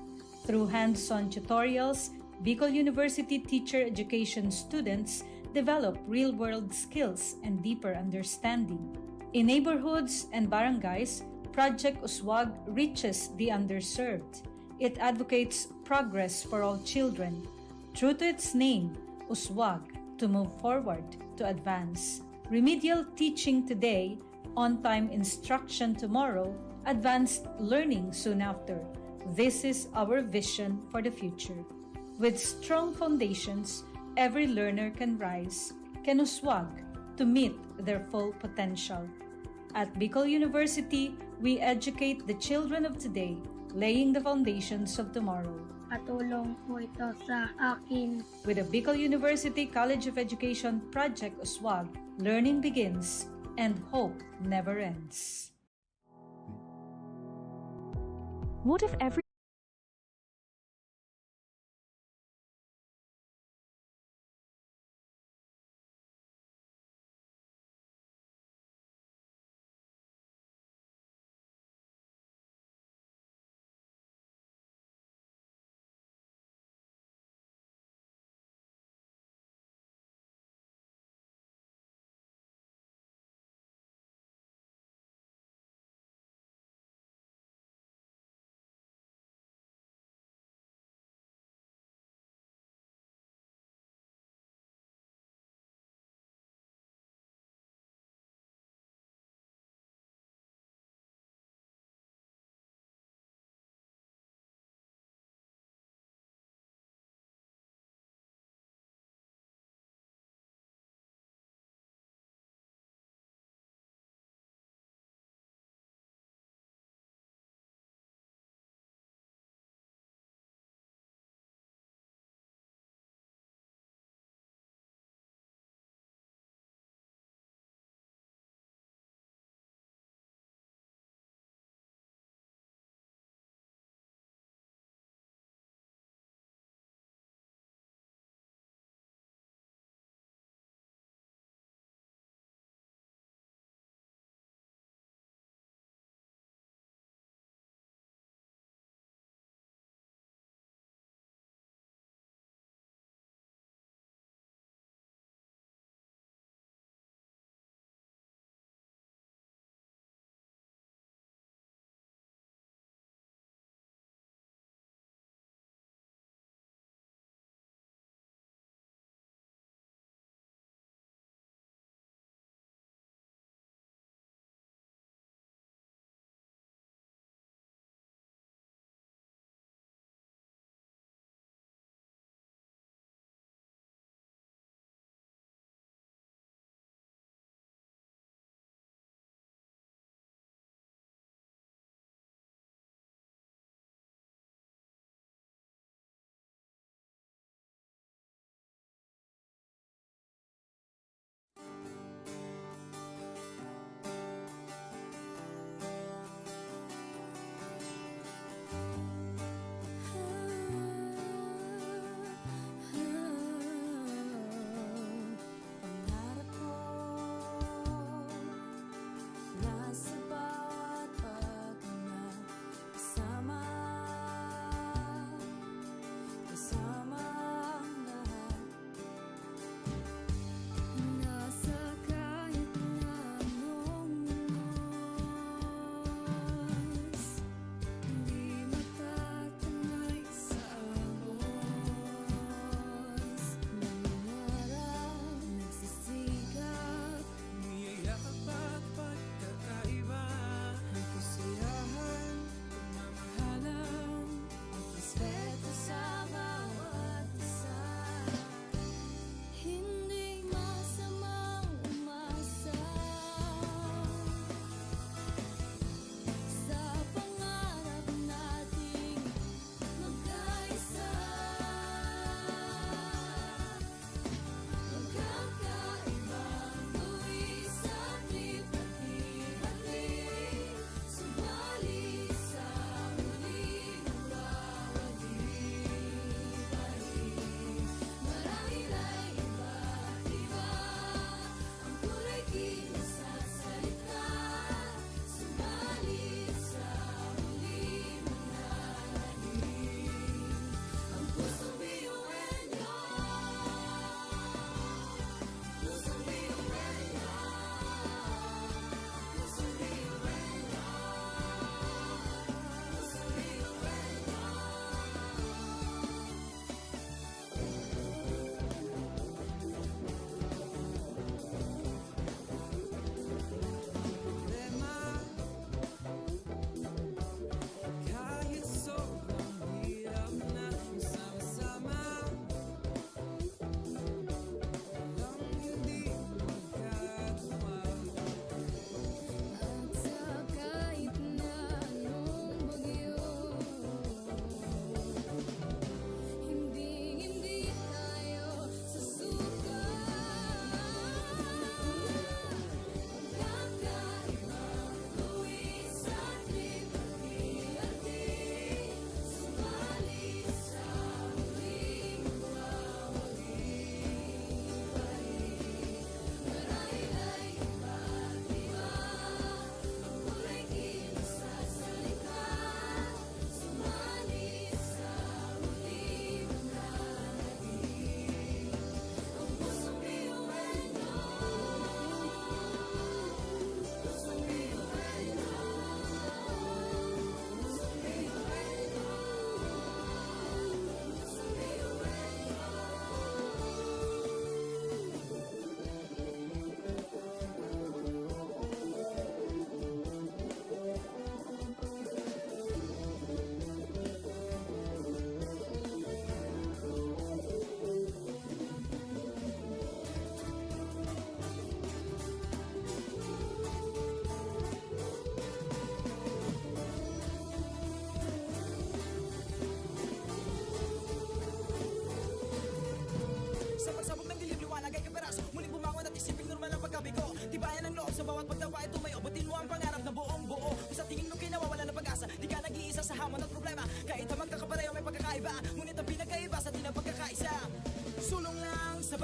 Through hands-on tutorials, Bicol University teacher education students develop real-world skills and deeper understanding. In neighborhoods and barangays, Project Uswag reaches the underserved. It advocates progress for all children. True to its name, Uswag, to move forward, to advance. Remedial teaching today, on-time instruction tomorrow, advanced learning soon after. This is our vision for the future. With strong foundations, every learner can rise, can uswag, to meet their full potential. At Bicol University, we educate the children of today, laying the foundations of tomorrow. Katulong po ito sa akin. With the Bicol University College of Education Project Uswag, learning begins and hope never ends. What if every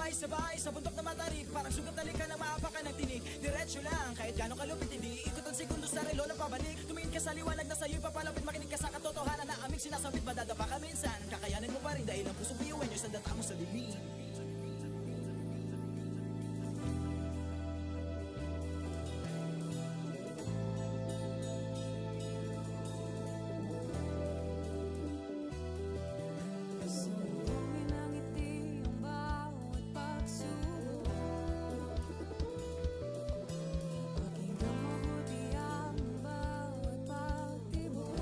Sabay-sabay sa bundok na matarik, parang sugat na lika ng maapakan ng tinig. Diretso lang, kahit gano'ng kalupit, hindi ikot ang segundo sa relo na pabalik. Tumingin ka sa liwanag na sa'yo'y papalapit, makinig ka sa katotohanan na aming sinasabit. Madadapa ka minsan, kakayanin mo pa rin dahil ang pusong biyuan nyo'y sandata mo sa dilim. Sumbungin ang ngiti ang bawat pagsubok. Pakinggan mabuti ang bawat pagtibok.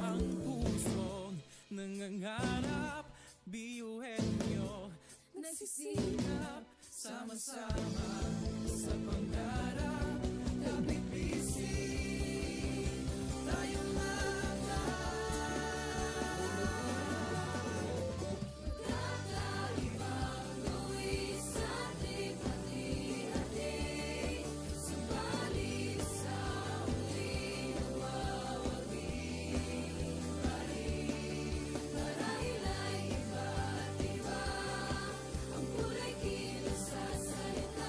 Ang pusong nangangarap, biyuhin nyo, Nagsisikap sama-sama sa pangarap. Kapit bisig, tayo Kakaibang buwis sa ating hati-hati. Subalit sa huli nawawagi pa rin. Marahil ay iba't iba ang kulay kilos sa salita.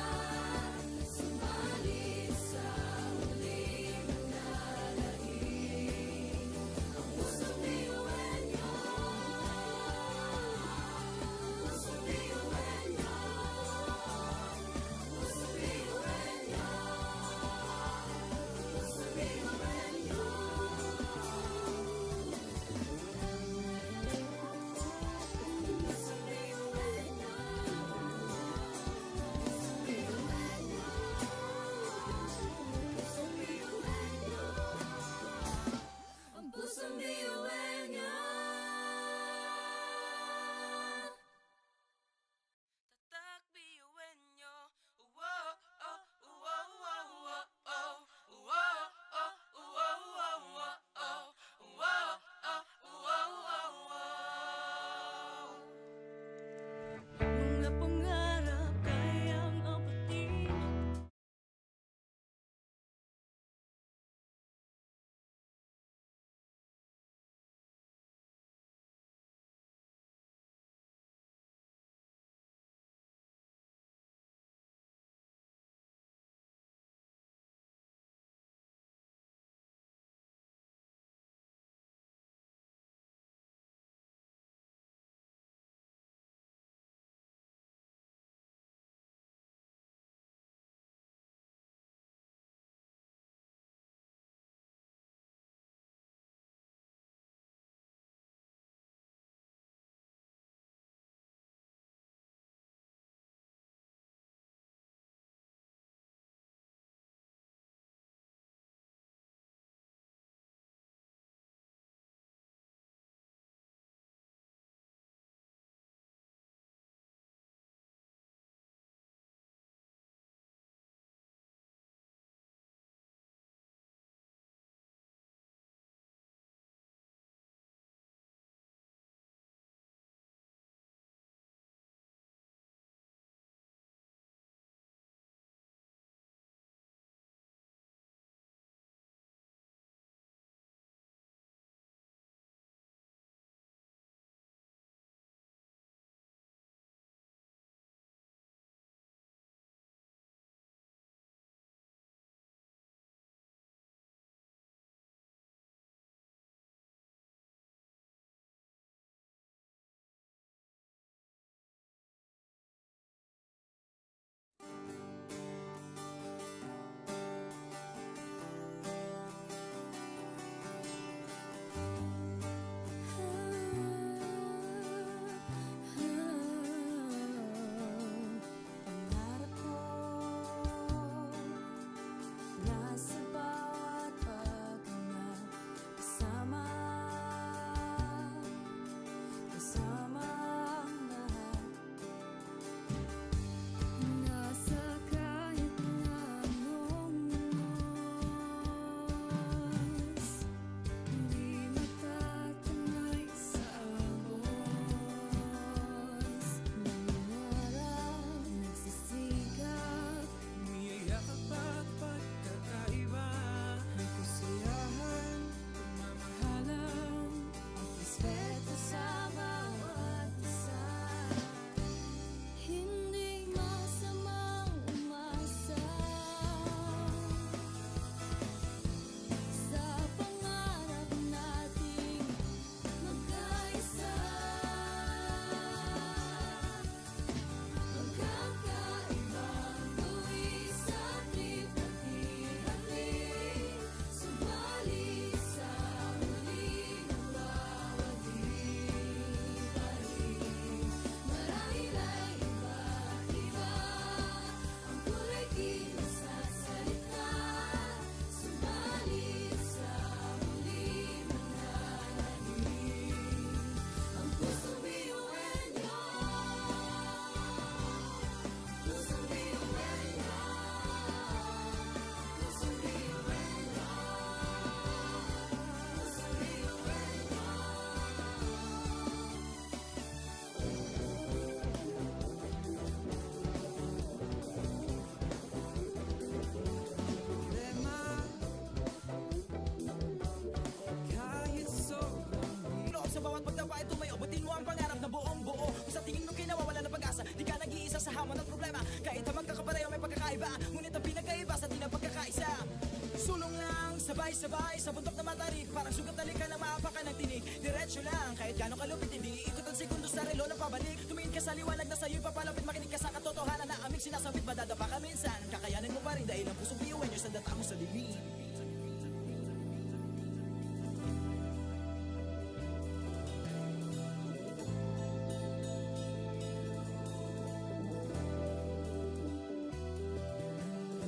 Sabay-sabay sa bundok na matarik, parang sugat na lika ng maapakan ng tinig. Diretso lang, kahit gano'ng kalupit, hindi ikot ang segundo sa relo ng pabalik. Tumingin ka sa liwanag na sa'yo'y papalapit, makinig ka sa katotohanan na aming sinasabit. Madadapa ka minsan, kakayanin mo pa rin dahil ang pusong piyuwan nyo sa data mo sa dilim.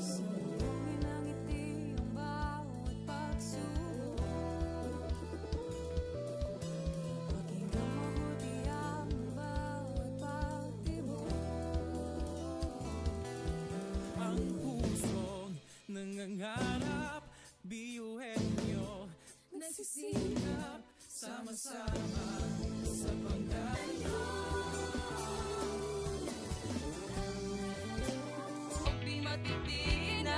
Sumulungin ang ngiti ang bawat pagsubok. Pakinggan mabuti ang bawat pagtibok. Ang pusong nangangarap, biyuhin nyo, nagsisikap, sama-sama sa Di matitinag.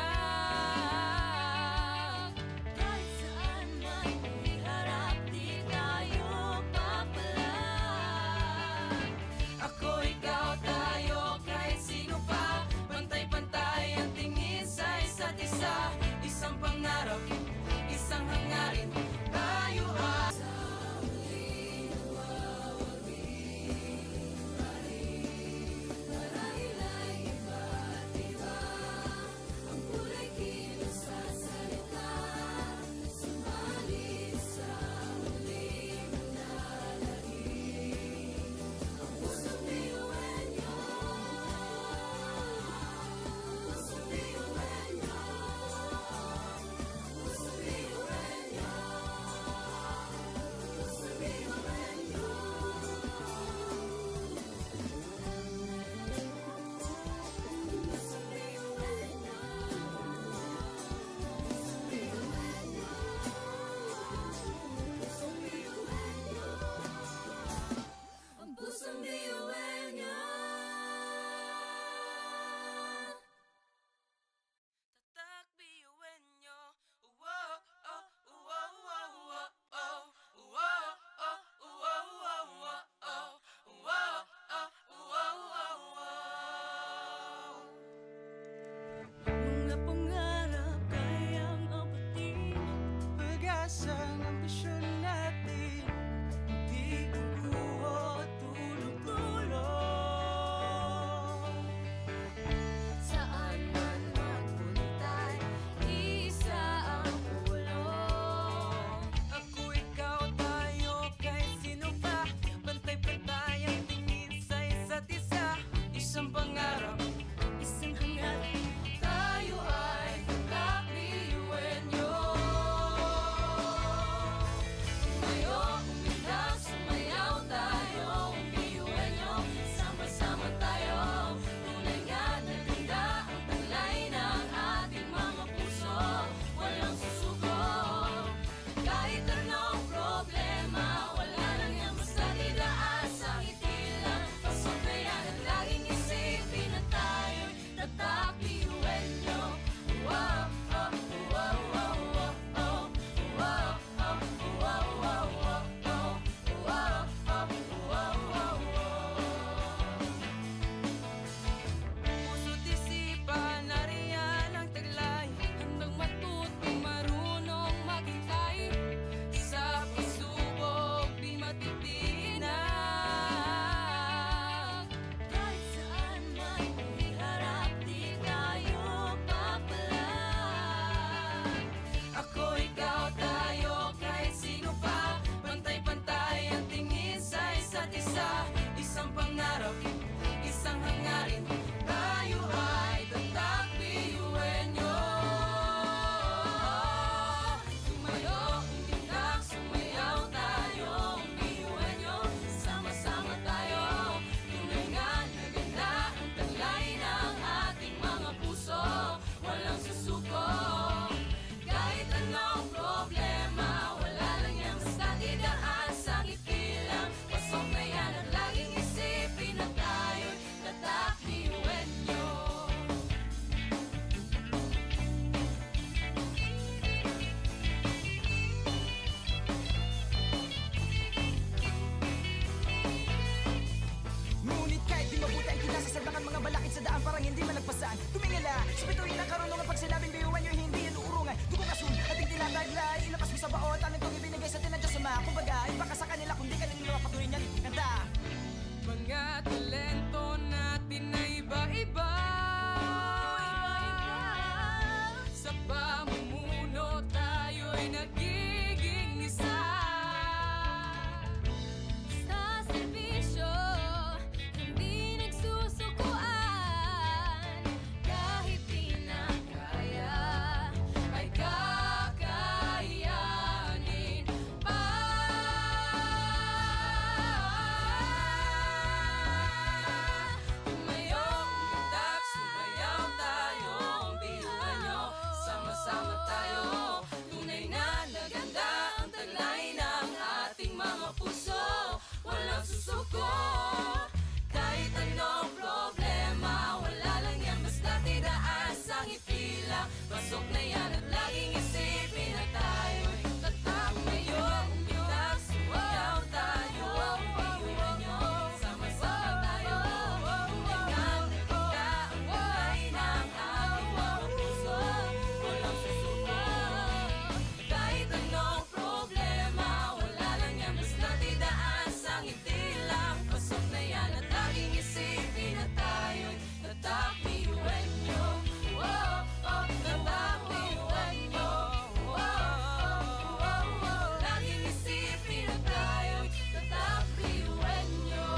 Kahit saan man iharap, di tayo papalag. Ako, ikaw, tayo, kahit sino pa. Pantay-pantay ang tingin sa isa't isa. Isang pangarap, isang hangarin. Tayo ay Kumbaga, iba ka sa kanila kung di ka nila mapatuloy niyan. Ganda. Mga talento natin na iba-iba. Sa pamumuno tayo'y nagiging isa. Sa serbisyo, hindi nagsusukuan. Kahit di na kaya, ay kakayanin pa. Tumayo, umitak, sumayaw tayo. Ang biyuhan nyo, sama-sama tayo. Tunay na naganda ang taglay ng ating mga puso. Walang susuko, kahit anong problema. Wala lang yan, basta tidaas ang ipila. Pasok na yan at laging isipin na tayo'y tatak. Tumayo, umitak, sumayaw tayo. Ang biyuhan nyo, sama-sama tayo. Tunay na naganda ang taglay ng ating mga puso. Walang susuko, kahit anong problema. Wala lang yan, basta tidaas ang itila. Pasok na yan at laging isipin na tayo'y tatak. Biyuhan nyo, tatak. Biyuhan nyo, laging isipin na tayo'y tatak. Biyuhan nyo.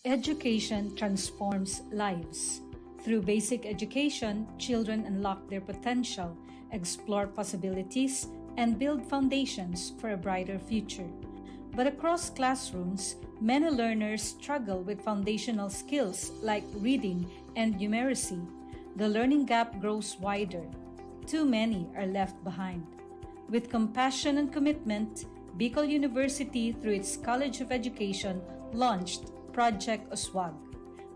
Education transforms lives. Through basic education, children unlock their potential, explore possibilities, and build foundations for a brighter future. But across classrooms, many learners struggle with foundational skills like reading and numeracy. The learning gap grows wider. Too many are left behind. With compassion and commitment, Bicol University, through its College of Education, launched Project Uswag.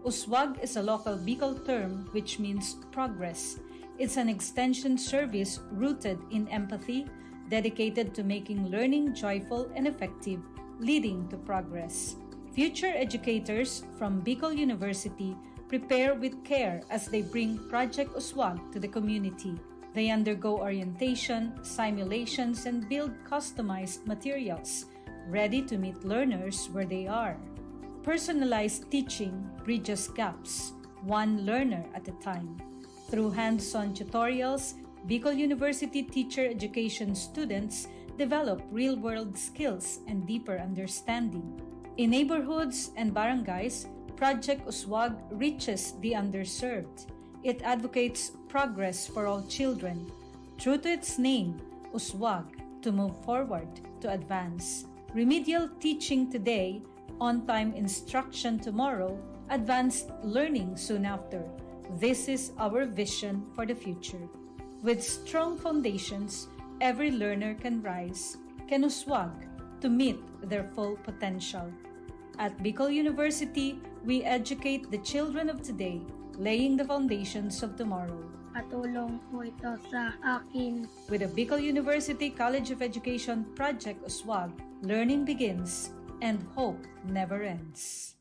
Uswag is a local Bicol term which means progress. It's an extension service rooted in empathy, dedicated to making learning joyful and effective, leading to progress. Future educators from Bicol University prepare with care as they bring Project Uswag to the community. They undergo orientation, simulations, and build customized materials, ready to meet learners where they are. Personalized teaching bridges gaps, one learner at a time. Through hands-on tutorials, Bicol University teacher education students develop real-world skills and deeper understanding. In neighborhoods and barangays, Project Uswag reaches the underserved. It advocates progress for all children. True to its name, Uswag, to move forward, to advance. Remedial teaching today, on-time instruction tomorrow, advanced learning soon after. This is our vision for the future. With strong foundations, every learner can rise, can uswag, to meet their full potential. At Bicol University, we educate the children of today, laying the foundations of tomorrow. Katulong po ito sa akin. With the Bicol University College of Education Project Uswag, learning begins and hope never ends.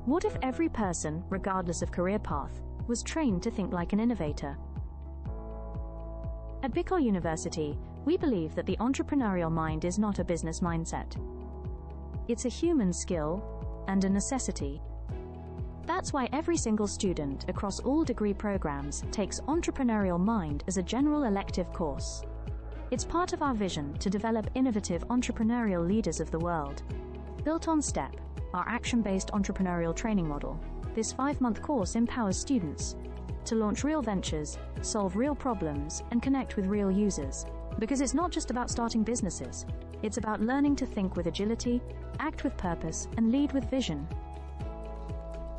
What if every person, regardless of career path, was trained to think like an innovator? At Bicol University, we believe that the entrepreneurial mind is not a business mindset. It's a human skill and a necessity. That's why every single student across all degree programs takes Entrepreneurial Mind as a general elective course. It's part of our vision to develop innovative entrepreneurial leaders of the world. Built on STEP, our action-based entrepreneurial training model, this 5-month course empowers students to launch real ventures, solve real problems, and connect with real users. Because it's not just about starting businesses, it's about learning to think with agility, act with purpose, and lead with vision.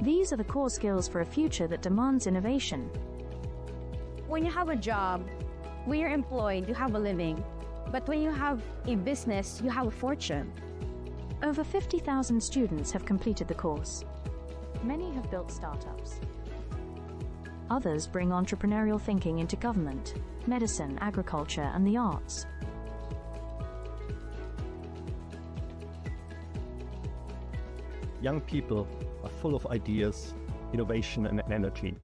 These are the core skills for a future that demands innovation. When you have a job, when you're employed, you have a living. But when you have a business, you have a fortune. Over 50,000 students have completed the course. Many have built startups. Others bring entrepreneurial thinking into government, medicine, agriculture, and the arts. Young people are full of ideas, innovation, and energy.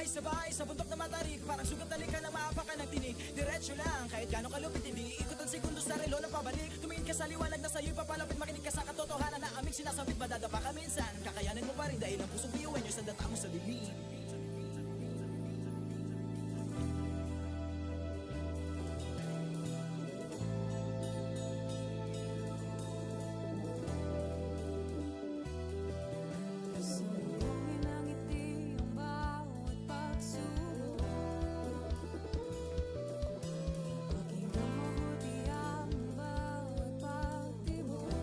Sabay-sabay sa bundok na matarik, parang sugat talikan na maapakan ng tinig. Diretso lang, kahit gano'ng kalupit, hindi ikot ang segundo sa relo na pabalik. Tumingin ka sa liwanag na sa'yo'y papalapit, makinig ka sa katotohanan na aming sinasabit. Madadapa ka minsan, kakayanin mo pa rin dahil ang pusong biyuan nyo sa data mo sa dilim. Sumbungin ang ngiti ang bawat pagsubok. Pakinggan mabuti ang bawat pagtibok.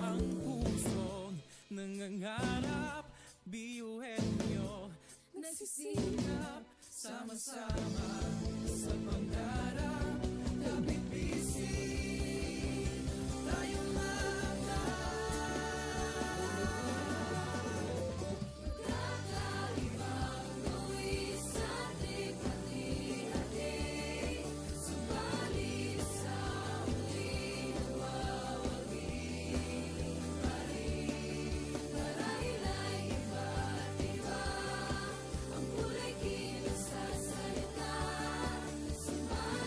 Ang pusong nangangarap, biyuhin nyo, Nagsisikap sama-sama sa pangarap. Kapit bisig, tayo Kakaibang buwis sa likha-likha. Subalit sa huli nawawagi pa rin. Marahil ay iba't iba ang kulay kilos sa salita. Subalit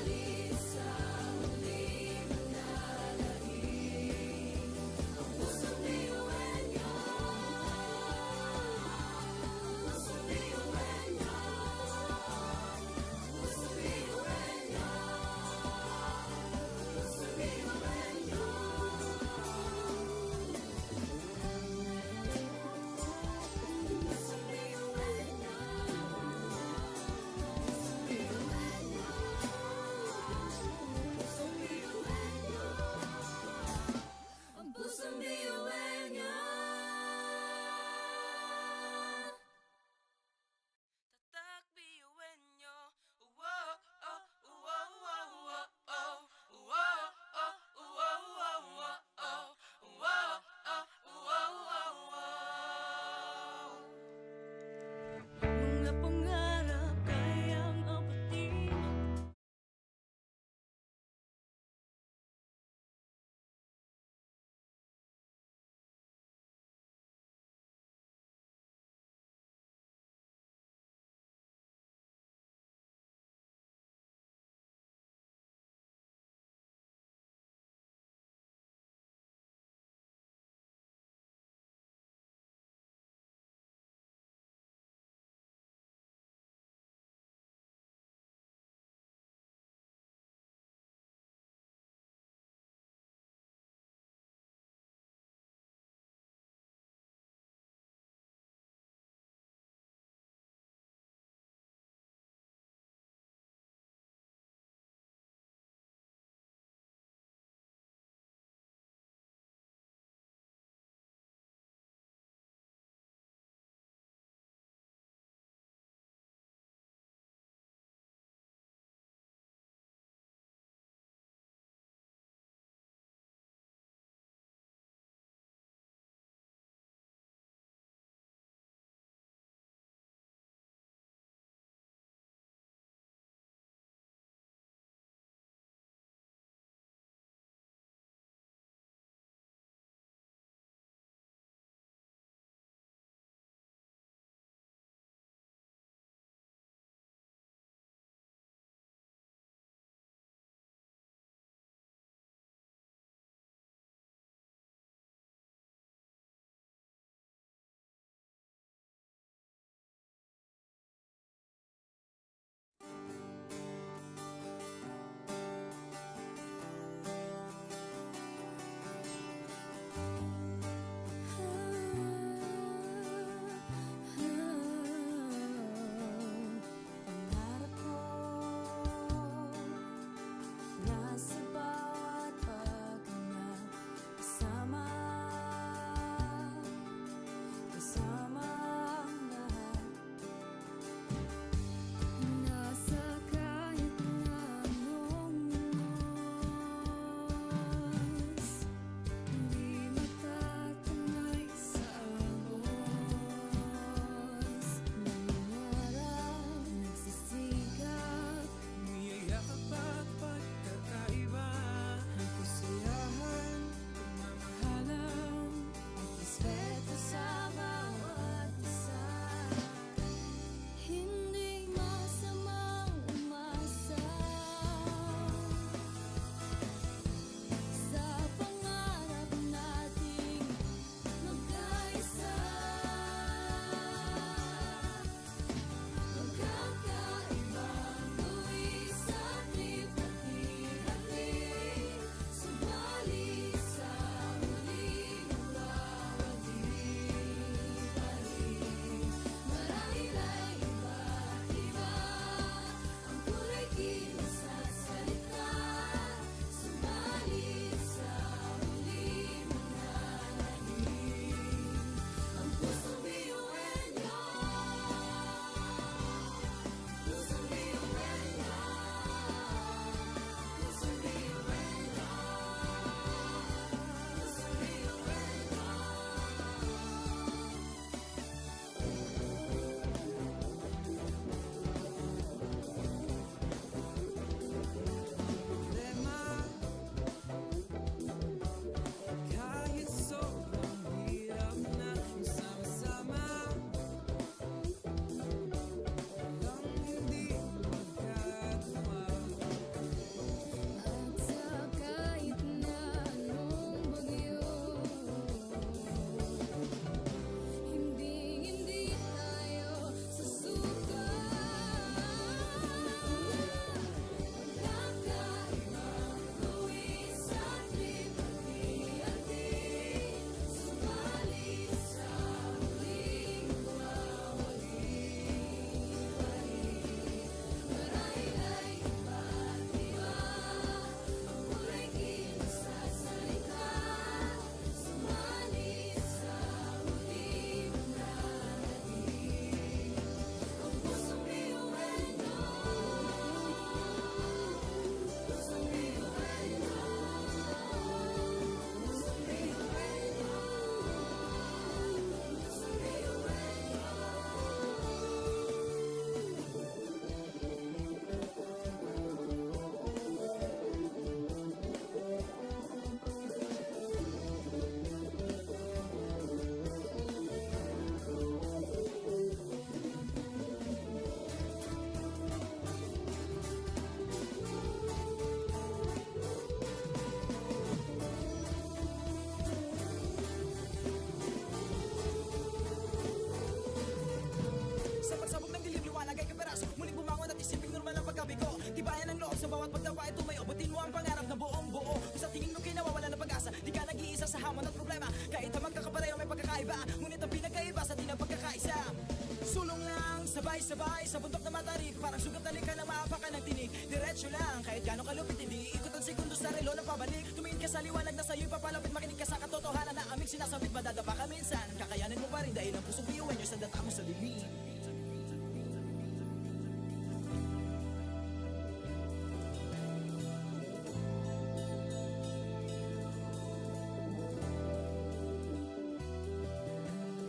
Sabay-sabay sa bundok na matarik, parang sugat na lika ng maapakan ng tinig. Diretso lang, kahit gano'ng kalupit, hindi ikot ang segundo sa relo na pabalik. Tumingin ka sa liwanag na sa'yo'y papalapit, makinig ka sa katotohanan na aming sinasabit. Madadapa ka minsan, kakayanin mo pa rin dahil ang pusong biyuan nyo sa data mo sa dilim.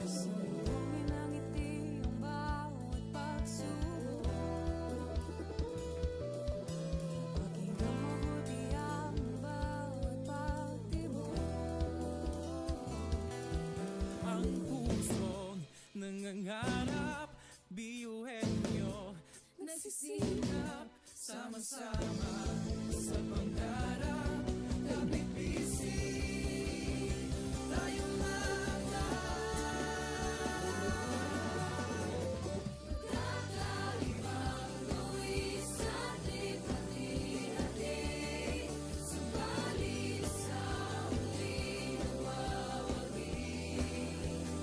Sumbungin ang ngiti ang bawat pagsubok. Pakinggan mabuti ang bawat pagtibok. Ang pusong nangangarap, biyuhin nyo, Nagsisikap sama-sama sa pangarap. Kapit bisig, tayo Kakaibang luwi sa hati-hati. Subalit sa huli nawawagi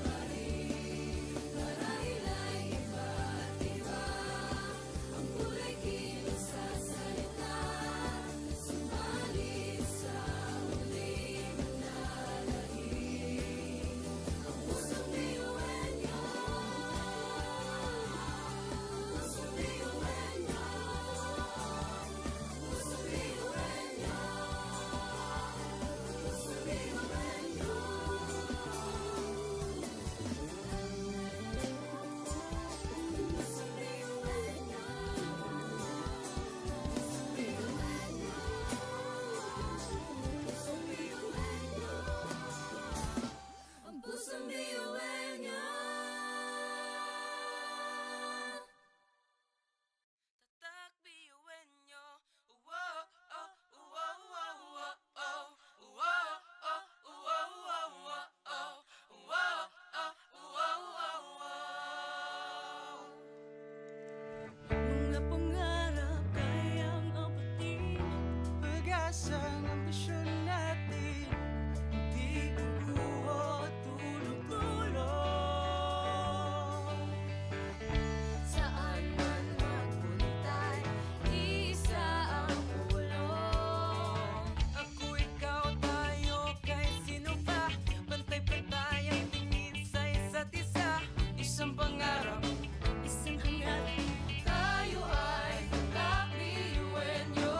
pa rin. Marahil ay iba't iba ang kulay kilos sa salita. Subalit sa huli manlalahim ang pusong biyuhan niyo. Pusong biyuhan niyo. Pusong biyuhan niyo. Pusong biyuhan niyo. Pusong biyuhan niyo. Pusong biyuhan niyo. Pusong biyuhan niyo. Ang pusong biyuhan niyo. Tatak biyuhin nyo. Wow, oh, wow, wow, wow, oh. Wow, oh, wow, wow, wow, oh. Wow, oh, wow, wow, wow. Mga pangarap kayang abutin. pag-asang ambisyon natin, hindi kukuha tulong-tulong. Saan man magpuntay, isa ang pulong. Ako, ikaw, tayo, kahit sino pa. Pantay-pantay ang tingin sa isa't isa. Isang pangarap, Isang hangarin, tayo ay tatak biyuhin niyo.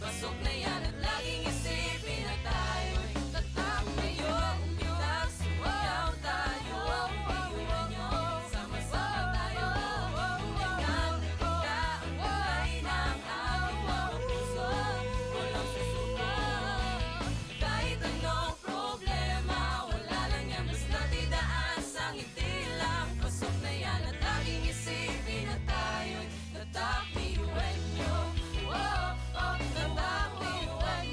Pasok na yan at laging isipin na tayo'y tatak ngayon. Umitak, sumayaw tayo, iwan nyo, sama-sama tayo. Tulingan na kita ang kulay ng ating mga puso. Walang susuko. Kahit anong problema, wala lang yan, basta't idaan sa ngiti lang. Pasok na yan at laging isipin na tayo'y tatak, iwan nyo. Tatak, iwan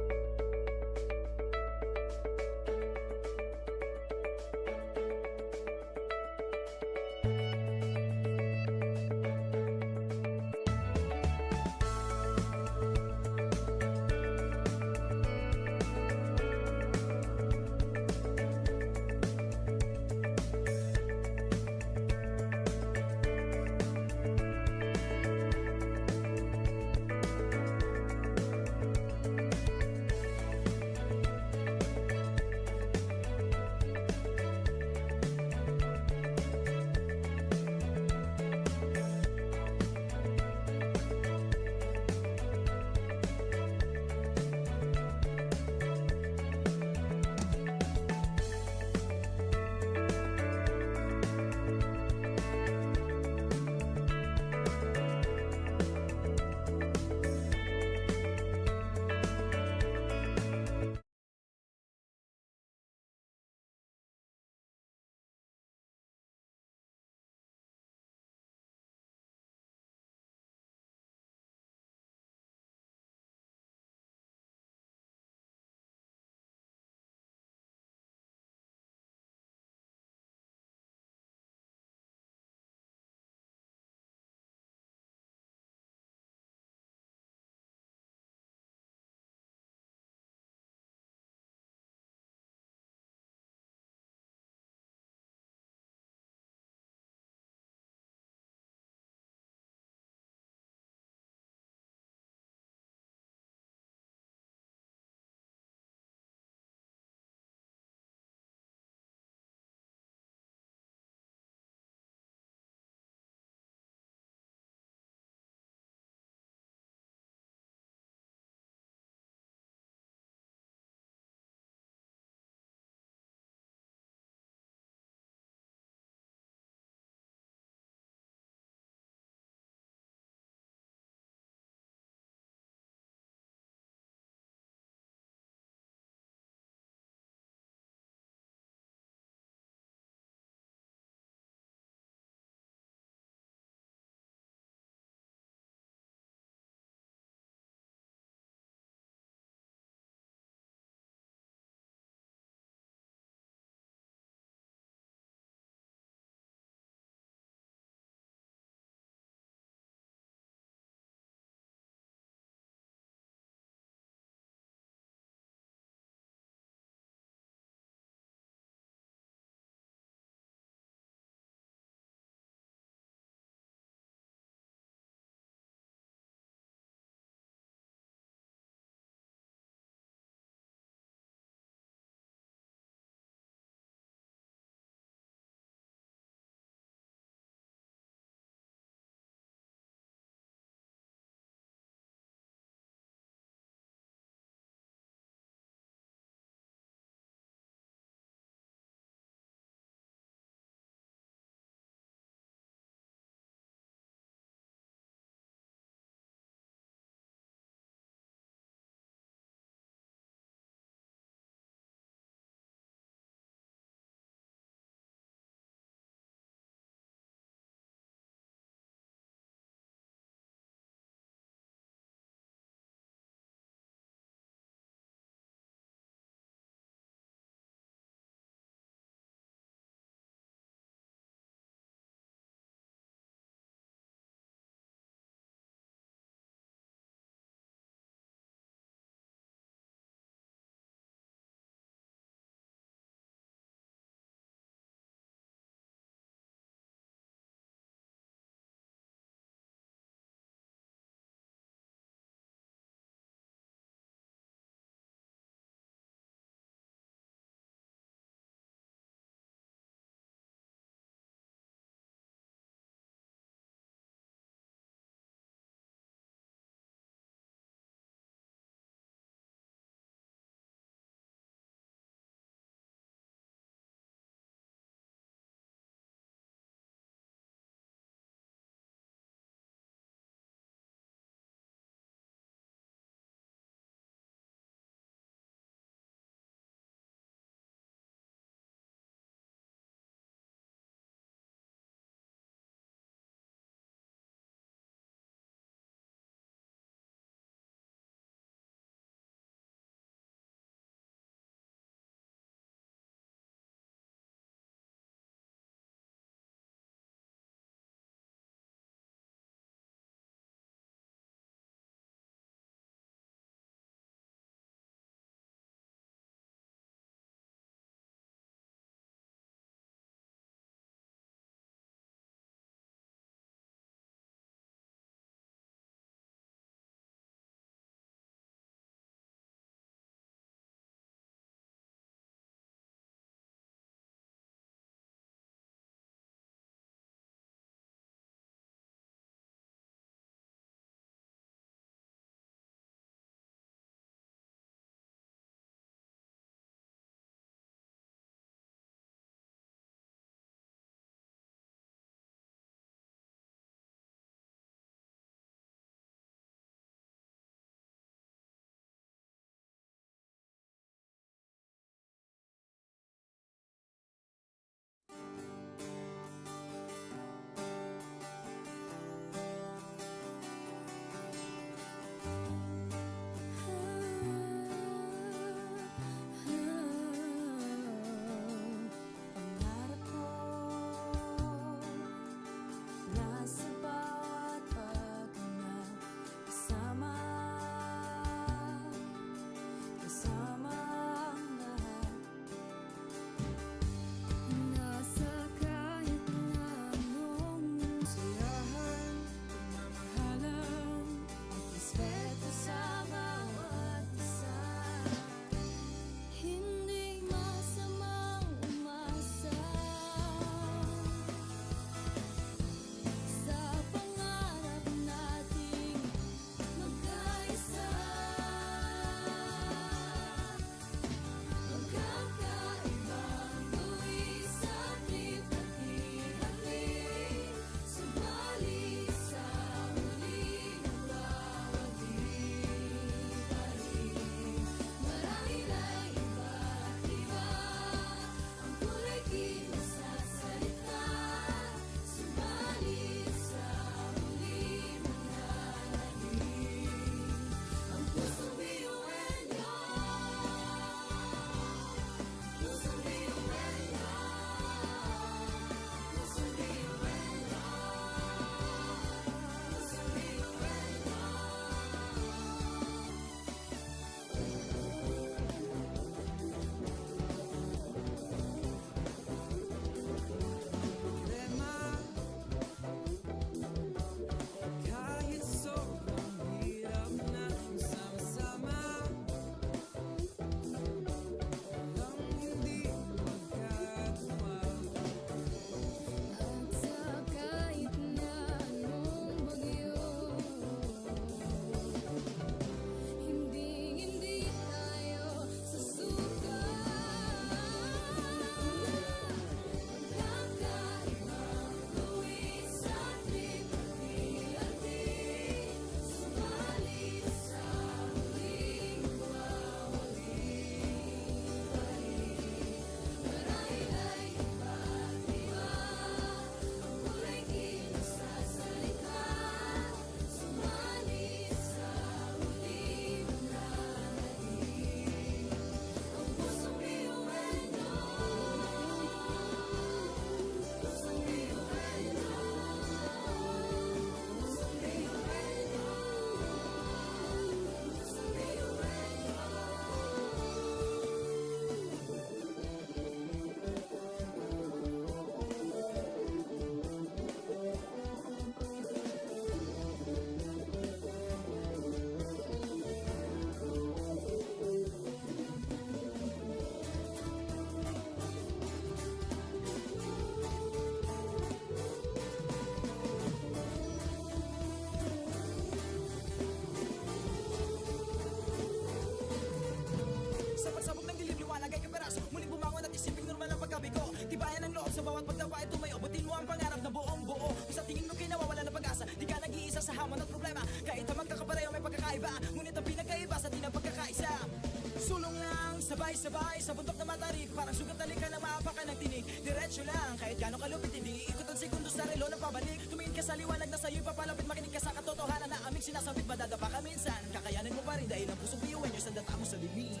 Sabay-sabay sa bundok na matarik, parang sugat na lika na maapakan ng tinig. Diretso lang, kahit gano'ng kalupit, hindi ikot ang sekundos sa relo na pabalik. Tumingin ka sa liwanag na sa'yo'y papalapit, makinig ka sa katotohanan na aming sinasabit. Madadapa ka minsan, kakayanin mo pa rin dahil ang pusong biyuin nyo sa data mo sa bibig.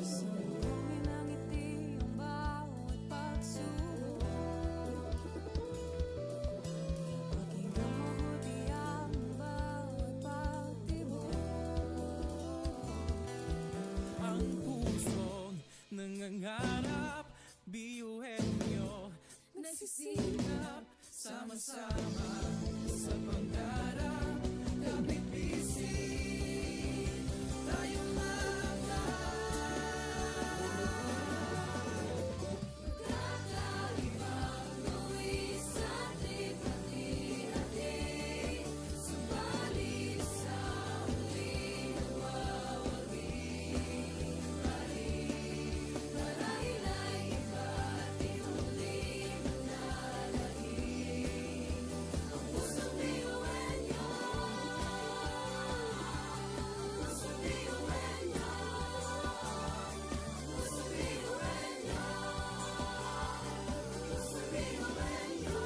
Sumuhin ang ngiti ang bawat pagsubok. Pakinggan mabuti ang bawat pagtibok. Ang pusong nangangarap, biyuhin nyo, Nagsisikap sama-sama sa pangarap. Kapit bisig, tayong Kakaibang luwis at hati-hati. Subalit sa huli nawawagi pa rin. Marahil ay iba't ihuli manlalangin. Ang pusong biyuin nyo. Pusong biyuin nyo. Pusong biyuin nyo. Pusong biyuin nyo.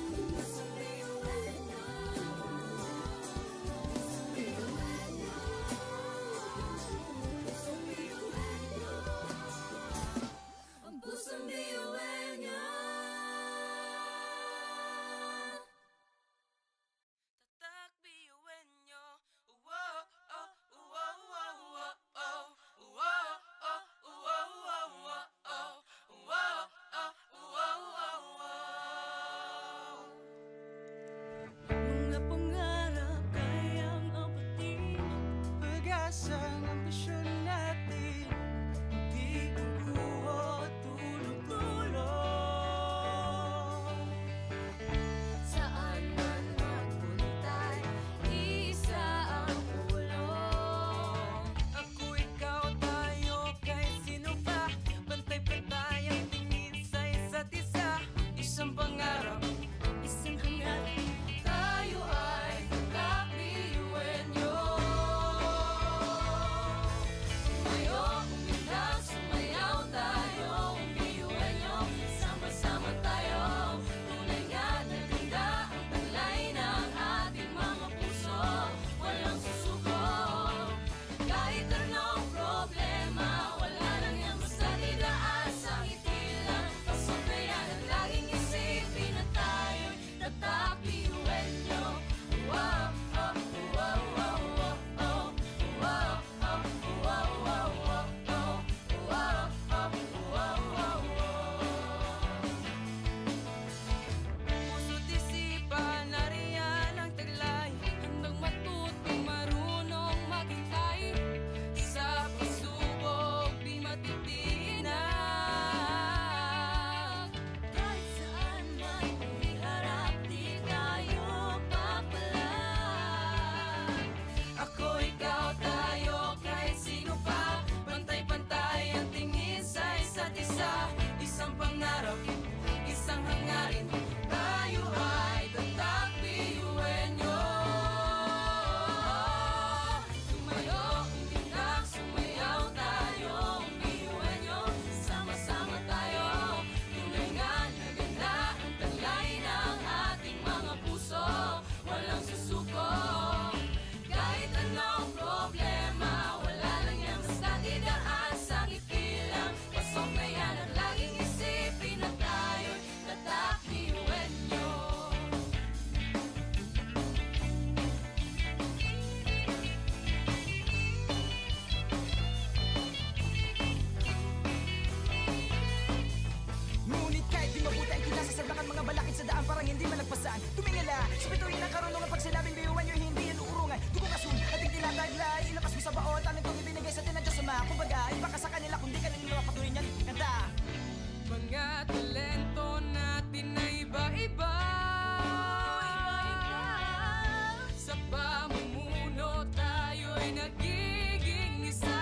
Pusong biyuin nyo. Pusong biyuin nyo. Ang pusong biyuin nyo. Tatak biyuin nyo. Wow, oh, wow, wow, wow, oh. Wow, oh, wow, wow, wow, oh. Wow, oh, wow, wow, wow. mga pangarap kayang abutin, pag-asa ng ambisyon natin, di kukuha tulog-tulog. Saan man magpuntay, isa ang ulong. Ako, ikaw, tayo, kahit sino pa. Pantay-pantay ang tingin sa isa't isa. Isang pangarap, isang hangarin. Tayo ay kakbiyuin nyo. Tumayo, umilag, sumayaw tayo. Biyuin nyo, sama-sama tayo. Tunay nga na ganda ang taglay ng ating mga puso. Walang susuko. Kahit anong problema, wala lang yan basta didaan sa ngiti lang. Pasok na yan at laging isipin na tayo'y tatak biyuin nyo. Wow, oh, wow, wow, wow, oh. Wow, oh, wow, wow, wow, oh. Wow, oh, wow, wow, wow. Puso't isipan, nariyan ang taglay. Handang matutong marunong maghintay. Sa pagsubok, di matitinag. Kahit saan man iharap, di tayo papalag. Ako, ikaw, tayo, kahit sino pa. Pantay-pantay ang tingin sa isa't isa. Isang pangarap, isang hangarin. Tayo ay tatak biyuin nyo. Tumayo, umilag, sumayaw tayo. Biyuin nyo, sama-sama tayo. Tunay nga na ganda ang taglay ng ating mga puso. Walang susuko. Kahit anong problema, wala lang yan basta didaan sa ngiti lang. Pasok na yan at laging isipin na tayo'y tatak biyuin nyo. Ngunit kahit di mabuti ang kinasasaglakan mga balakid sa daan parang hindi malagpasan. Tumingala, sa bituin ng karunungan pag sinabing biyuan nyo hindi yan uurungan. Dugo kasun, ating tinataglay, ilabas mo sa baot, anong itong ibinigay sa atin ng Diyos Ama. Kumbaga, iba ka sa kanila kundi kanila patuloy niyan kanta. Mga talento natin na iba-iba. Sa pamumuno tayo'y nagiging isa.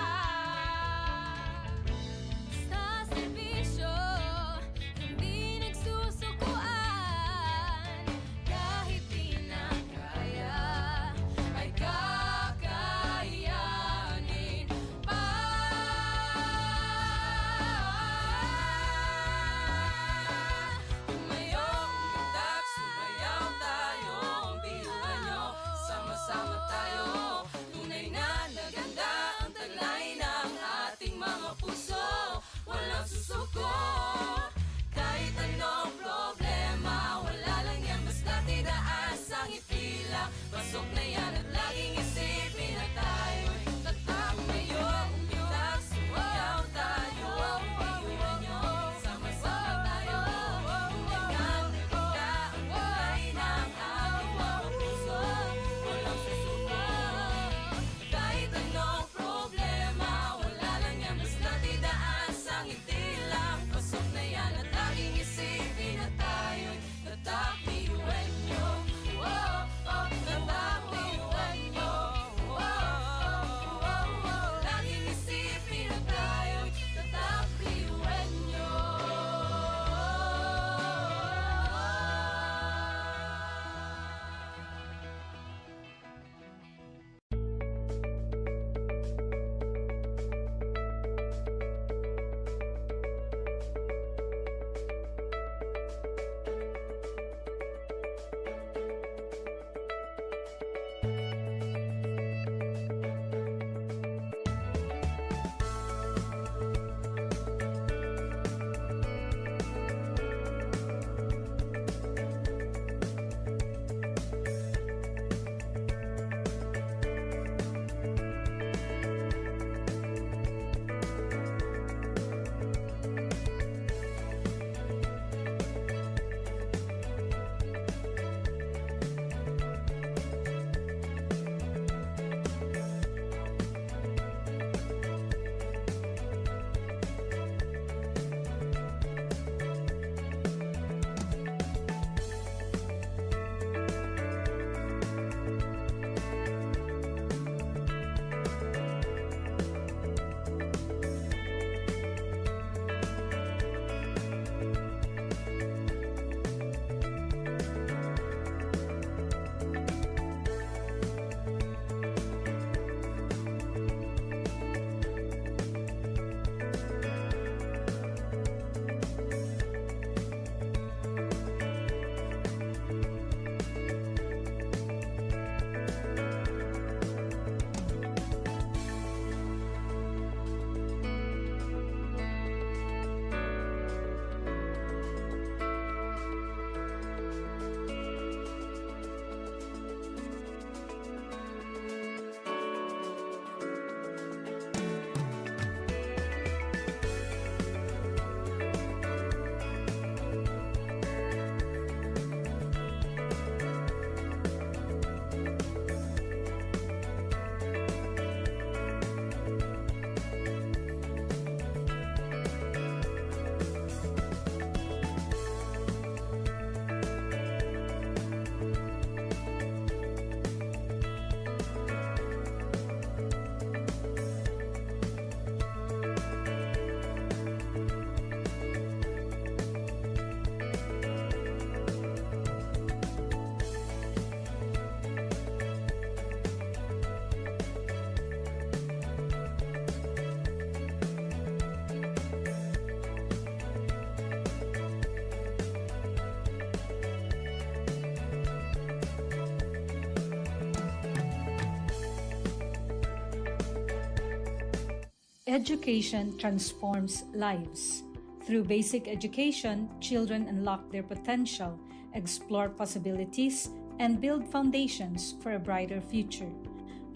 Education transforms lives. Through basic education, children unlock their potential, explore possibilities, and build foundations for a brighter future.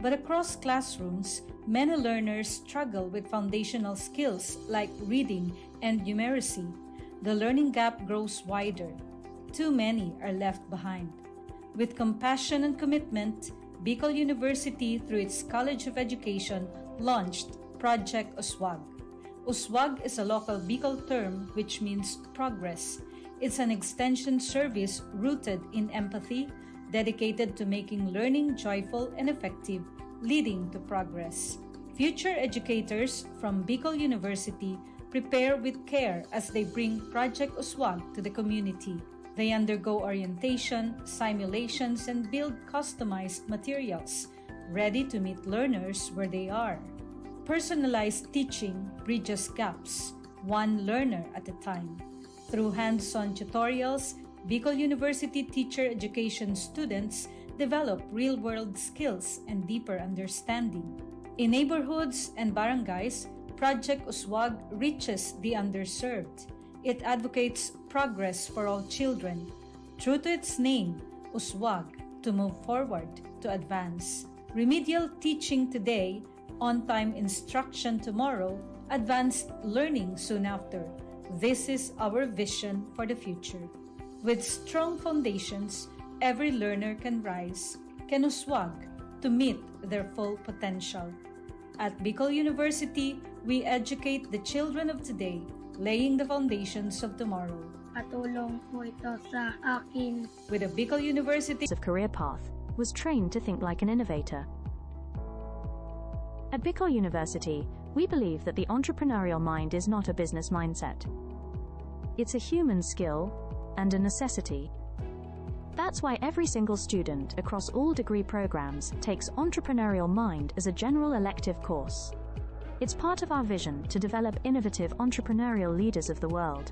But across classrooms, many learners struggle with foundational skills like reading and numeracy. The learning gap grows wider. Too many are left behind. With compassion and commitment, Bicol University, through its College of Education, launched Project Uswag. Uswag is a local Bicol term which means progress. It's an extension service rooted in empathy, dedicated to making learning joyful and effective, leading to progress. Future educators from Bicol University prepare with care as they bring Project Uswag to the community. They undergo orientation, simulations, and build customized materials, ready to meet learners where they are. Personalized teaching bridges gaps, one learner at a time. Through hands-on tutorials, Bicol University teacher education students develop real-world skills and deeper understanding. In neighborhoods and barangays, Project Uswag reaches the underserved. It advocates progress for all children. True to its name, Uswag, to move forward, to advance. Remedial teaching today, on-time instruction tomorrow, advanced learning soon after. This is our vision for the future. With strong foundations, every learner can rise, can uswag, to meet their full potential. At Bicol University, we educate the children of today, laying the foundations of tomorrow. Patulong po ito sa akin. With a Bicol University of career path, was trained to think like an innovator. At Bicol University, we believe that the entrepreneurial mind is not a business mindset. It's a human skill and a necessity. That's why every single student across all degree programs takes Entrepreneurial Mind as a general elective course. It's part of our vision to develop innovative entrepreneurial leaders of the world.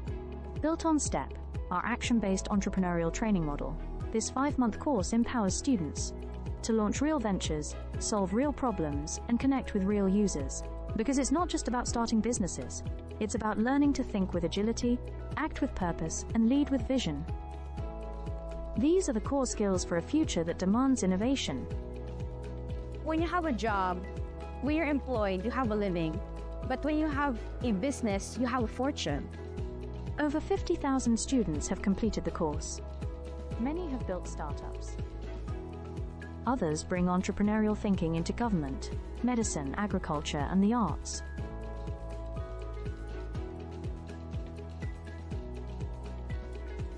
Built on STEP, our action-based entrepreneurial training model, this 5-month course empowers students to launch real ventures, solve real problems, and connect with real users. Because it's not just about starting businesses, it's about learning to think with agility, act with purpose, and lead with vision. These are the core skills for a future that demands innovation. When you have a job, when you're employed, you have a living. But when you have a business, you have a fortune. Over 50,000 students have completed the course. Many have built startups. Others bring entrepreneurial thinking into government, medicine, agriculture, and the arts.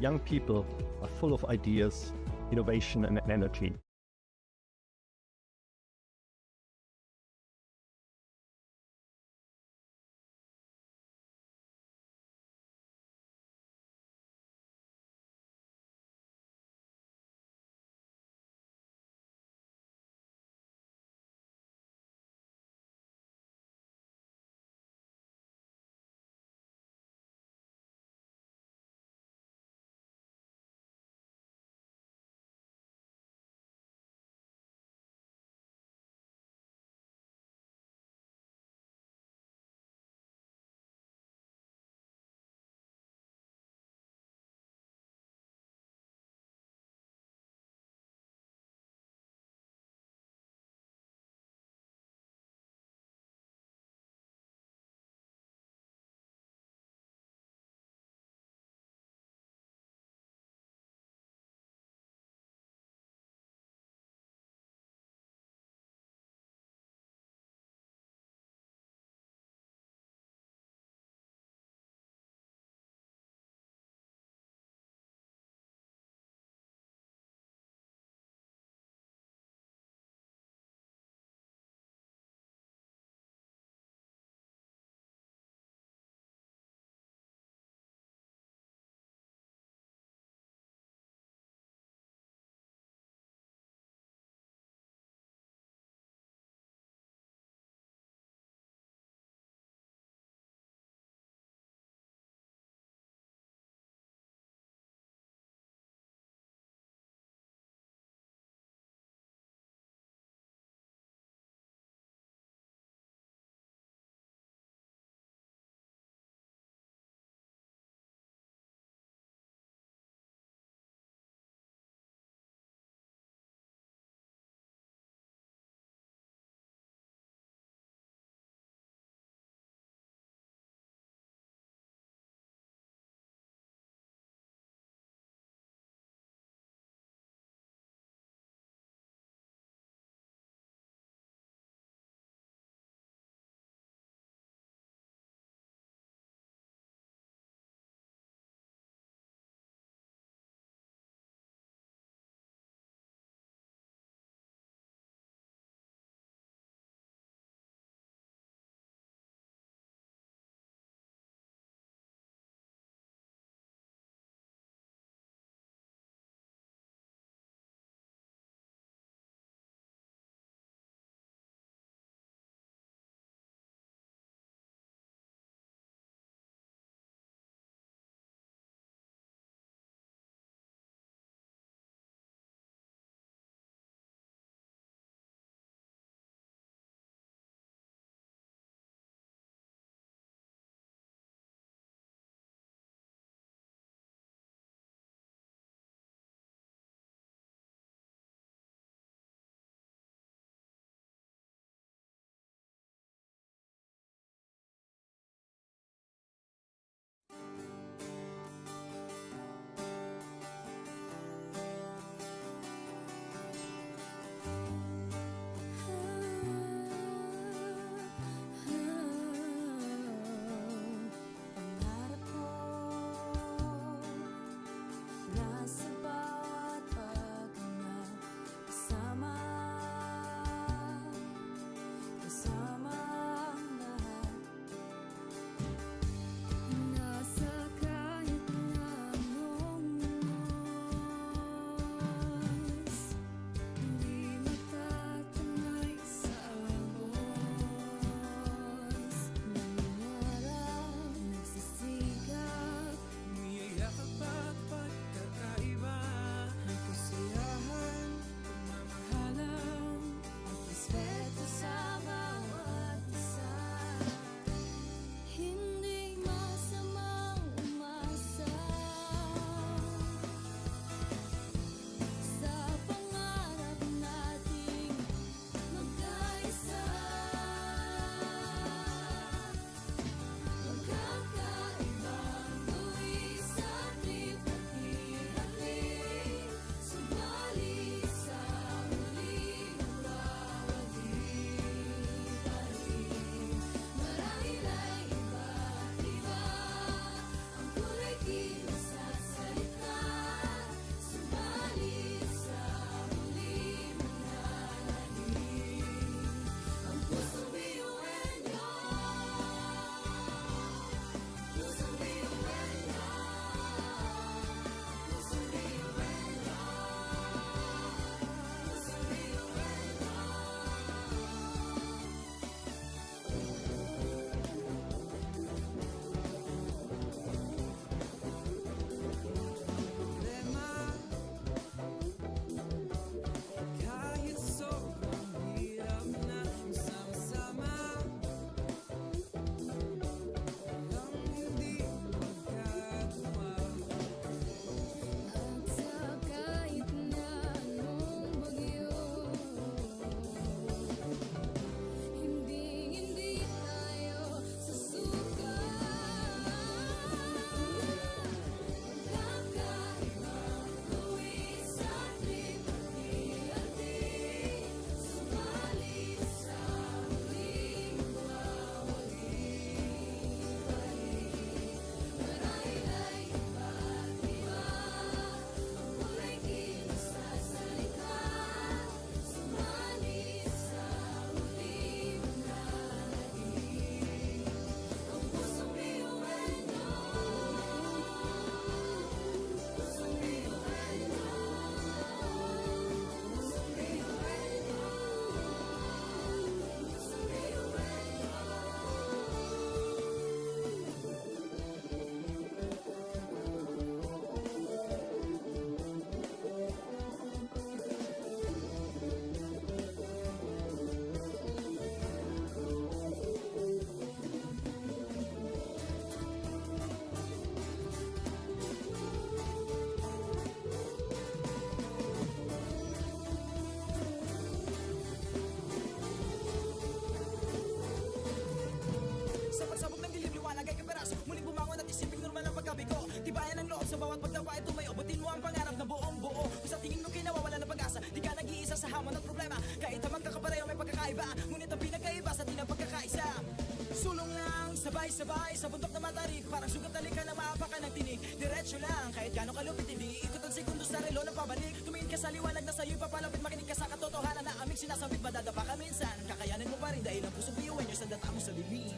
Young people are full of ideas, innovation, and energy. Tibayan ang loob sa bawat pagtapa ay tumayo. Butin mo ang pangarap na buong buo. Kung sa tingin mo kinawawala ng pag-asa, di ka nag-iisa sa hamon at problema. Kahit ang magkakapareho may pagkakaiba, ngunit ang pinagkaiba sa atin ang pagkakaisa. Sulong lang, sabay-sabay sa bundok na matarik. Parang sugat na lika na maapakan ng tinig. Diretso lang, kahit gano'ng kalupit, hindi ikot ang segundo sa relo na pabalik. Tumingin ka sa liwanag na sa'yo'y papalapit. Makinig ka sa katotohanan na aming sinasabit. Madadapa ka minsan, kakayanin mo pa rin dahil ang puso biyuin nyo sa data mo sa bibig.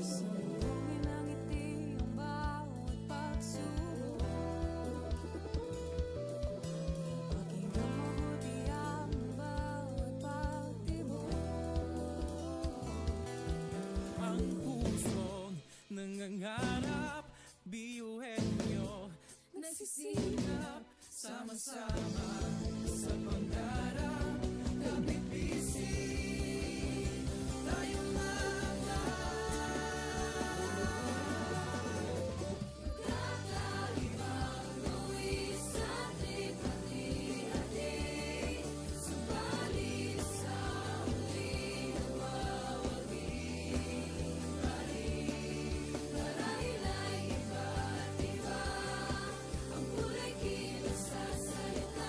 Sumugin ang ngiti ang bawat pagsubok. Pakinggan mabuti ang bawat pagtibok. Ang pusong nangangarap, biyuhin nyo, Nagsisikap sama-sama sa pangarap. Kapit bisig, tayong Kakaibang luwis at likha-likha-di. Subalit sa huli nawawagi. Marahil ay iba't iba ang kulay kilos sa salita.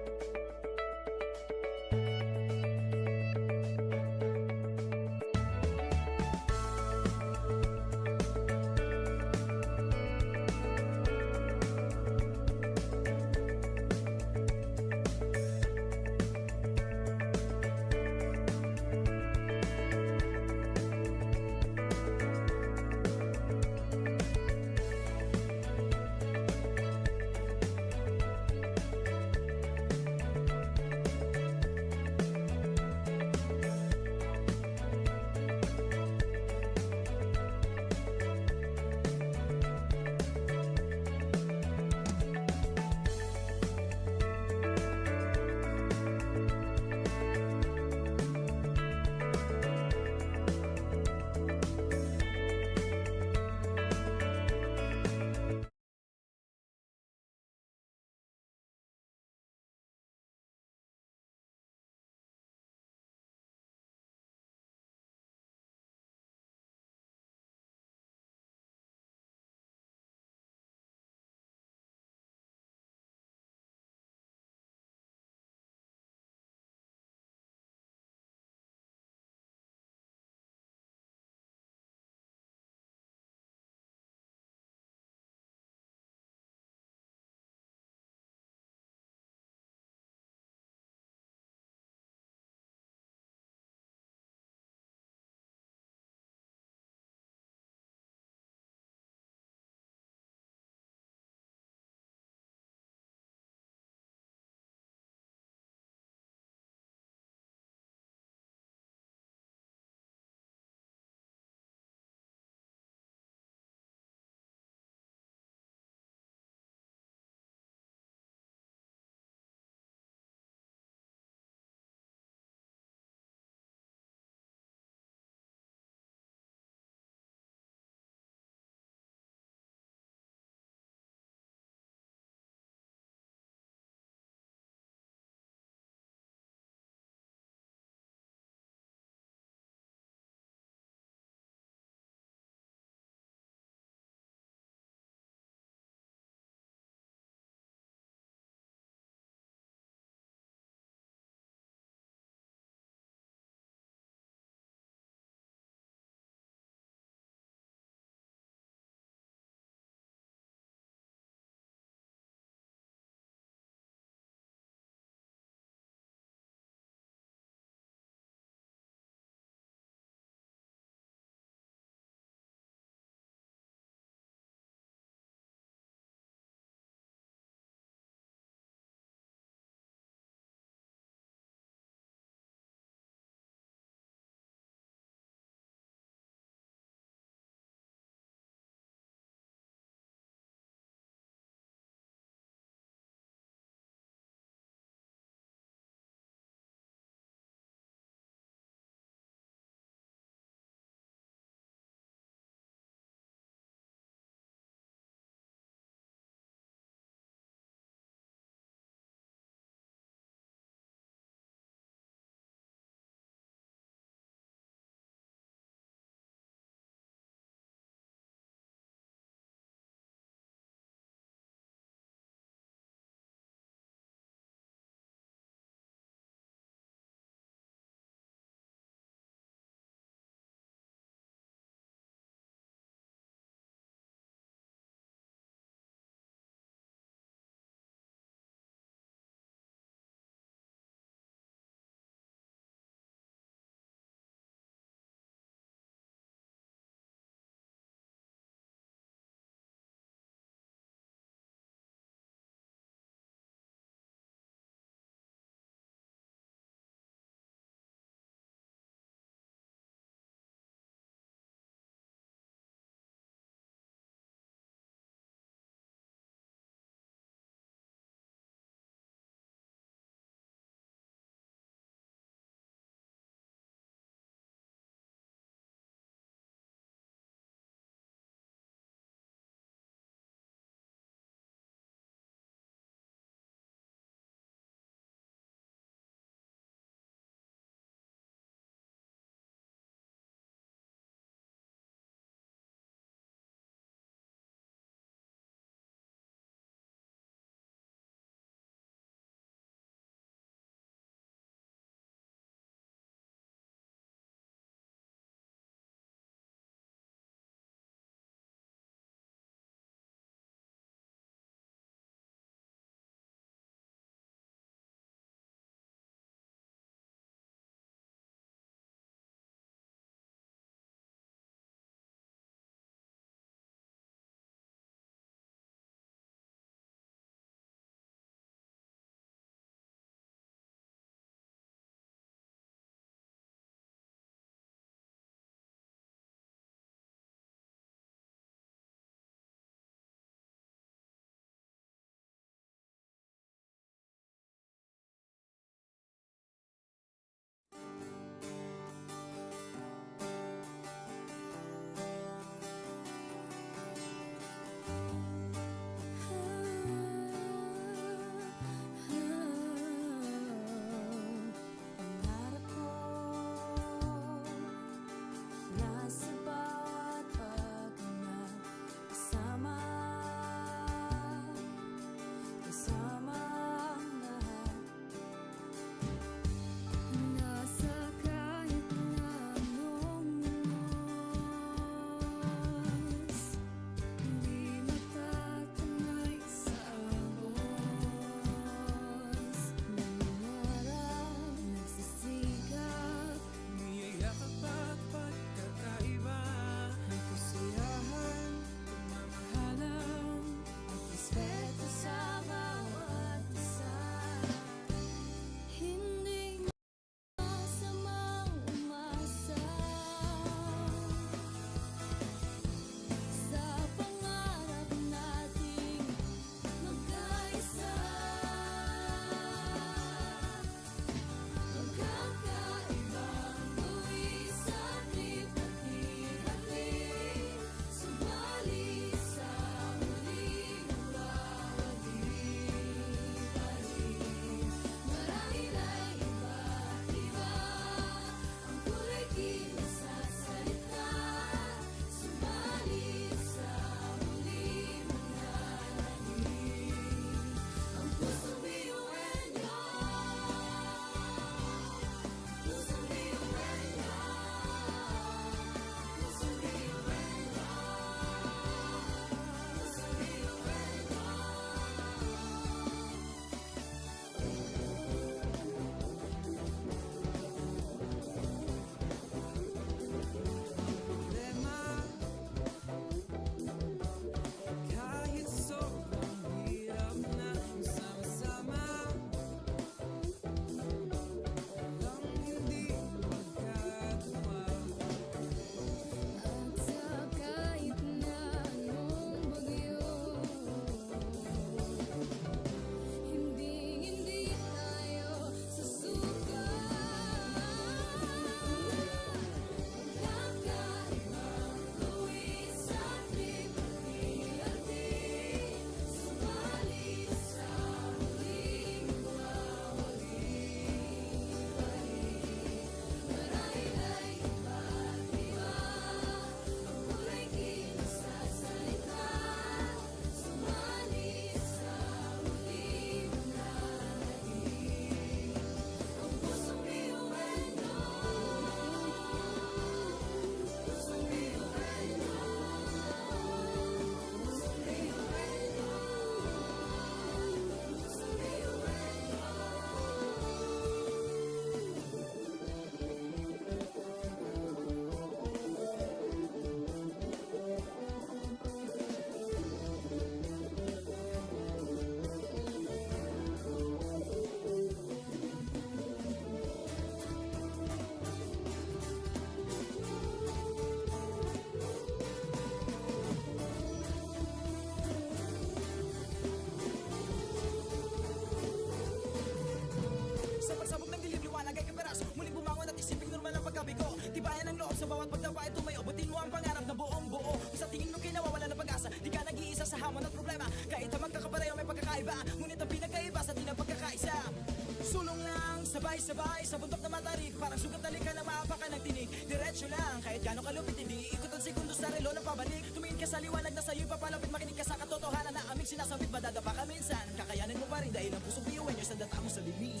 sabay sa bundok na matarik, parang sugat na lika na maapakan ng tinig. Diretso lang, kahit gano'ng kalupit, hindi ikot ang segundo sa relo na pabalik. Tumingin ka sa liwanag na sa'yo'y papalapit, makinig ka sa katotohanan na aming sinasabit. Madadapa ka minsan, kakayanin mo pa rin dahil ang pusong biyuin nyo sa data mo sa bibig.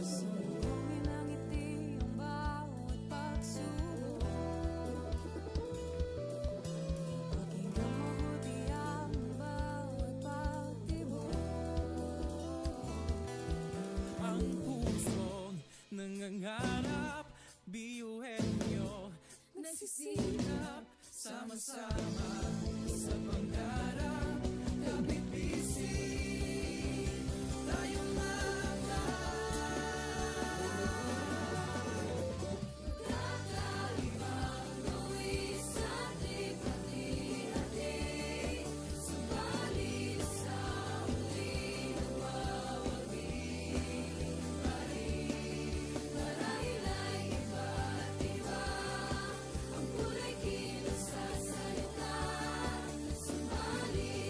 Sumugin ang ngiti ang bawat pagsubok. Pakinggan mabuti ang bawat pagtibok. Ang pusong nangangarap, biyuhin nyo Nagsisikap sama-sama sa pangarap. Kapit bisig, tayong Kakaibang luwis at ipati-hati. Subalit sa huli nagwawagi pa rin. Marahil ay iba't iba ang kulay kilos sa salita. Subalit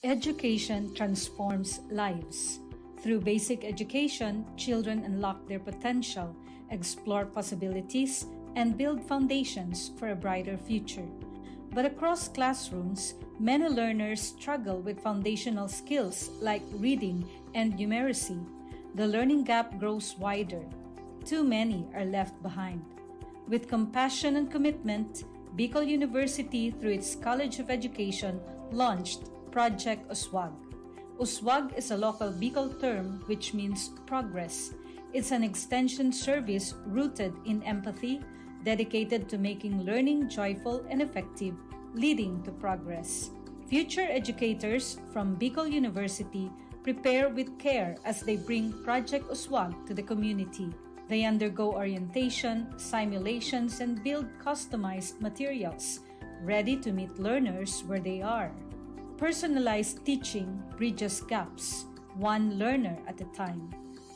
Education transforms lives. Through basic education, children unlock their potential, explore possibilities, and build foundations for a brighter future. But across classrooms, many learners struggle with foundational skills like reading and numeracy. The learning gap grows wider. Too many are left behind. With compassion and commitment, Bicol University, through its College of Education, launched Project Uswag. Uswag is a local Bicol term which means progress. It's an extension service rooted in empathy, dedicated to making learning joyful and effective, leading to progress. Future educators from Bicol University prepare with care as they bring Project Uswag to the community. They undergo orientation, simulations, and build customized materials, ready to meet learners where they are. Personalized teaching bridges gaps, one learner at a time.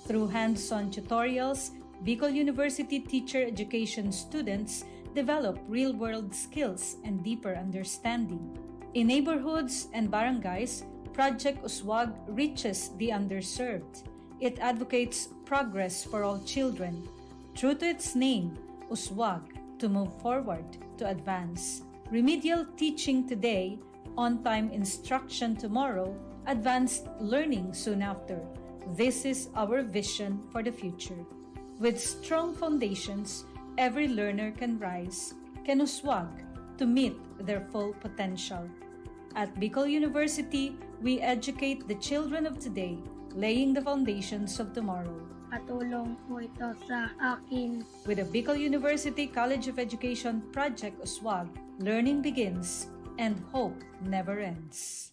Through hands-on tutorials, Bicol University teacher education students develop real-world skills and deeper understanding. In neighborhoods and barangays, Project Uswag reaches the underserved. It advocates progress for all children. True to its name, Uswag, to move forward, to advance. Remedial teaching today, on-time instruction tomorrow, advanced learning soon after. This is our vision for the future. With strong foundations, every learner can rise, can uswag, to meet their full potential. At Bicol University, we educate the children of today, laying the foundations of tomorrow. Katulong po ito sa akin. With the Bicol University College of Education Project Uswag, learning begins and hope never ends.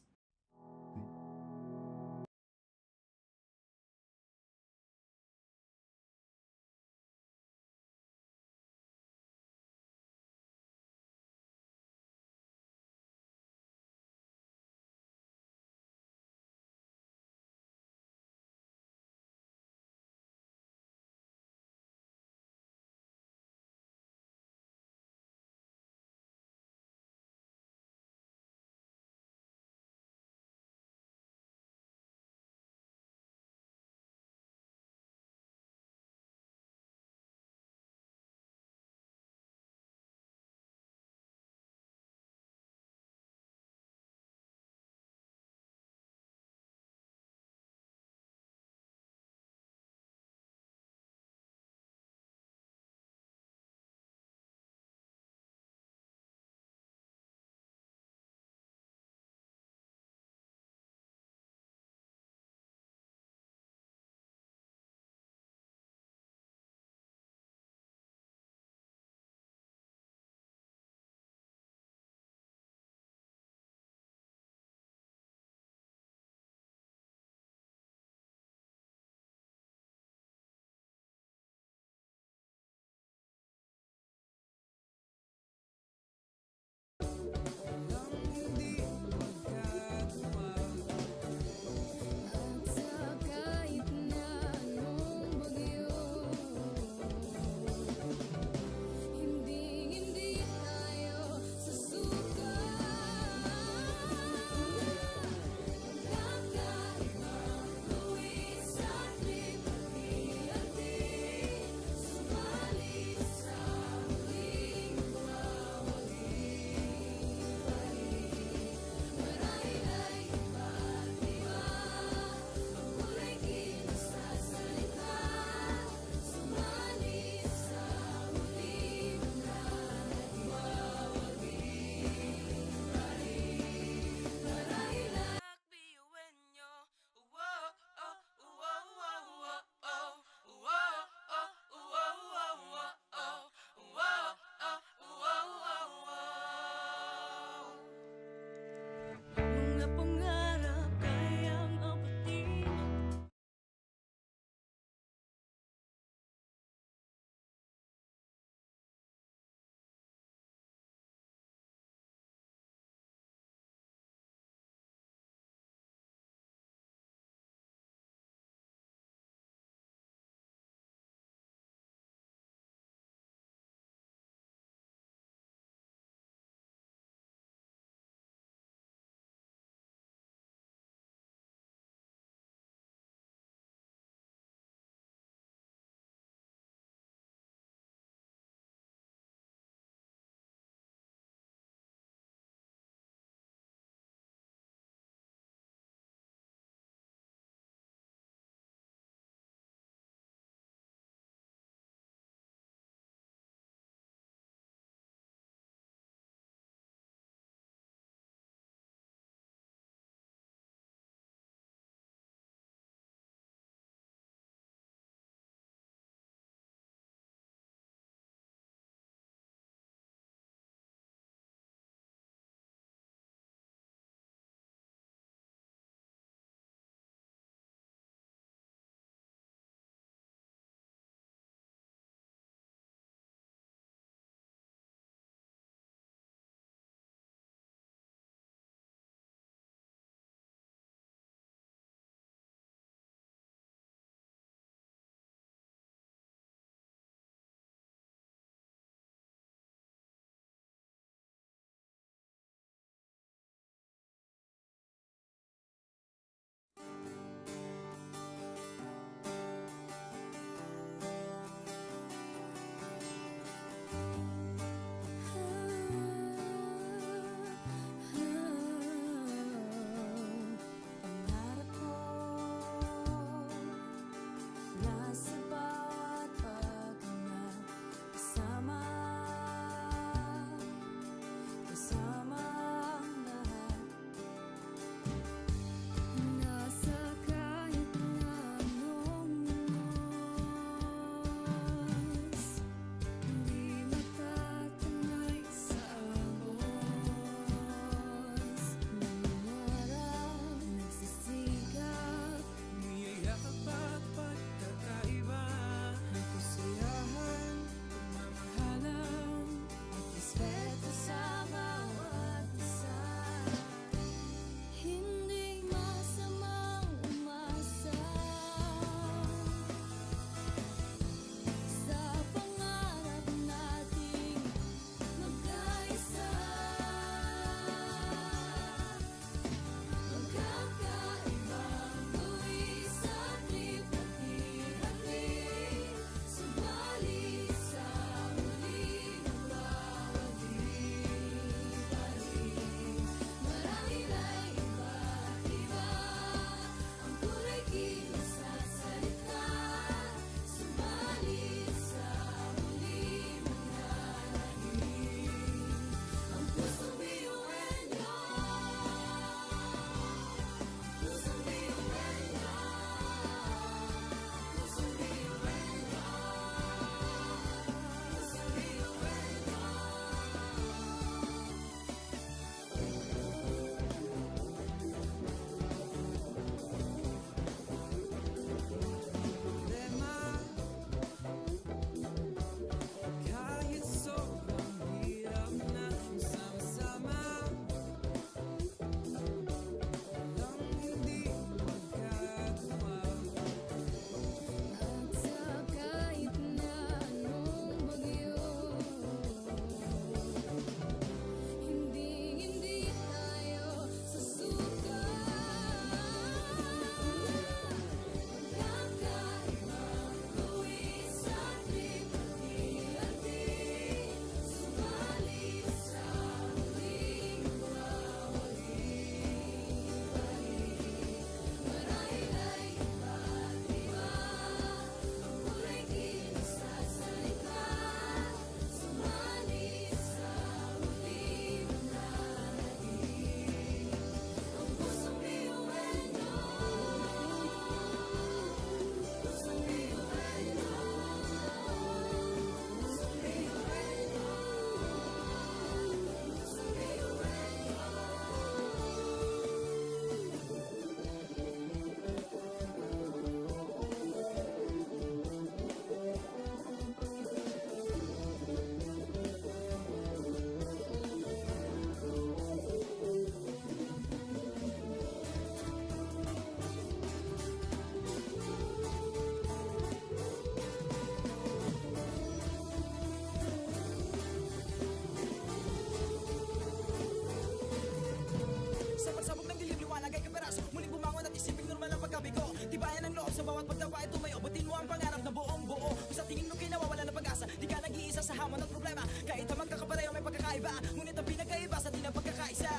pagkakaiba Ngunit ang pinagkaiba sa atin ang pagkakaisa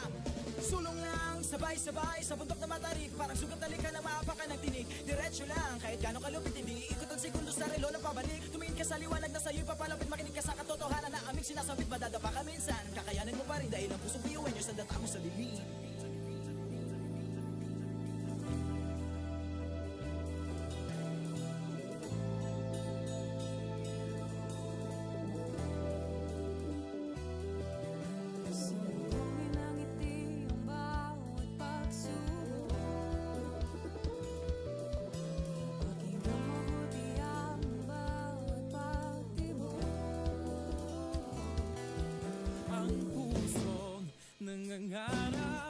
Sulong lang, sabay-sabay sa bundok na matarik Parang sugat na likha na maapakan ng tinig Diretso lang, kahit gano'ng kalupit Hindi ikot ang segundo sa relo na pabalik Tumingin ka sa liwanag na sa'yo'y papalapit Makinig ka sa katotohanan na aming sinasabit Madadapa ka minsan, kakayanin mo pa rin Dahil ang pusong piyuin nyo sa data mo sa dilim Sumungin ang ngiti ang bawat pagsubok Pakinggan mabuti ang bawat pagtibok Ang pusong nangangarap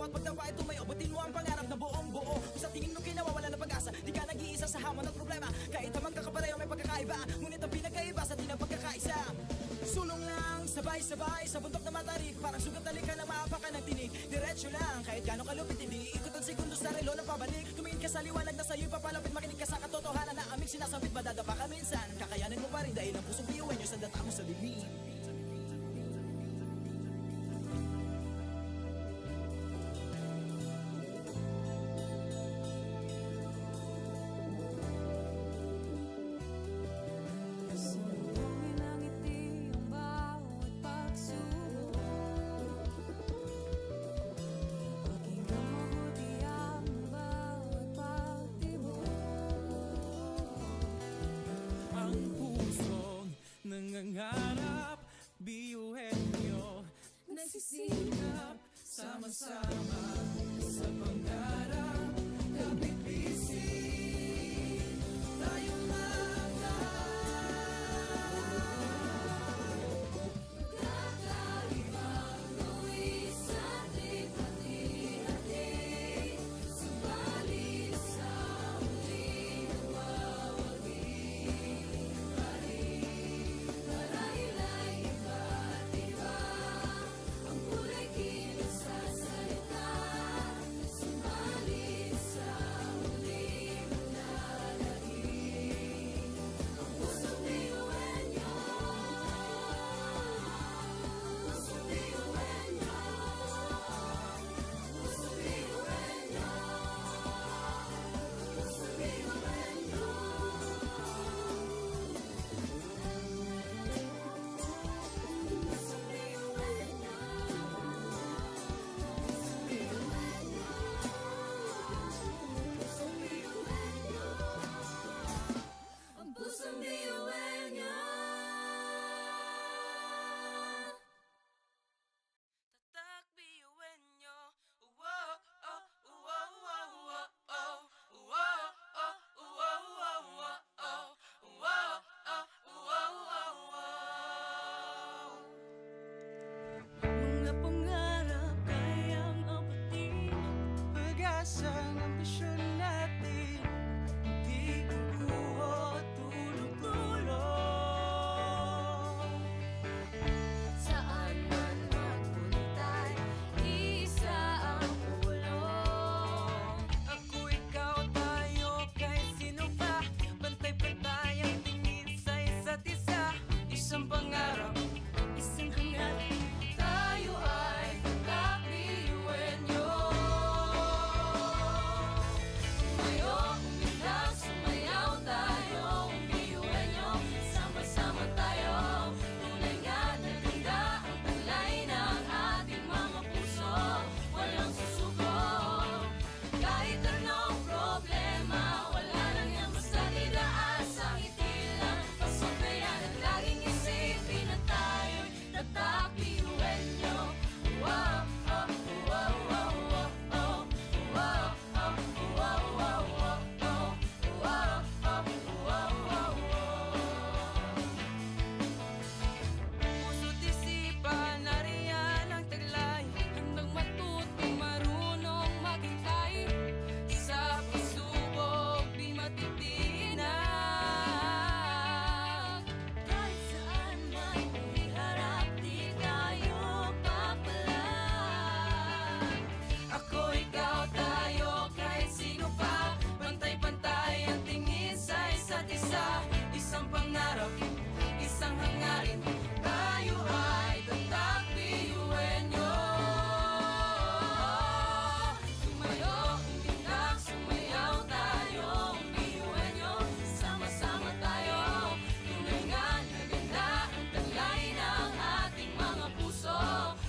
bawat pagtawa ay tumayo. Abutin mo ang pangarap na buong buo. Kung sa tingin mo kinawawala ng pag-asa, di ka nag-iisa sa hamon at problema. Kahit na magkakapareho may pagkakaiba, ngunit ang pinagkaiba sa di ng pagkakaisa. Sulong lang, sabay-sabay sa bundok na matarik. Parang sugat na lika na maapakan ng tinig. Diretso lang, kahit gano'ng kalupit, hindi ikot ang segundo sa relo na pabalik. Tumingin ka sa liwanag na sa'yo'y papalapit. Makinig ka sa katotohanan na aming sinasambit. Madadapa ka minsan, kakayanin mo pa rin dahil ang pusong biyuin nyo sa data mo sa limit. Sumugin ang ngiti ang bawat pagsubok. Pakinggan mabuti ang bawat pagtibok. Ang pusong nangangarap, biyuhin nyo, Nagsisikap sama-sama sa pangarap. Kapit-bisig tayong Kakaibang luwis at hati-hati. Subalit sa huli nagwawagi. Marahil ay iba't iba ang kulay kilos sa salita. Subalit sa huli manlalagim ang pusong biyuin nyo. Pusong biyuin nyo. Pusong biyuin nyo. Pusong biyuin nyo. Pusong biyuin nyo. Pusong biyuin nyo. Ang pusong biyuin nyo. Tatak biyuin nyo. Uwo, oh, uwo, uwo, uwo, oh. Uwo, oh, uwo, uwo, uwo, oh. Uwo, oh, uwo, uwo, uwo. mga pangarap kayang abutin. Pag-asang ambisyon natin, di kukuha tulog-tulog. Saan man magpuntay, isa ang ulo. Ako, ikaw, tayo, kahit sino pa. Pantay-pantay ang tingin sa isa't isa. Isang pangarap, isang hangarin. Tayo ay kakbiyuin nyo. Tumayo, umilag, sumayaw tayo. Biyuin nyo, sama-sama tayo. Tunay nga na ganda ang talay ng ating mga puso. Walang susuko. Kahit anong problema, wala lang yan basta didaan sa ngiti lang. Pasok na yan at laging isipin na tayo'y tatakbiyuin nyo. Wow, oh, wow, wow, wow, oh. Wow, oh, wow, wow, wow, oh. Wow, oh, wow, wow, wow. Puso't isipan, nariyan ang taglay. Handang matuto, marunong maghintay. Sa pagsubok, di matitinag. Kahit saan man iharap, di tayo papalag. Ako, ikaw, tayo, kahit sino pa. Pantay-pantay ang tingin sa isa't isa. Isang pangarap, isang hangarin. Tayo ay tatakbiyuin nyo. Tumayo, umilag, sumayaw tayo. Biyuin nyo, sama-sama tayo. Tunay nga na ganda ang talay ng ating mga puso.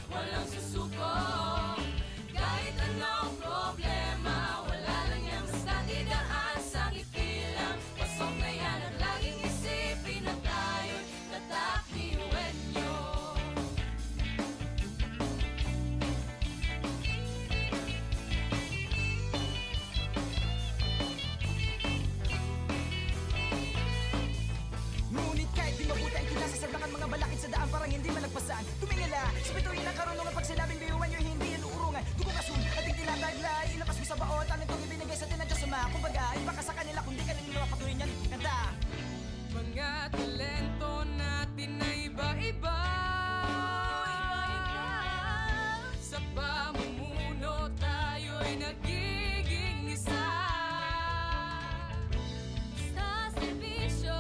Walang susuko. Kahit anong problema, wala lang yan basta didaan sa ngiti lang. Pasok na yan at laging isipin na tayo'y tatakbiyuin nyo. Ngunit kahit di mabuti ang kinasasaglakan mga balakid sa daan parang hindi malagpasan. Tumingala, sa bituin ng karunungan pag sinabing biyuan nyo hindi yan uurungan. Dugo kasun, ating kulay, ilabas mo sa baon, talentong ibinigay sa atin ng Diyos Ama. Kumbaga, iba ka sa kanila, kundi ka nila mapatuloy niyan. Kanta! Mga talento natin na iba-iba, sa pamumuno tayo'y nagiging isa. Sa serbisyo,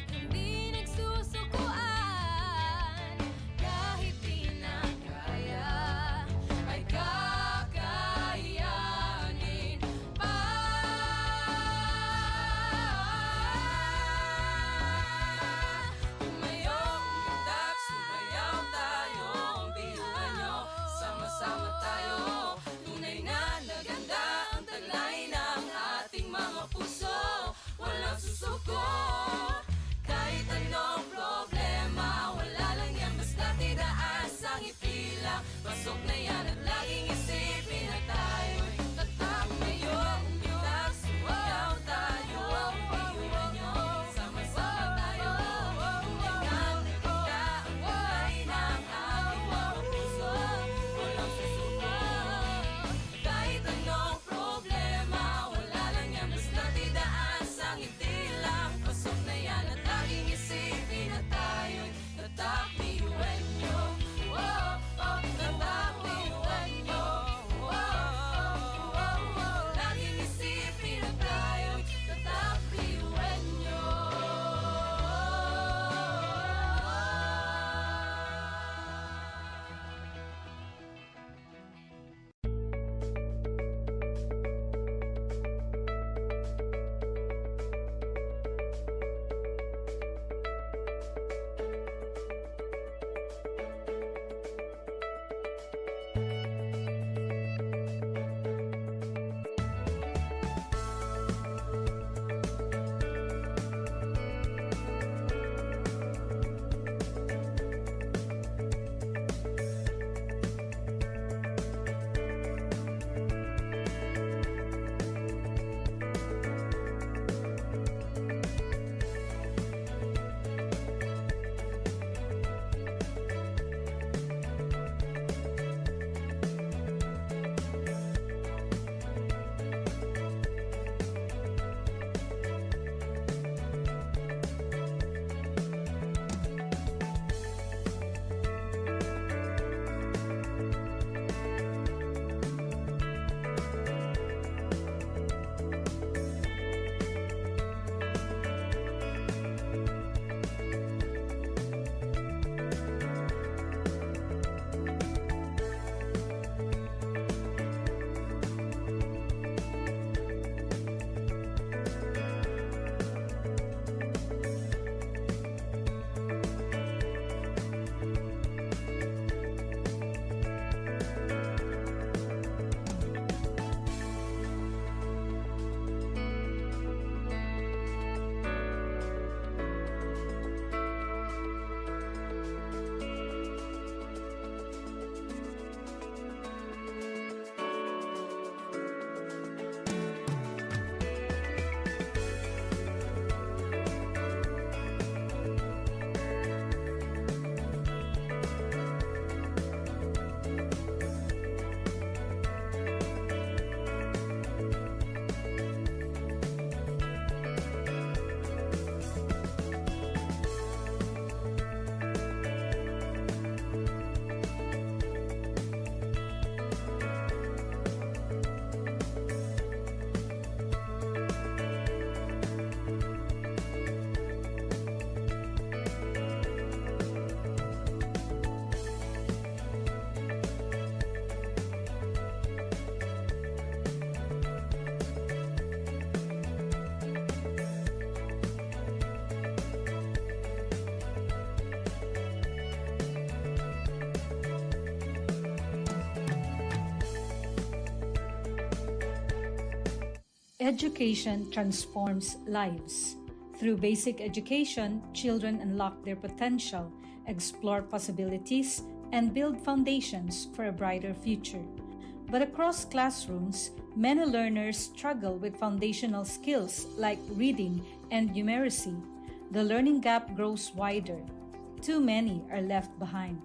hindi nagsusukuan. Kahit di na kaya, ay kakayanin pa. Tumayo, umundak, sumayaw tayo, biyuhan nyo, sama-sama tayo. Tunay na naganda ang taglay ng ating mga puso, walang susuko. Kahit anong problema, wala lang yan, basta tinaas ang ngiti lang. Pasok na yan at laging isipin na tayo'y tatak. Tumayo, umundak, sumayaw tayo, biyuhan nyo, sama-sama tayo. Tunay na naganda ang taglay ng ating mga puso, walang susuko. Kahit anong problema, wala lang yan, basta tinaas ang ngiti lang. Pasok na yan at laging isipin na tayo'y tatak, biyuhan nyo. Oh, oh, tatak, biyuhan nyo. Oh, oh, oh, oh, laging isipin na tayo'y tatak, biyuhan nyo. Education transforms lives. Through basic education, children unlock their potential, explore possibilities, and build foundations for a brighter future. But across classrooms, many learners struggle with foundational skills like reading and numeracy. The learning gap grows wider. Too many are left behind.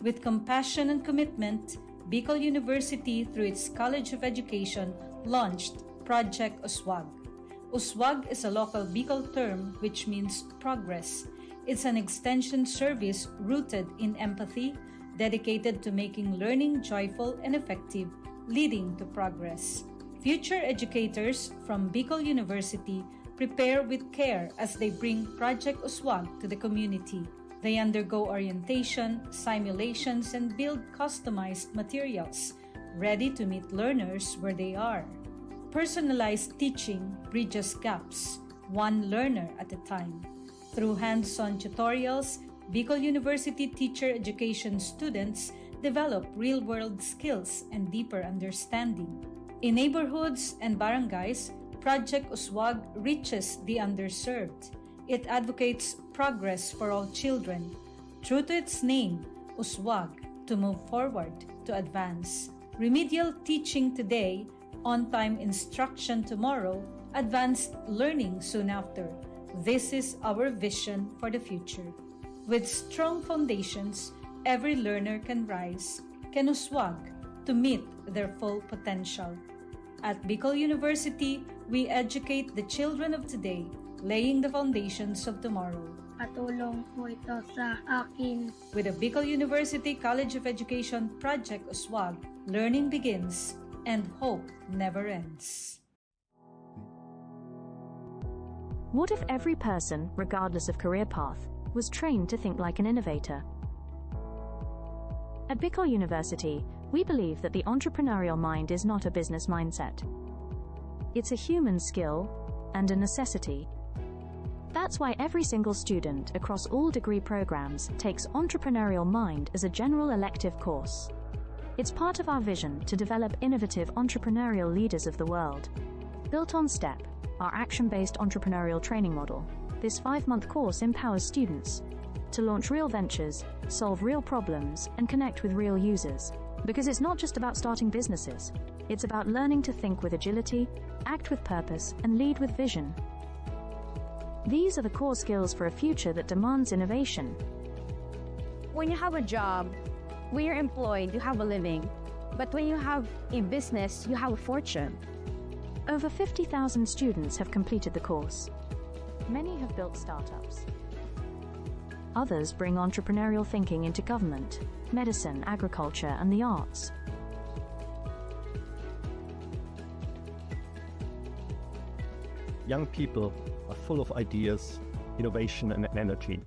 With compassion and commitment, Bicol University, through its College of Education, launched Project Uswag. Uswag is a local Bicol term which means progress. It's an extension service rooted in empathy, dedicated to making learning joyful and effective, leading to progress. Future educators from Bicol University prepare with care as they bring Project Uswag to the community. They undergo orientation, simulations, and build customized materials, ready to meet learners where they are. Personalized teaching bridges gaps, one learner at a time. Through hands-on tutorials, Bicol University teacher education students develop real-world skills and deeper understanding. In neighborhoods and barangays, Project Uswag reaches the underserved. It advocates progress for all children. True to its name, Uswag, to move forward, to advance. Remedial teaching today, on-time instruction tomorrow, advanced learning soon after. This is our vision for the future. With strong foundations, every learner can rise, can uswag, to meet their full potential. At Bicol University, we educate the children of today, laying the foundations of tomorrow. Patulong po ito sa akin. With the Bicol University College of Education Project Uswag, learning begins and hope never ends. What if every person, regardless of career path, was trained to think like an innovator? At Bicol University, we believe that the entrepreneurial mind is not a business mindset. It's a human skill and a necessity. That's why every single student across all degree programs takes Entrepreneurial Mind as a general elective course. It's part of our vision to develop innovative entrepreneurial leaders of the world. Built on STEP, our action-based entrepreneurial training model, this 5-month course empowers students to launch real ventures, solve real problems, and connect with real users. Because it's not just about starting businesses, it's about learning to think with agility, act with purpose, and lead with vision. These are the core skills for a future that demands innovation. When you have a job, when you're employed, you have a living. But when you have a business, you have a fortune. Over 50,000 students have completed the course. Many have built startups. Others bring entrepreneurial thinking into government, medicine, agriculture, and the arts. Young people are full of ideas, innovation, and energy.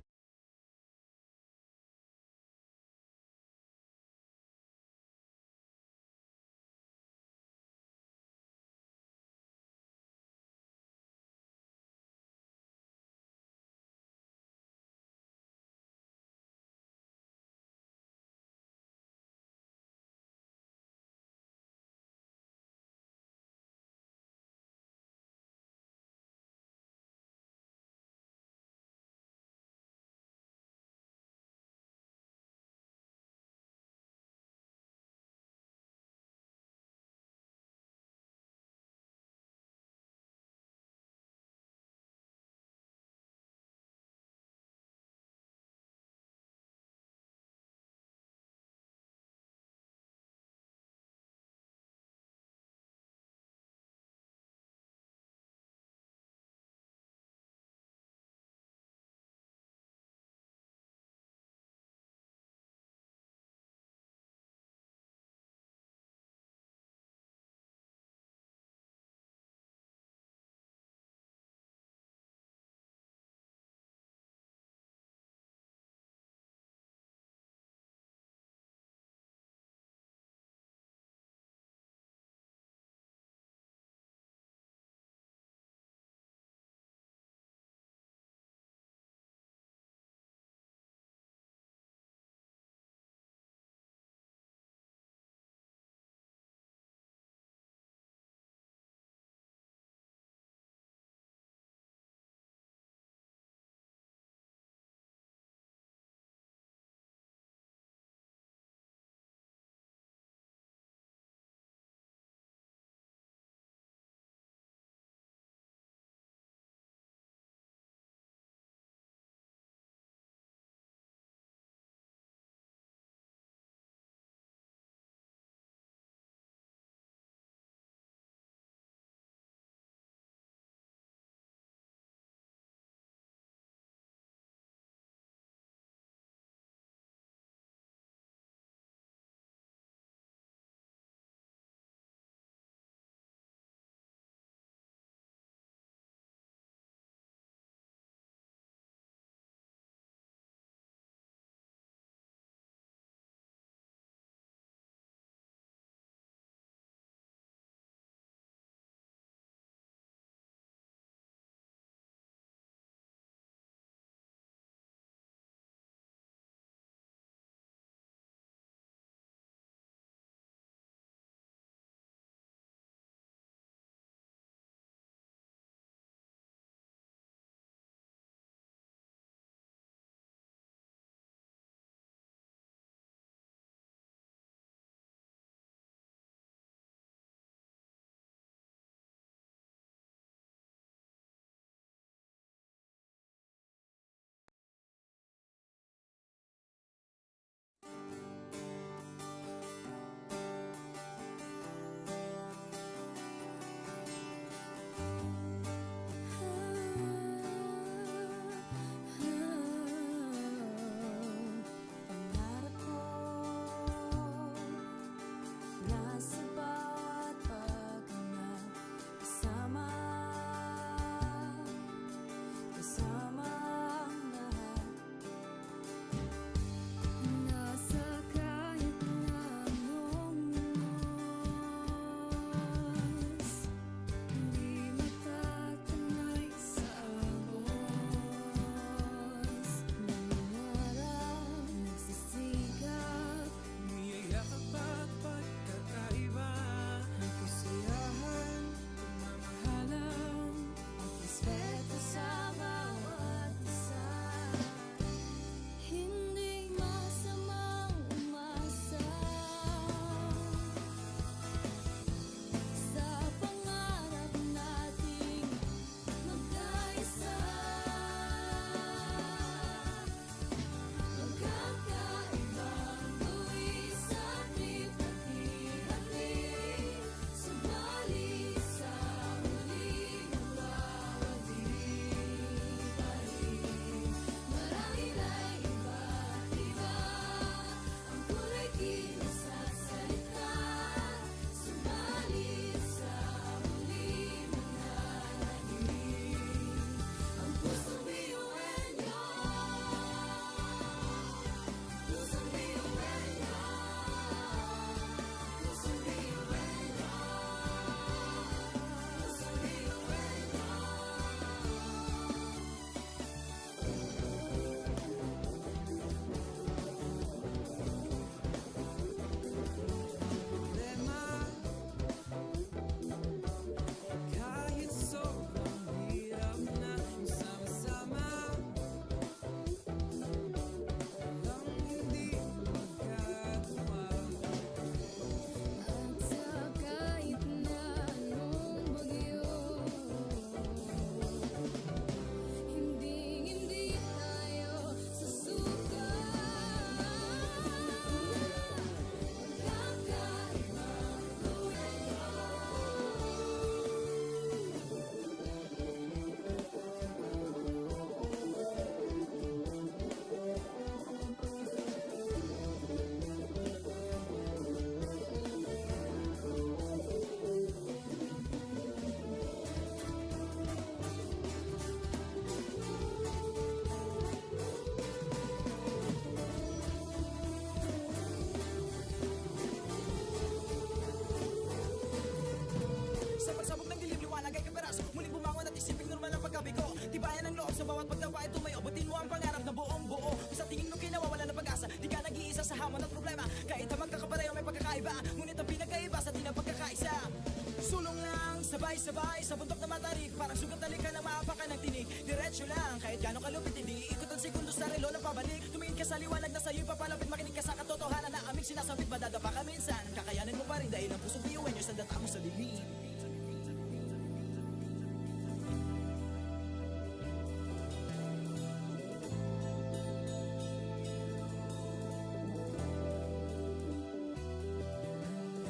Sabay-sabay sa bundok na matarik, parang sugat na lika ng maapakan ng tinig. Diretso lang, kahit gano'ng kalupit, hindi ikot ang segundo sa relo na pabalik. Tumingin ka sa liwanag na sa'yo'y papalapit, makinig ka sa katotohanan na aming sinasabit. Madadapa ka minsan, kakayanin mo pa rin dahil ang pusong biyuin nyo sa data mo sa dilim.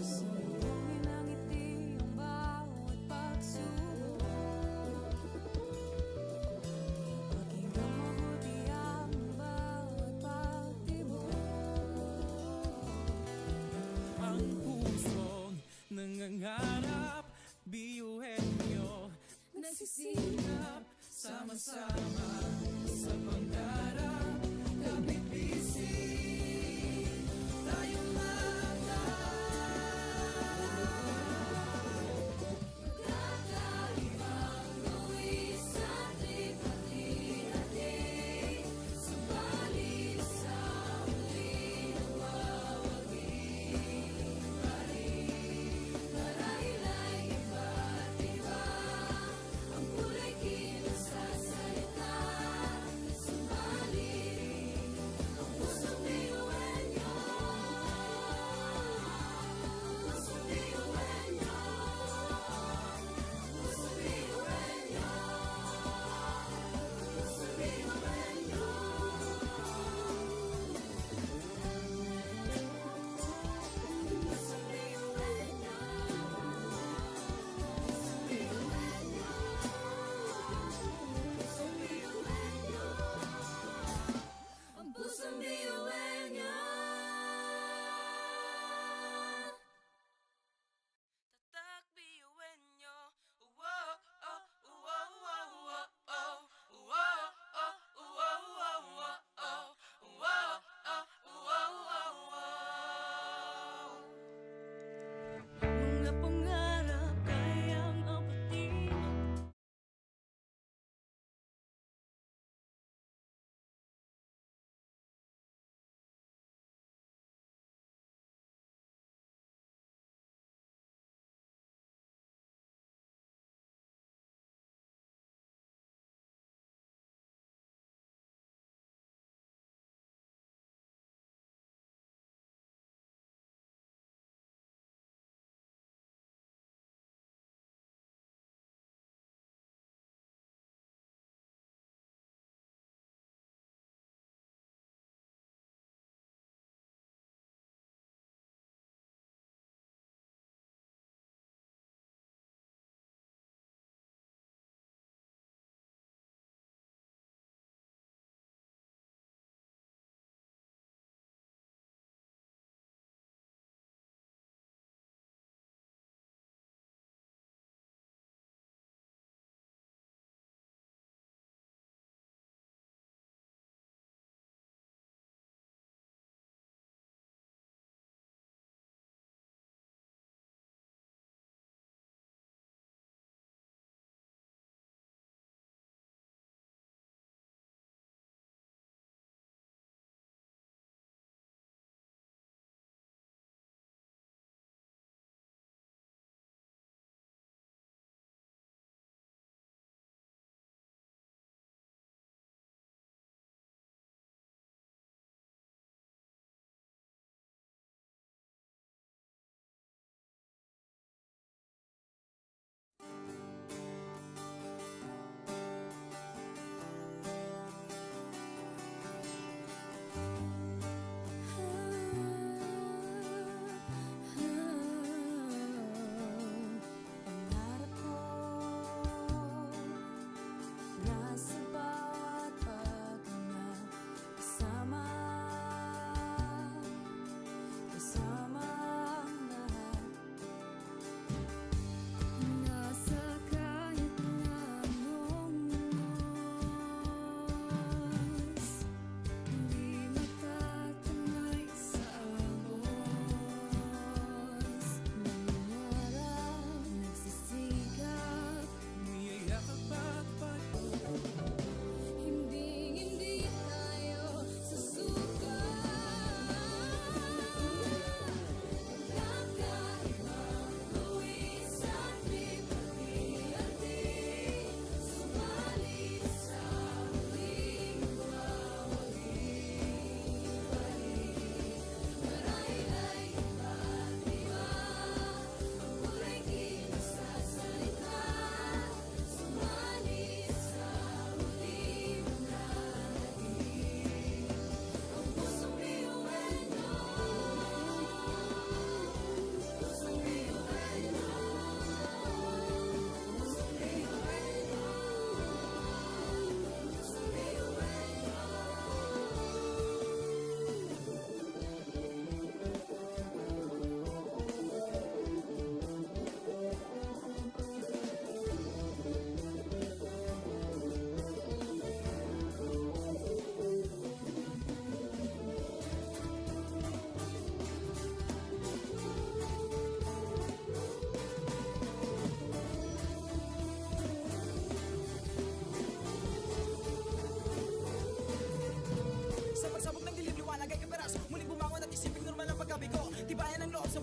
Sumbongin ang ngiti ang bawat pagsubok. Pakinggan mabuti ang bawat pagtibok. Ang pusong nangangarap, biyuhin nyo Nagsisilap sama-sama sa pangarap. Kapipising tayong Kakaibang buwis at lipat-lihatin. Subalit sa huli nawawagi pa rin. Marahil ay iba't iba ang kulay kilos sa salita.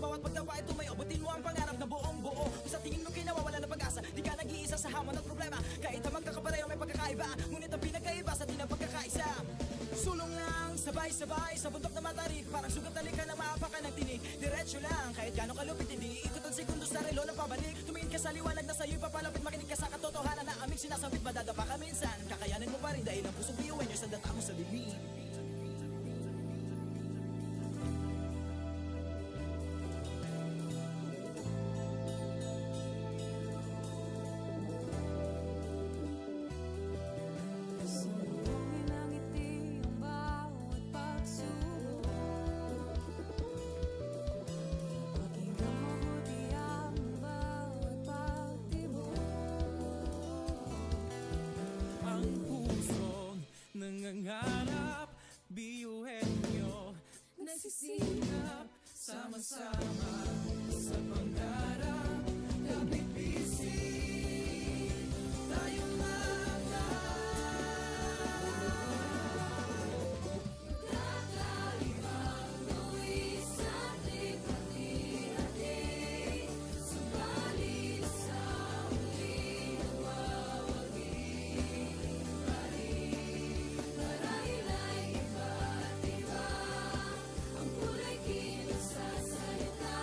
bawat pagtawa ay tumayo. Butin mo ang pangarap na buong buo. Kung sa tingin mo kayo nawawala ng pag-asa, di ka nag-iisa sa hamon at problema. Kahit ang magkakapareho may pagkakaiba, ngunit ang pinagkaiba sa atin ang pagkakaisa. Sulong lang, sabay-sabay sa bundok na matarik. Parang sugat na lika na maapakan ng tinig. Diretso lang, kahit gano'ng kalupit, hindi ikot ang segundo sa relo na pabalik. Tumingin ka sa liwanag na sa'yo'y papalapit. Makinig ka sa katotohanan na aming sinasambit. Madadapa ka minsan, kakayanin mo pa rin dahil ang pusong biyuin nyo'y sandata mo sa bibig. Sumbungin ang ngiti ang bawat pagsubok. Pakinggan mabuti ang bawat pagtibok. Ang pusong nangangarap, biyuhin nyo, Nagsisikap sama-sama sa pangarap. Kapit bisig, tayo Kakaibang tuwis sa ating hati-hati. Subalit sa huli nawawagi pa rin. Marahil ay iba't iba ang kulay kilos sa salita.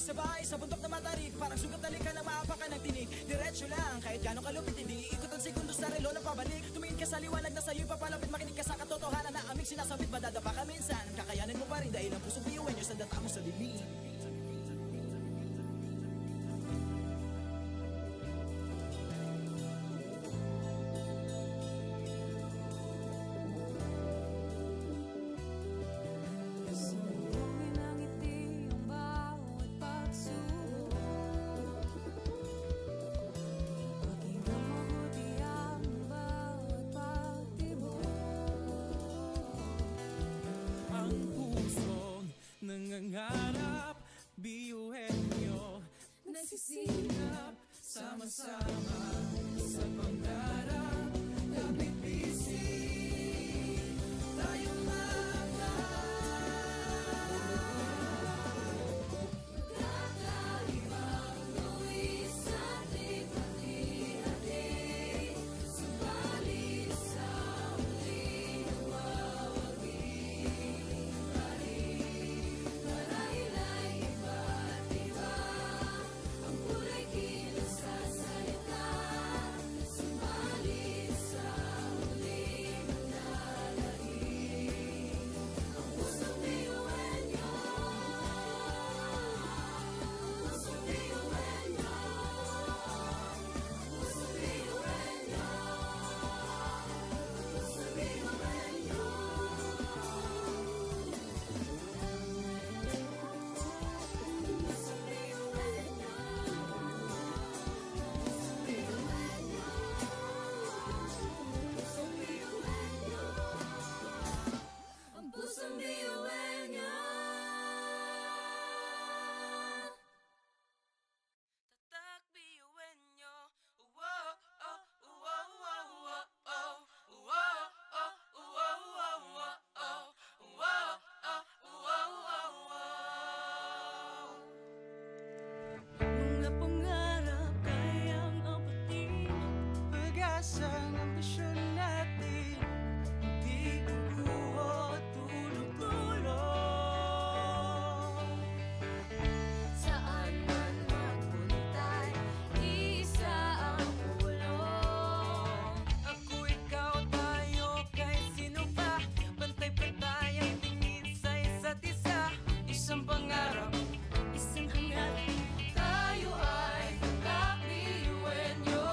sabay-sabay sa bundok na matarik. Parang sugat na lika na maapakan ng tinig. Diretso lang, kahit gano'ng kalupit, hindi ikot ang segundo sa relo na pabalik. Tumingin ka sa liwanag na sa'yo'y papalapit. Makinig ka sa katotohanan na aming sinasabit. Madadapa ka minsan, kakayanin mo pa rin dahil ang pusong biyuin nyo sa data mo sa dilim. Sumuhin ang ngiti ang bawat pagsubok. Pakinggan mabuti ang bawat pagtibok. Ang pusong nangangarap, biyuhin nyo, Nagsisikap sama-sama sa pangarap. Kapit bisig, tayong Kakaibang gawin sa ating hati-hati. Subalit sa huli nawawaging parin. Marahil ay iba't iba ang kulay kilos sa salita. Subalit sa huli manlalahim ang pusong biyuhin nyo. Pusong biyuhin nyo. Pusong biyuhin nyo. Pusong biyuhin nyo. Pusong biyuhin nyo. Pusong biyuhin nyo. Pusong biyuhin nyo. Ang pusong biyuhin nyo. Tatak biyuin nyo. Uwo, oh, uwo, uwo, uwo, oh. Uwo, oh, uwo, uwo, uwo, oh. Uwo, oh, uwo, uwo, uwo. Mga pangarap kayang abutin. pag-asang ambisyon natin, di kukuha tulog-tulog. Saan man magpuntay, isa ang ulo. Ako, ikaw, tayo, kahit sino pa. Pantay-pantay ang tingin sa isa't isa. Isang pangarap, Isang hangarin, tayo ay kakabiyuhin nyo.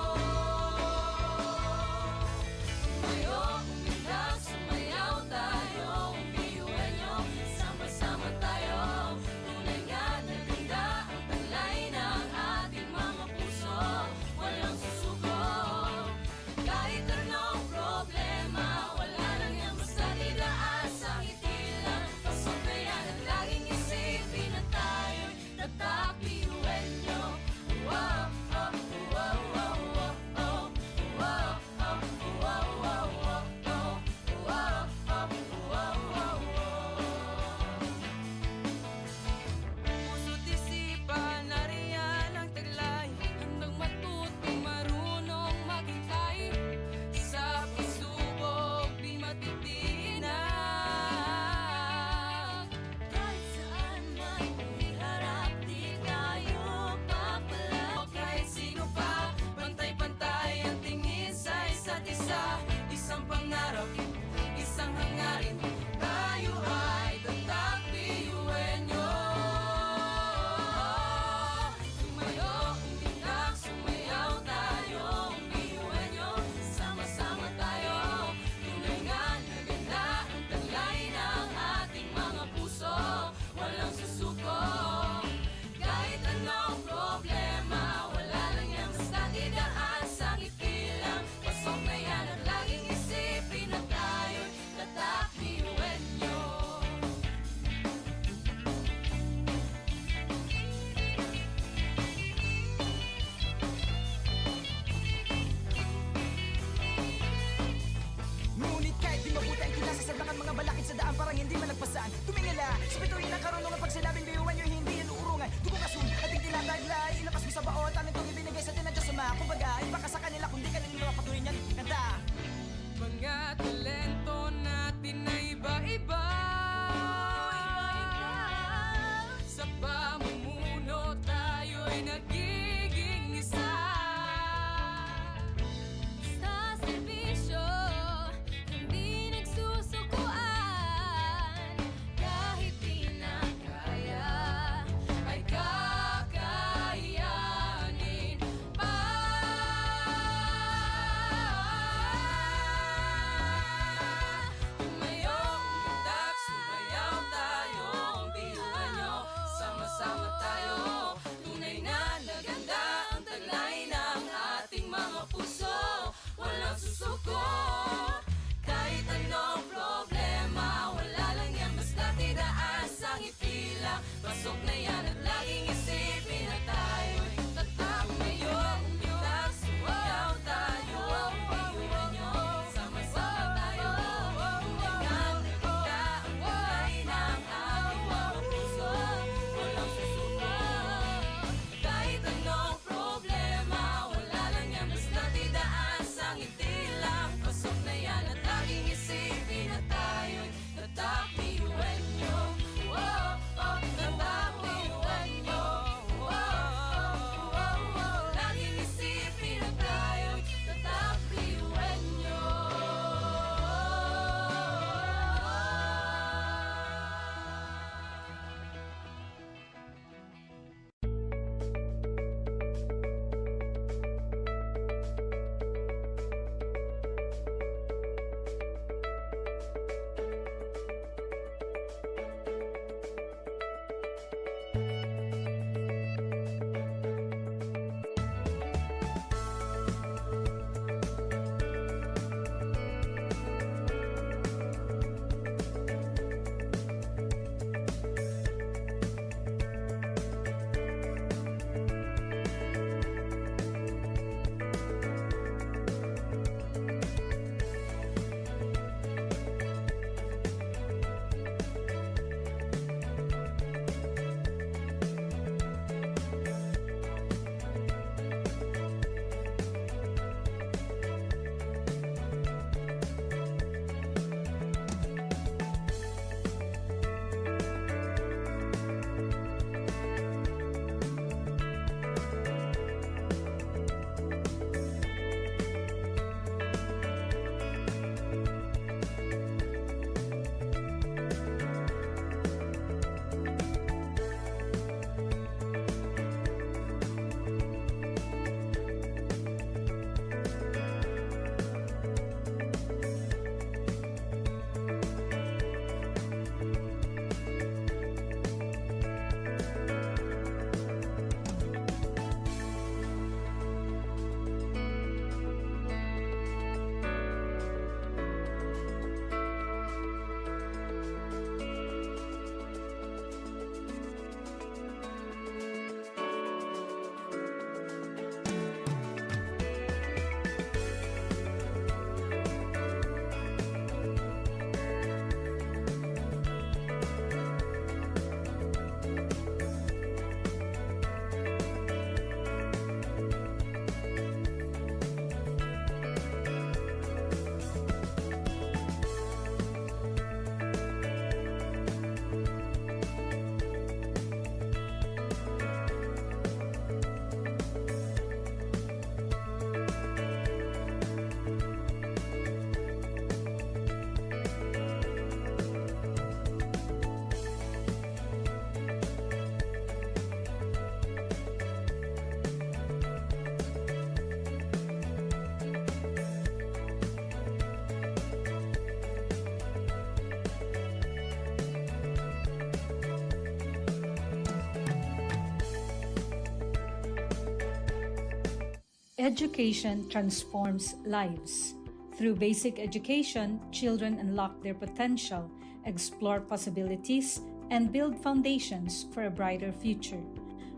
Education transforms lives. Through basic education, children unlock their potential, explore possibilities, and build foundations for a brighter future.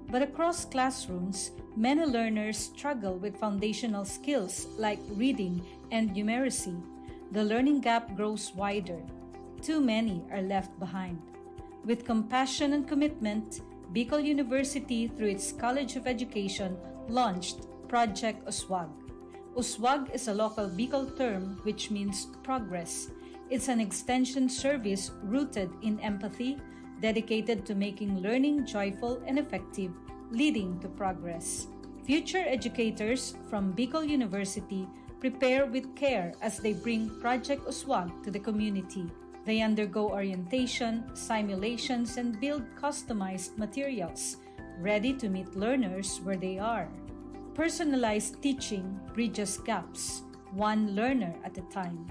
But across classrooms, many learners struggle with foundational skills like reading and numeracy. The learning gap grows wider. Too many are left behind. With compassion and commitment, Bicol University, through its College of Education, launched Project Uswag. Uswag is a local Bicol term which means progress. It's an extension service rooted in empathy, dedicated to making learning joyful and effective, leading to progress. Future educators from Bicol University prepare with care as they bring Project Uswag to the community. They undergo orientation, simulations, and build customized materials, ready to meet learners where they are. Personalized teaching bridges gaps, one learner at a time.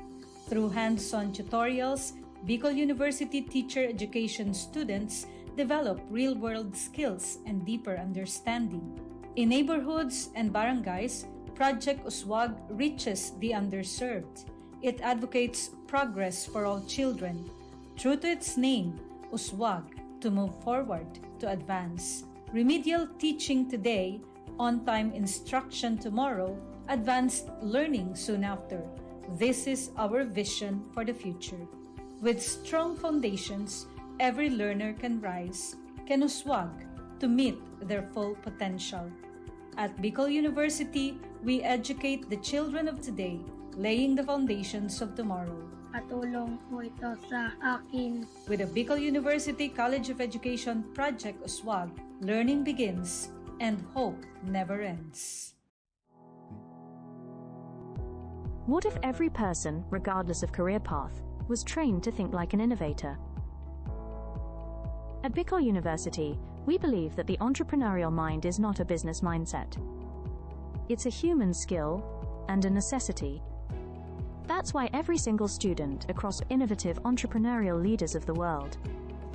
Through hands-on tutorials, Bicol University teacher education students develop real-world skills and deeper understanding. In neighborhoods and barangays, Project Uswag reaches the underserved. It advocates progress for all children. True to its name, Uswag, to move forward, to advance. Remedial teaching today, on-time instruction tomorrow, advanced learning soon after. This is our vision for the future. With strong foundations, every learner can rise, can uswag, to meet their full potential. At Bicol University, we educate the children of today, laying the foundations of tomorrow. Katulong po ito sa akin. With the Bicol University College of Education Project Uswag, learning begins and hope never ends. What if every person, regardless of career path, was trained to think like an innovator? At Bicol University, we believe that the entrepreneurial mind is not a business mindset. It's a human skill and a necessity. That's why every single student across innovative entrepreneurial leaders of the world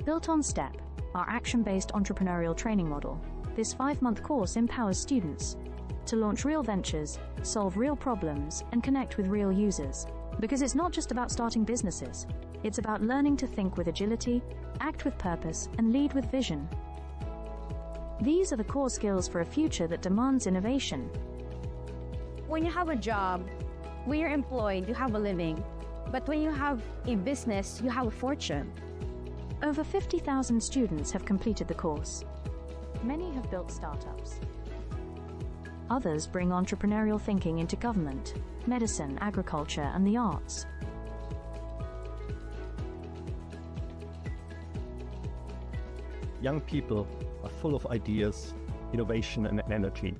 built on STEP, our action-based entrepreneurial training model. This 5-month course empowers students to launch real ventures, solve real problems, and connect with real users. Because it's not just about starting businesses, it's about learning to think with agility, act with purpose, and lead with vision. These are the core skills for a future that demands innovation. When you have a job, when you're employed, you have a living. But when you have a business, you have a fortune. Over 50,000 students have completed the course. Many have built startups. Others bring entrepreneurial thinking into government, medicine, agriculture, and the arts. Young people are full of ideas, innovation, and energy.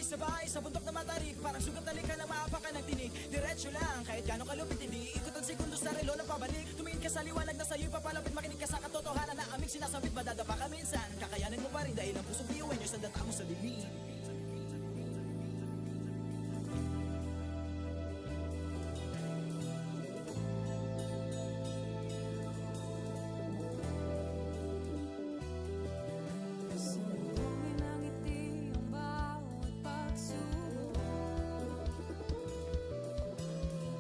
sabay sa bundok na matarik, parang sugat na lika na maapakan ng tinig. Diretso lang, kahit gano'ng kalupit, hindi ikot ang segundo sa relo na pabalik. Tumingin ka sa liwanag na sa'yo'y papalapit, makinig ka sa katotohanan na aming sinasabit. Madadapa ka minsan, kakayanin mo pa rin dahil ang pusong iuwi nyo sa data mo sa dilim. Sumuhin ang ngiti ang bawat pagsubok.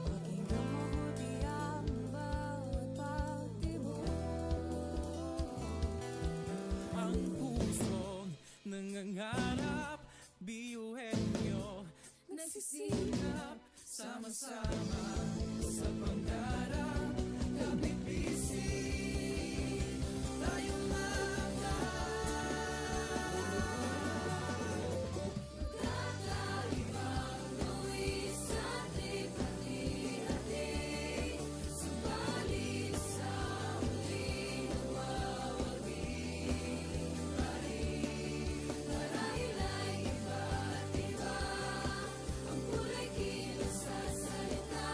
Pakinggan mabuti ang bawat pagtibok. Ang pusong nangangarap, biyuhin nyo, Nagsisikap sama-sama sa pangarap. Kapit bisig, tayong Kakaibang luwis at hati-hati. Subalit sa huli nawawagi pa rin. Marahil ay iba't iba ang kulay kilos sa salita.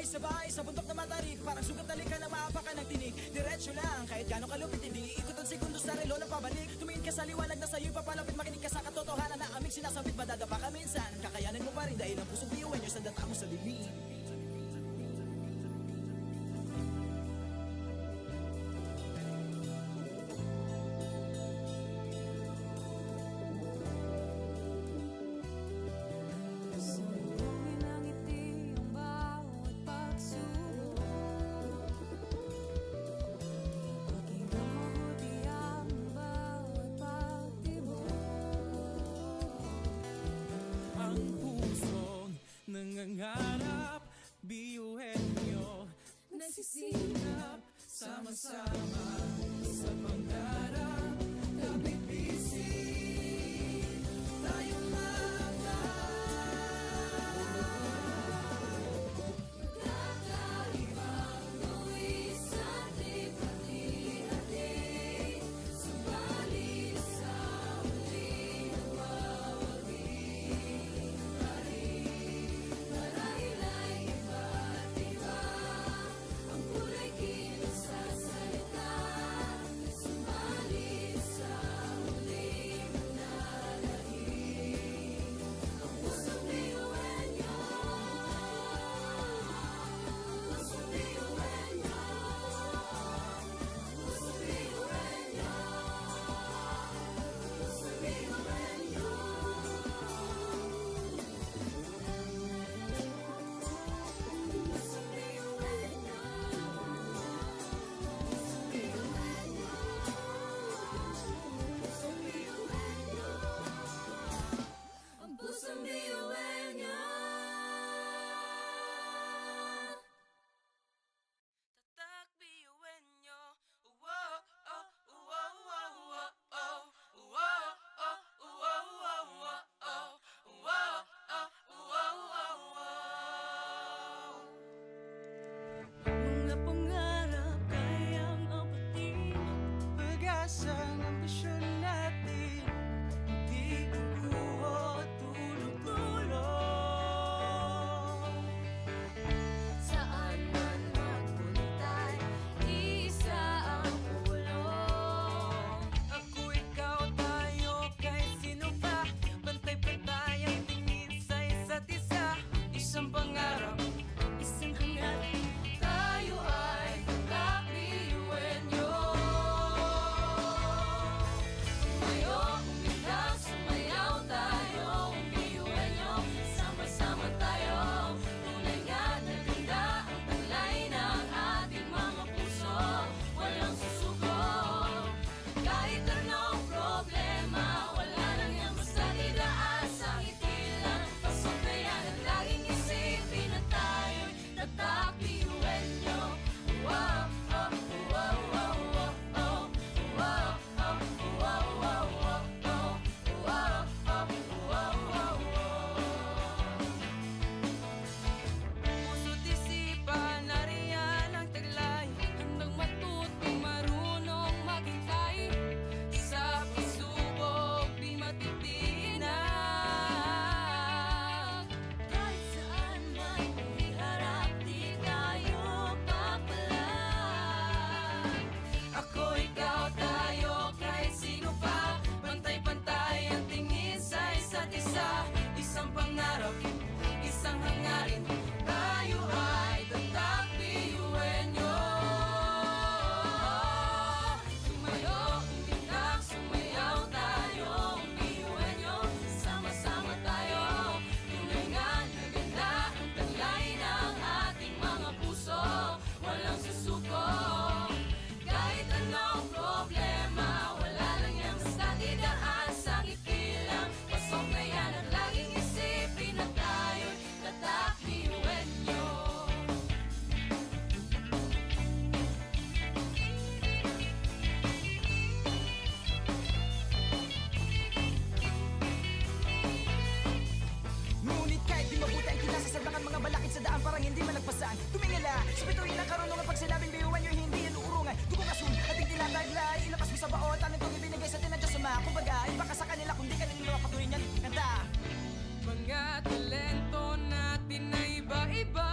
Sabay-sabay sa bundok na matarik, parang sugat na lika ng maapakan ng tinig. Diretso lang, kahit gano'ng kalupit, hindi ikot ang segundo sa relo na pabalik. Tumingin ka sa liwanag na sa'yo'y papalapit, makinig ka sa katotohanan na aming sinasabit. Madadapa ka minsan, kakayanin mo pa rin dahil ang pusong biyuan nyo sa data mo sa dilim. Sumbongin ang ngiti ang bawat pagsubok. Pakinggan mabuti ang bawat pagtibok. Ang pusong nangangarap, biyuhin nyo, Nagsisikap sama-sama sa pangarap. Kapit bisig, tayong Kakaibang luwis at lipat-lihatin. Subalit sa huli nawawagi pa rin. Marahil ay iba't iba ang kulay kilos sa salita. Subalit sa huli manalangin. Ang pusong biyuhan niyo. Pusong biyuhan niyo. Pusong biyuhan niyo. Pusong biyuhan niyo. Pusong biyuhan niyo. Pusong biyuhan niyo. Ang pusong biyuhan niyo. Tatak biyuin nyo. Uwo, oh, uwo, uwo, uwo, oh. Uwo, oh, uwo, uwo, uwo, oh. Uwo, oh, uwo, uwo, uwo. mga pangarap kayang apatin. Pag-asang ambisyon natin, di kukuha tulog-tulog. Saan man magpuntay, isa ang ulo. Ako, ikaw, tayo, kahit sino pa. Pantay-pantay ang tingin sa isa't isa. Isang pangarap, isang hangarin. Tayo ay tatak biyuhin niyo. Tumayo, umilag, sumayaw tayo. Biyuhin niyo, sama-sama tayo. Tunay nga na ganda ang taglay ng ating mga puso. Walang susuko. Kahit anong problema, wala nang yan basta didaan sa ngiti lang. Pasok na yan at laging isipin na tayo'y tatak biyuhin niyo. Wow, oh, wow, wow, wow, oh. Wow, oh, wow, wow, wow, oh. Wow, oh, wow, wow, wow. Puso't isipan, nariyan ang taglay. Handang matuto, marunong maghintay. Sa pagsubok, di matitinag. Kahit saan man iharap, di tayo papalag. Ako, ikaw, tayo, kahit sino pa. Pantay-pantay ang tingin sa isa't isa. Isang pangarap, isang hangarin. Tayo ay tatak biyuhin nyo. Tumayo, umilag, sumayaw tayo. Biyuhin niyo, sama-sama tayo. Tunay nga na ganda ang taglay ng ating mga puso. Walang susuko. Kahit anong problema, wala lang yan basta didaan sa ngiti lang. Pasok na yan at laging isipin na tayo'y tatak biyuhin niyo. Ngunit kahit di mabuti ang kinasasablakan mga balakid sa daan parang hindi malagpasan. Tumingala sa bituin ng karunungan pag sinabing biyuhan nyo hindi yan uurungan. Dugong asun, ating tinataglay, ilabas mo sa baon. Tanong itong ibinigay sa atin ng Diyos Ama. Kumbaga, iba ka sa kanila kung di ka nila patuloy niyan. Kanta! Mga talento natin na iba-iba.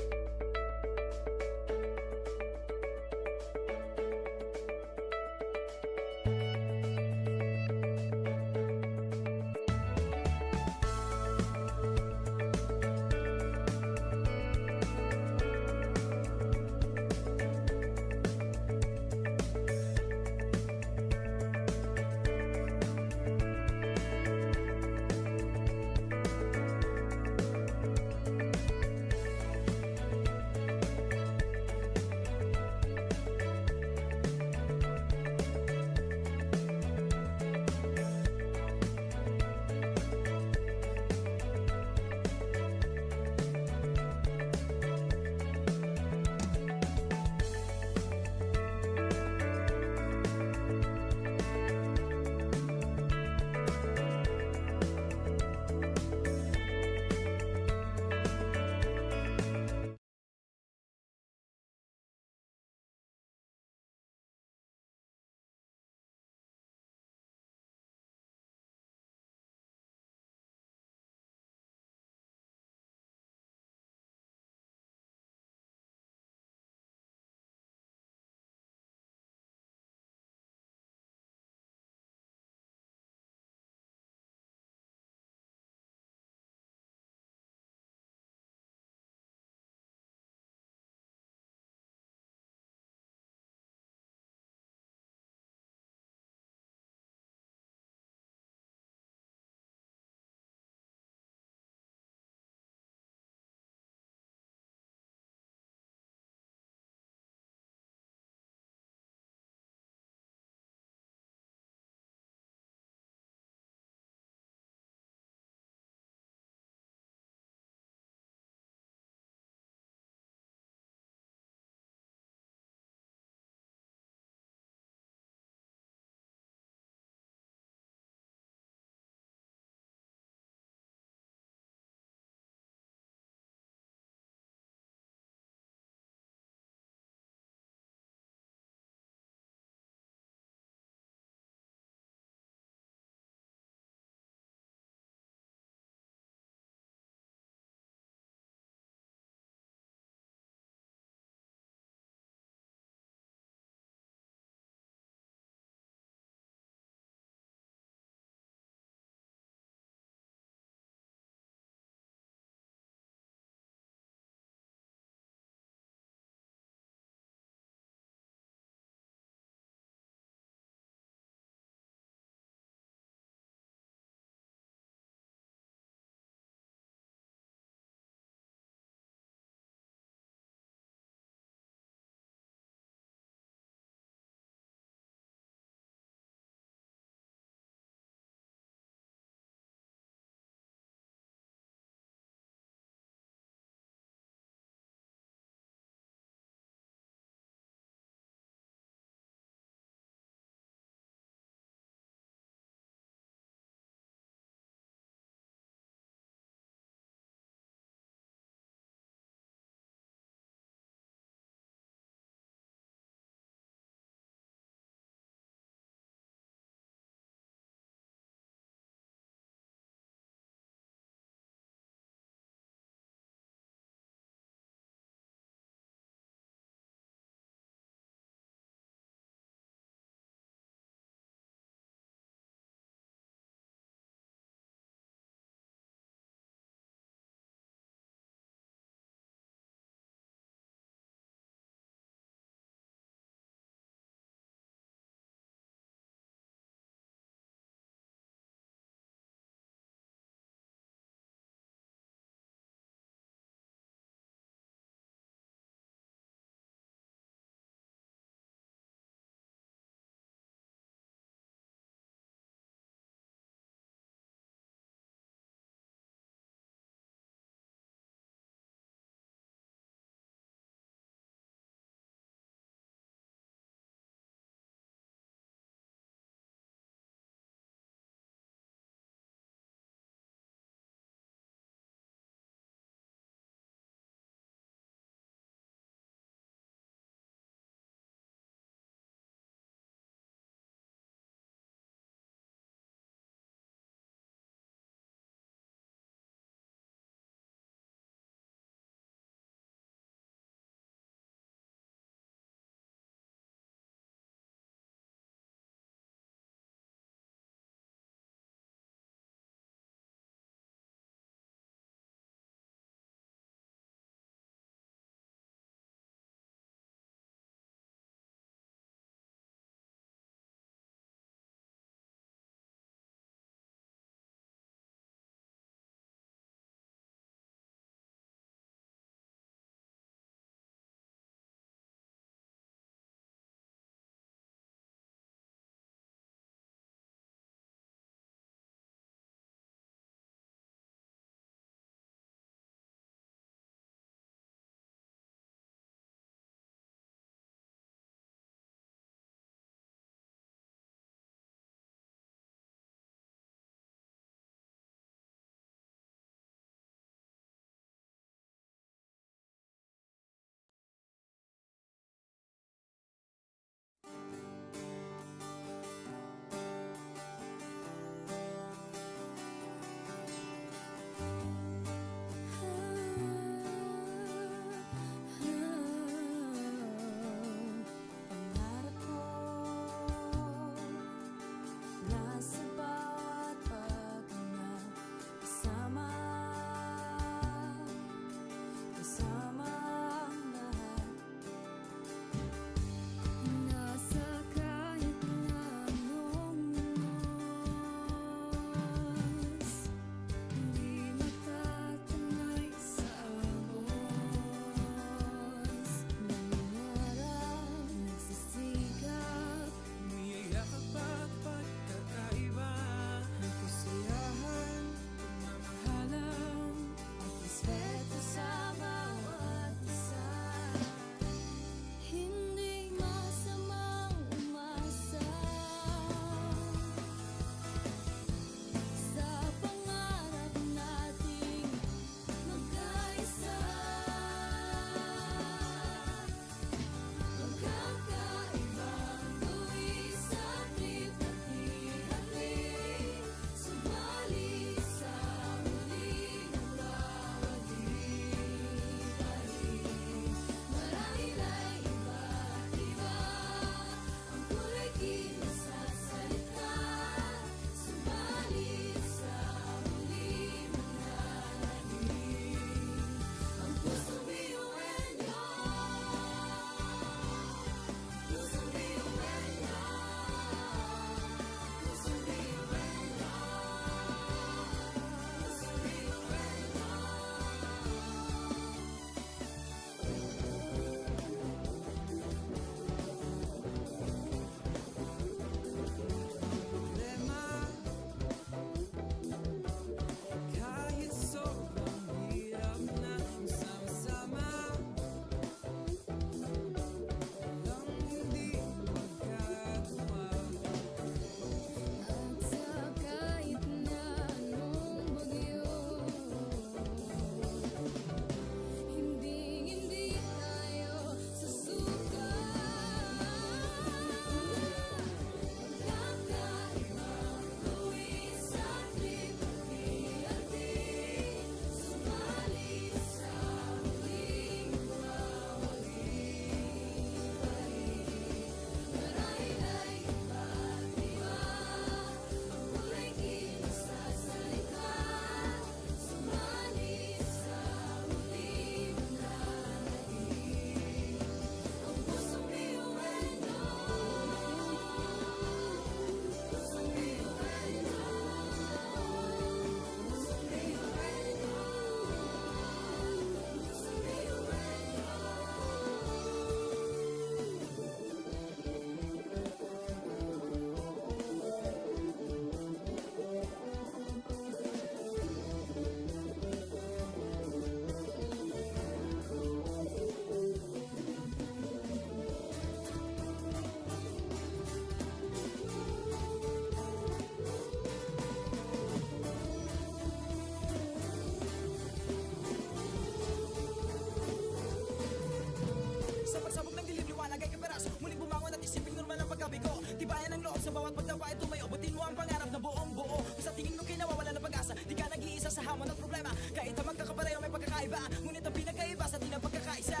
Kahit ang magkakapareho may pagkakaiba, ngunit ang pinagkaiba sa atin ang pagkakaisa.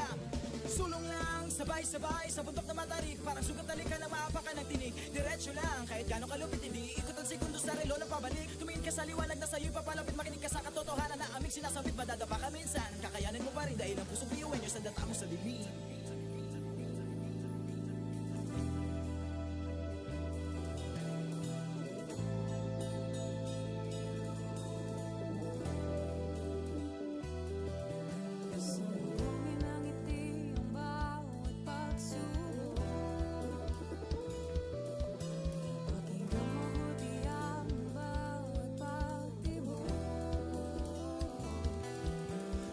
Sulong lang, sabay-sabay sa bundok na matarik, parang sugat talikan na maapakan ng tinig. Diretso lang, kahit gano'ng kalupit, hindi ikot ang segundo sa relo na pabalik. Tumingin ka sa liwanag na sa'yo'y papalapit, makinig ka sa katotohanan na aming sinasabit. Madadapa ka minsan, kakayanin mo pa rin dahil ang pusong biyuin nyo sa data mo sa bibig. Sambungin ang ngiti ang bawat pagsubok. Pakinggan mabuti ang bawat pagtibok.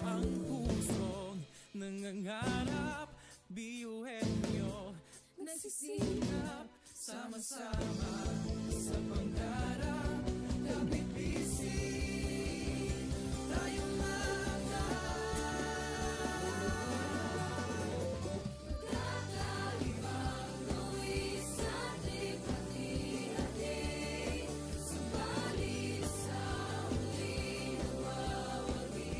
Ang pusong nangangarap, biyuhin nyo, Nagsisikap sama-sama sa pangarap. Kapit bisig, tayong mga kakaibang luwis sa hati-hati. Subalit sa huli nawawagi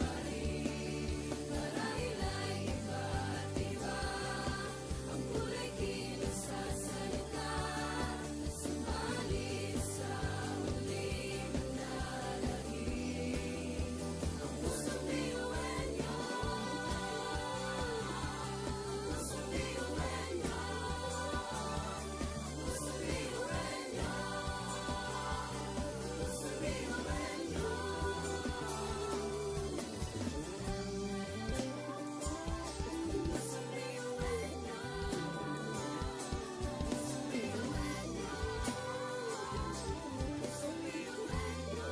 pa rin. Marahil ay iba't iba ang kulay kilos sa salita. Subalit sa huli manlalagi ang pusong biyuhin nyo. Pusong biyuhin nyo. Pusong biyuhin nyo. Pusong biyuhin nyo. Pusong biyuhin nyo. Pusong biyuhin nyo. Pusong biyuhin nyo.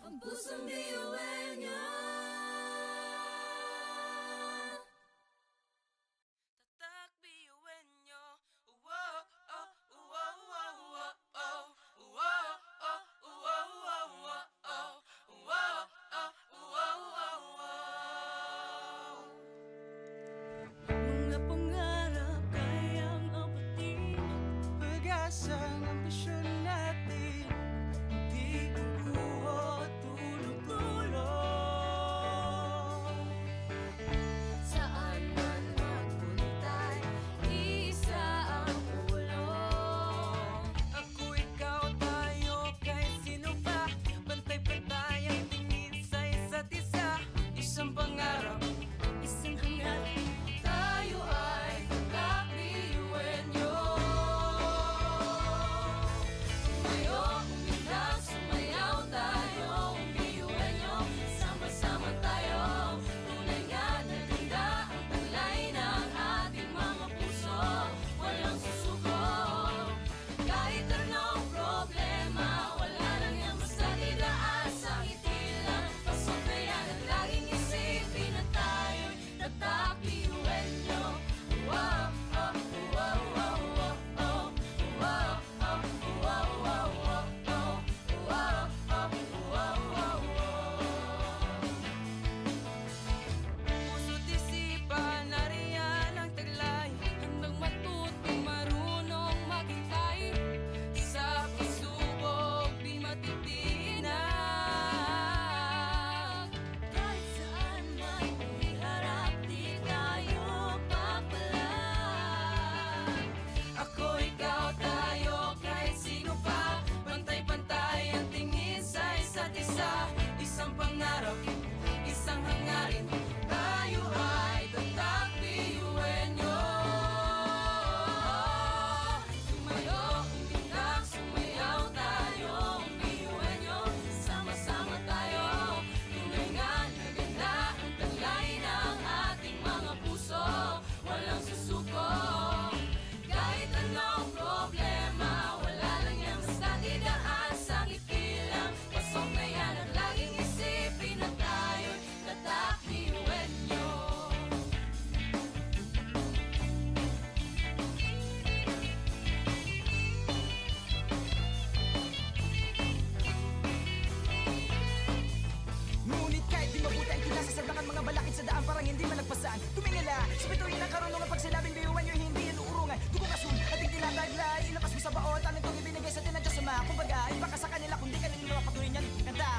Ang pusong biyuhin nyo. Tatak biyuin nyo. Wow, oh, wow, wow, wow, oh. Wow, oh, wow, wow, wow, oh. Wow, oh, wow, wow, wow. mga pangarap kayang abutin, pag-asang ambisyon natin, di kukuha tulog-tulog. Saan man magpuntay, isa ang ulo. Ako, ikaw, tayo, kahit sino pa. Pantay-pantay ang tingin sa isa't isa. Isang pangarap, isang hangarin. Tayo ay kakabiyuhin nyo. Tumayo, umilag, sumayaw tayo. Biyuhin nyo, sama-sama tayo. Tunay nga na ganda ang talay ng ating mga puso. Walang susuko. Kahit anong problema, wala lang yan basta didaan sa ngiti lang. Pasok na yan at laging isipin na tayo'y tatakbiyuhin nyo. Wow, oh, wow, wow, wow, oh. Wow, oh, wow, wow, wow, oh. Wow, oh, wow, wow, wow. Puso't isipan, nariyan ang taglay. Handang matutong marunong maghintay. Sa pagsubok, di matitinag. Kahit saan man iharap, di tayo papalag. Ako, ikaw, tayo, kahit sino pa. Pantay-pantay ang tingin sa isa't isa. Isang pangarap, isang hangarin. Tayo ay tatakbiyuhin nyo. Tumayo, umilag, sumayaw tayo. Biyuhin nyo, sama-sama tayo. Tunay nga na ganda ang talay ng ating mga puso. Walang susuko. Kahit anong problema, wala lang yan basta didaan sa ngiti lang. Pasok na yan at laging isipin na tayo'y tatakbiyuhin nyo. Ngunit kahit di mabuti ang kinasasablakan mga balakid sa daan parang hindi malagpasan. Tumingala, sa bituin ng karunungan pag sinabing biyuhan nyo hindi yan uurungan. Dugong asul, ating tinataglay, ilakas mo sa baot, anong itong ibinigay sa atin ng Diyos Ama. Kumbaga, iba ka sa kanila kundi kanila patuloy niyan kanta.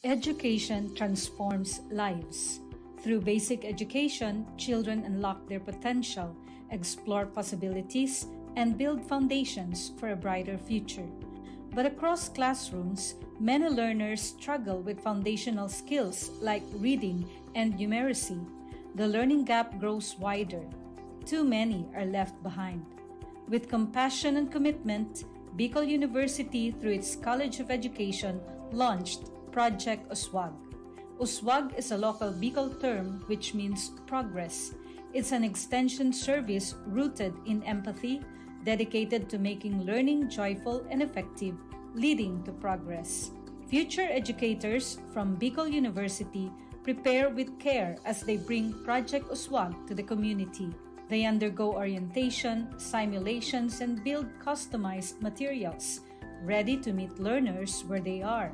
Education transforms lives. Through basic education, children unlock their potential, explore possibilities, and build foundations for a brighter future. But across classrooms, many learners struggle with foundational skills like reading and numeracy. The learning gap grows wider. Too many are left behind. With compassion and commitment, Bicol University, through its College of Education, launched Project Uswag. Uswag is a local Bicol term which means progress. It's an extension service rooted in empathy, dedicated to making learning joyful and effective, leading to progress. Future educators from Bicol University prepare with care as they bring Project Uswag to the community. They undergo orientation, simulations, and build customized materials, ready to meet learners where they are.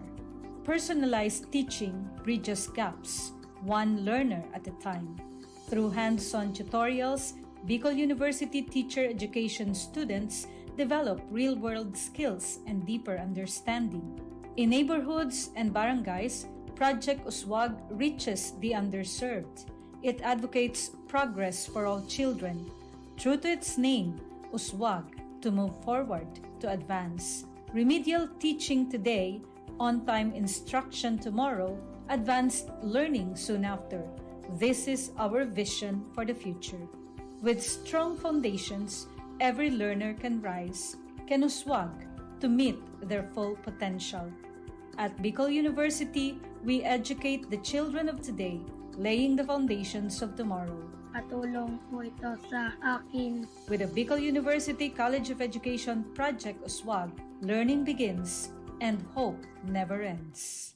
Personalized teaching bridges gaps, one learner at a time. Through hands-on tutorials, Bicol University teacher education students develop real-world skills and deeper understanding. In neighborhoods and barangays, Project Uswag reaches the underserved. It advocates progress for all children. True to its name, Uswag, to move forward, to advance. Remedial teaching today, on-time instruction tomorrow, advanced learning soon after. This is our vision for the future. With strong foundations, every learner can rise, can uswag to meet their full potential. At Bicol University, we educate the children of today, laying the foundations of tomorrow. Patulong po ito sa akin. With the Bicol University College of Education Project Uswag, learning begins and hope never ends.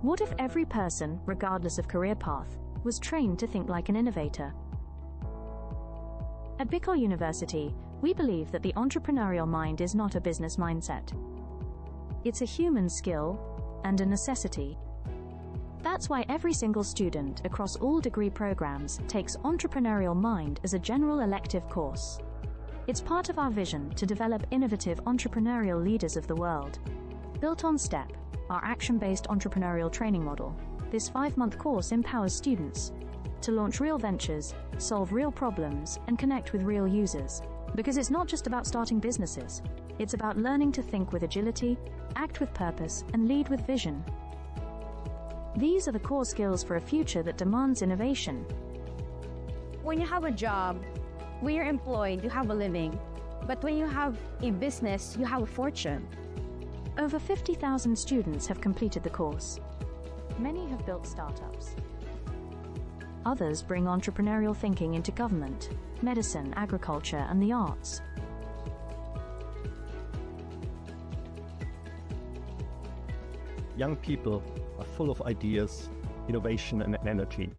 What if every person, regardless of career path, was trained to think like an innovator? At Bicol University, we believe that the entrepreneurial mind is not a business mindset. It's a human skill and a necessity. That's why every single student across all degree programs takes Entrepreneurial Mind as a general elective course. It's part of our vision to develop innovative entrepreneurial leaders of the world. Built on STEP, our action-based entrepreneurial training model, this 5-month course empowers students to launch real ventures, solve real problems, and connect with real users. Because it's not just about starting businesses, it's about learning to think with agility, act with purpose, and lead with vision. These are the core skills for a future that demands innovation. When you have a job, when you're employed, you have a living. But when you have a business, you have a fortune. Over 50,000 students have completed the course. Many have built startups. Others bring entrepreneurial thinking into government, medicine, agriculture, and the arts. Young people are full of ideas, innovation, and energy.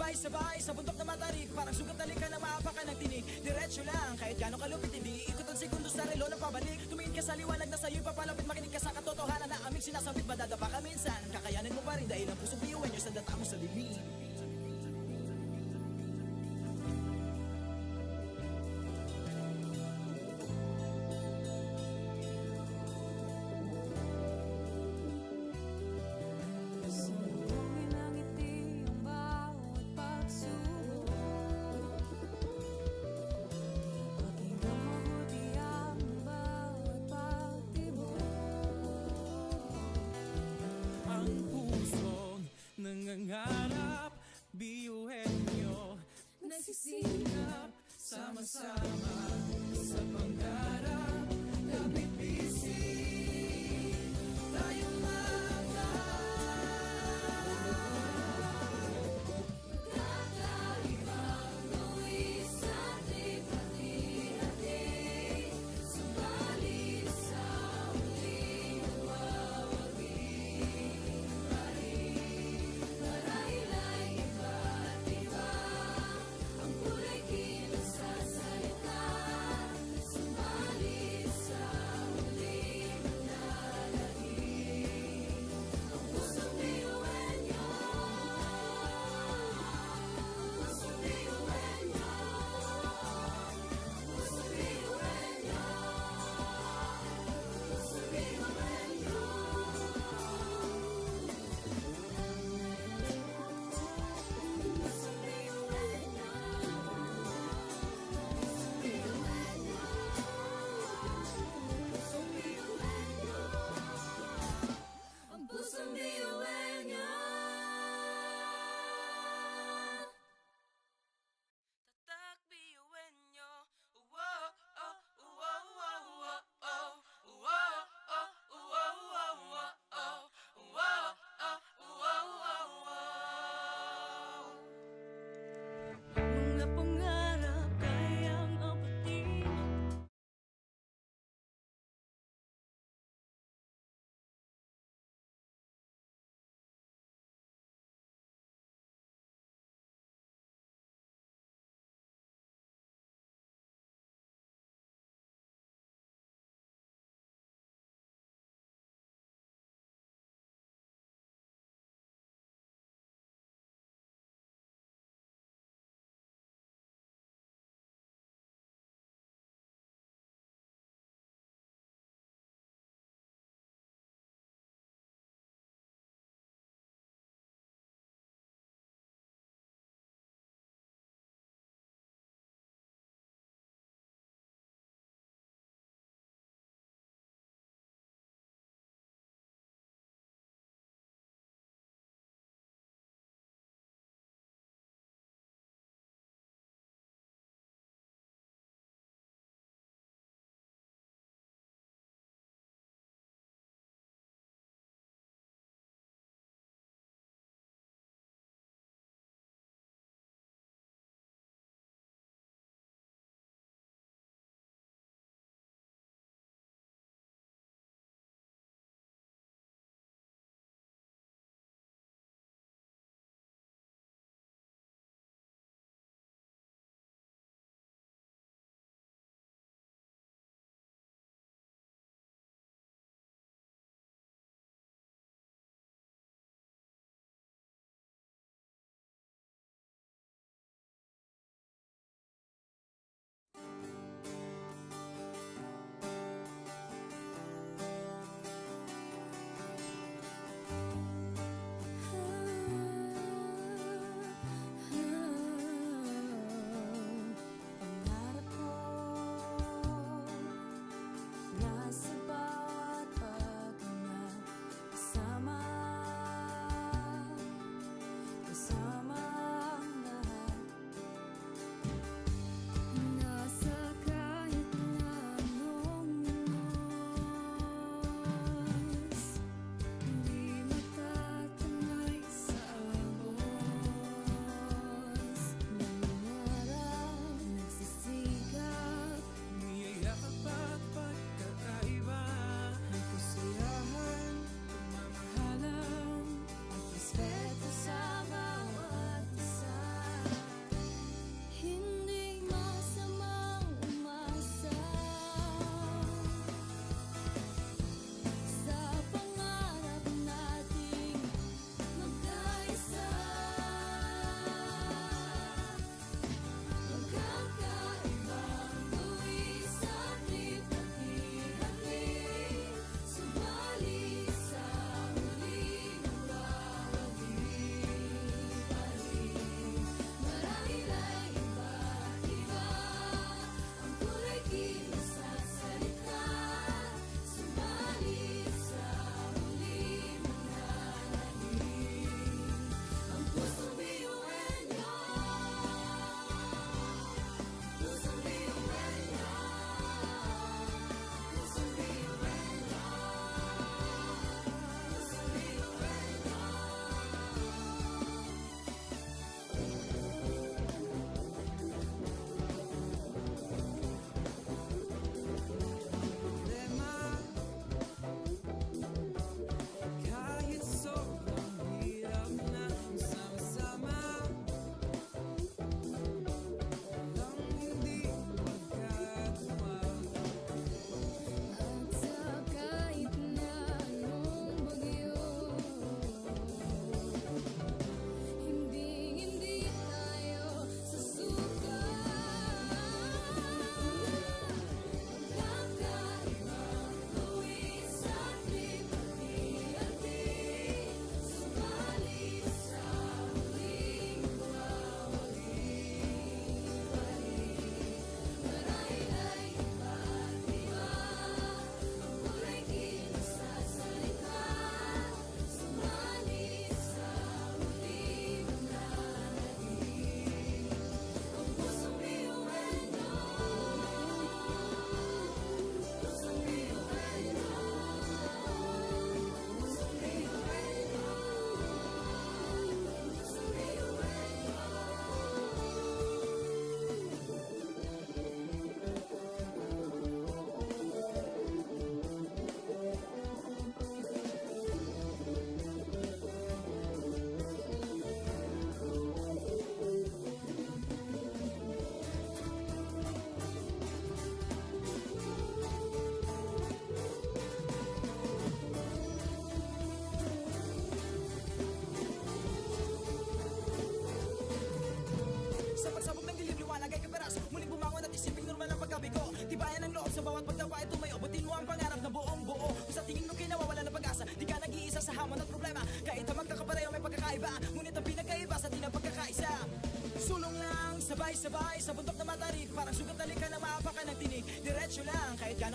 Sabay-sabay sa bundok na matarik, parang sugat talik ka na maapakan ng tinig. Diretso lang, kahit gano'ng kalupit, hindi ikot ang segundo sa relo na pabalik. Tumingin ka sa liwanag na sa'yo'y papalapit, makinig ka sa katotohanan na aming sinasambit. Madadapa ka minsan, kakayanin mo pa rin dahil ang pusong biyuan nyo sa data mo sa dilim. Sumugin ang ngiti ang bawat pagsubok. Pakinggan mabuti ang bawat pagtibok. Ang pusong nangangarap, biyuhin nyo, Nagsisikap sama-sama sa pangarap. Kapit bisig, tayong mga kakaibang tuwis at lipat-hati. Subalit sa huling mawawagi pa rin. Marahil ay iba't iba ang kulay kilos sa salita.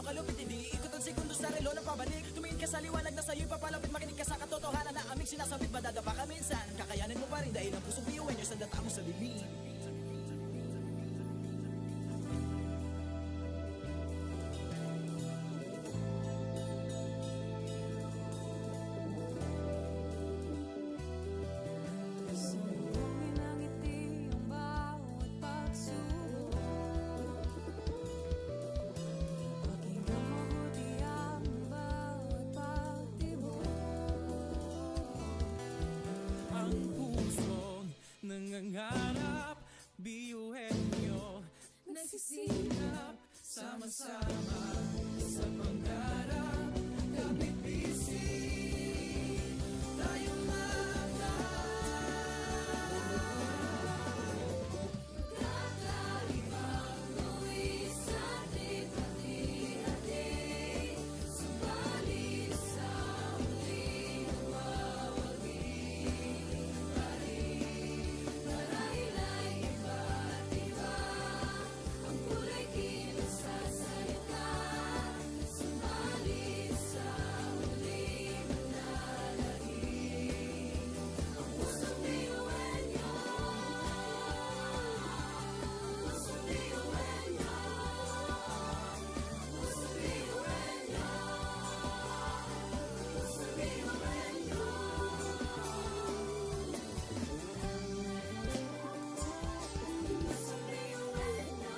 ganong kalupit, hindi ikot ang segundo sa relo na pabalik. Tumingin ka sa liwanag na sa'yo'y papalapit, makinig ka sa katotohanan na aming sinasabit. Madadapa ka minsan, kakayanin mo pa rin dahil ang pusong biyuin nyo sa data mo sa dilim. Sumuhin ang ngiti ang bawat pagsubok. Pakinggan mabuti ang bawat pagtibok. Ang pusong nangangarap, biyuhin nyo, Nagsisikap sama-sama sa pangarap. Kapit bisig, tayong Kakaibang tuwis ating hati-hati. Subalit sa huli mawawagi pa rin. Marahil ay iba't iba ang kulay kilos sa salita. Subalit sa huli manlalahim ang pusong biyuhin niyo. Pusong biyuhin niyo. Pusong biyuhin niyo. Pusong biyuhin niyo. Pusong biyuhin niyo.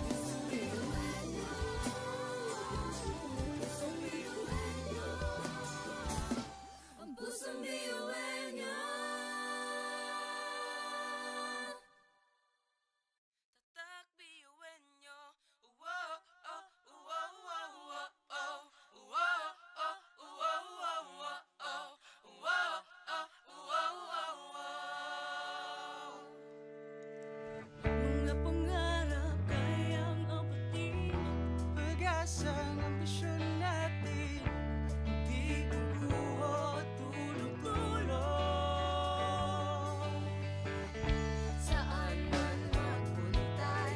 Pusong biyuhin niyo. Pusong biyuhin niyo. Ang pusong biyuhin niyo. Tatak biyuin nyo. Wow, oh, wow, wow, wow, oh. Wow, oh, wow, wow, wow, oh. Wow, oh, wow, wow, wow. Mga pangarap kayang abutin. pag-asang ambisyon natin, hindi kukuha tulog-tulog. Saan man magpuntay,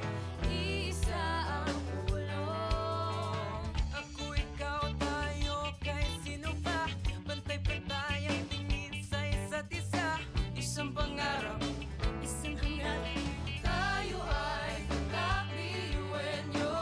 isa ang ulo. Ako, ikaw, tayo, kahit sino pa. Pantay-pantay ang tingin sa isa't isa. Isang pangarap, Isang hangarin, tayo ay tatak biyuhin niyo.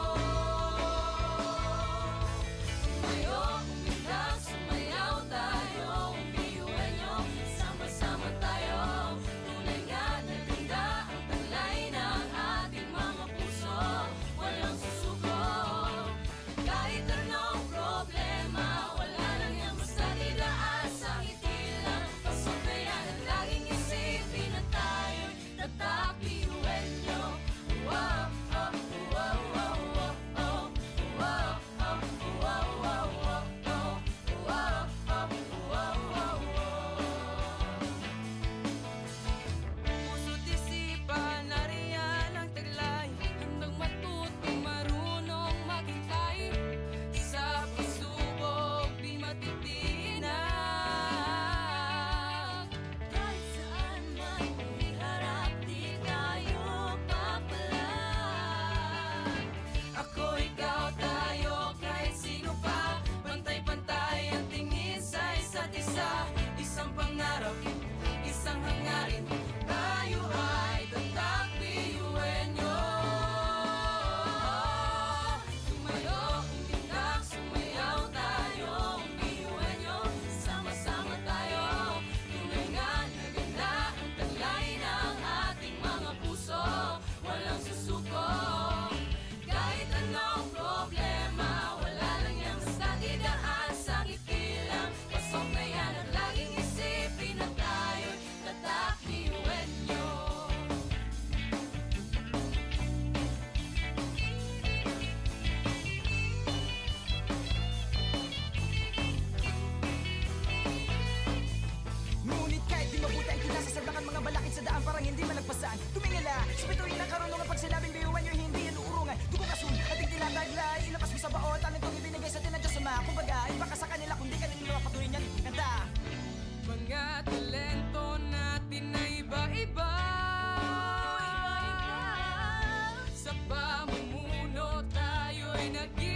nag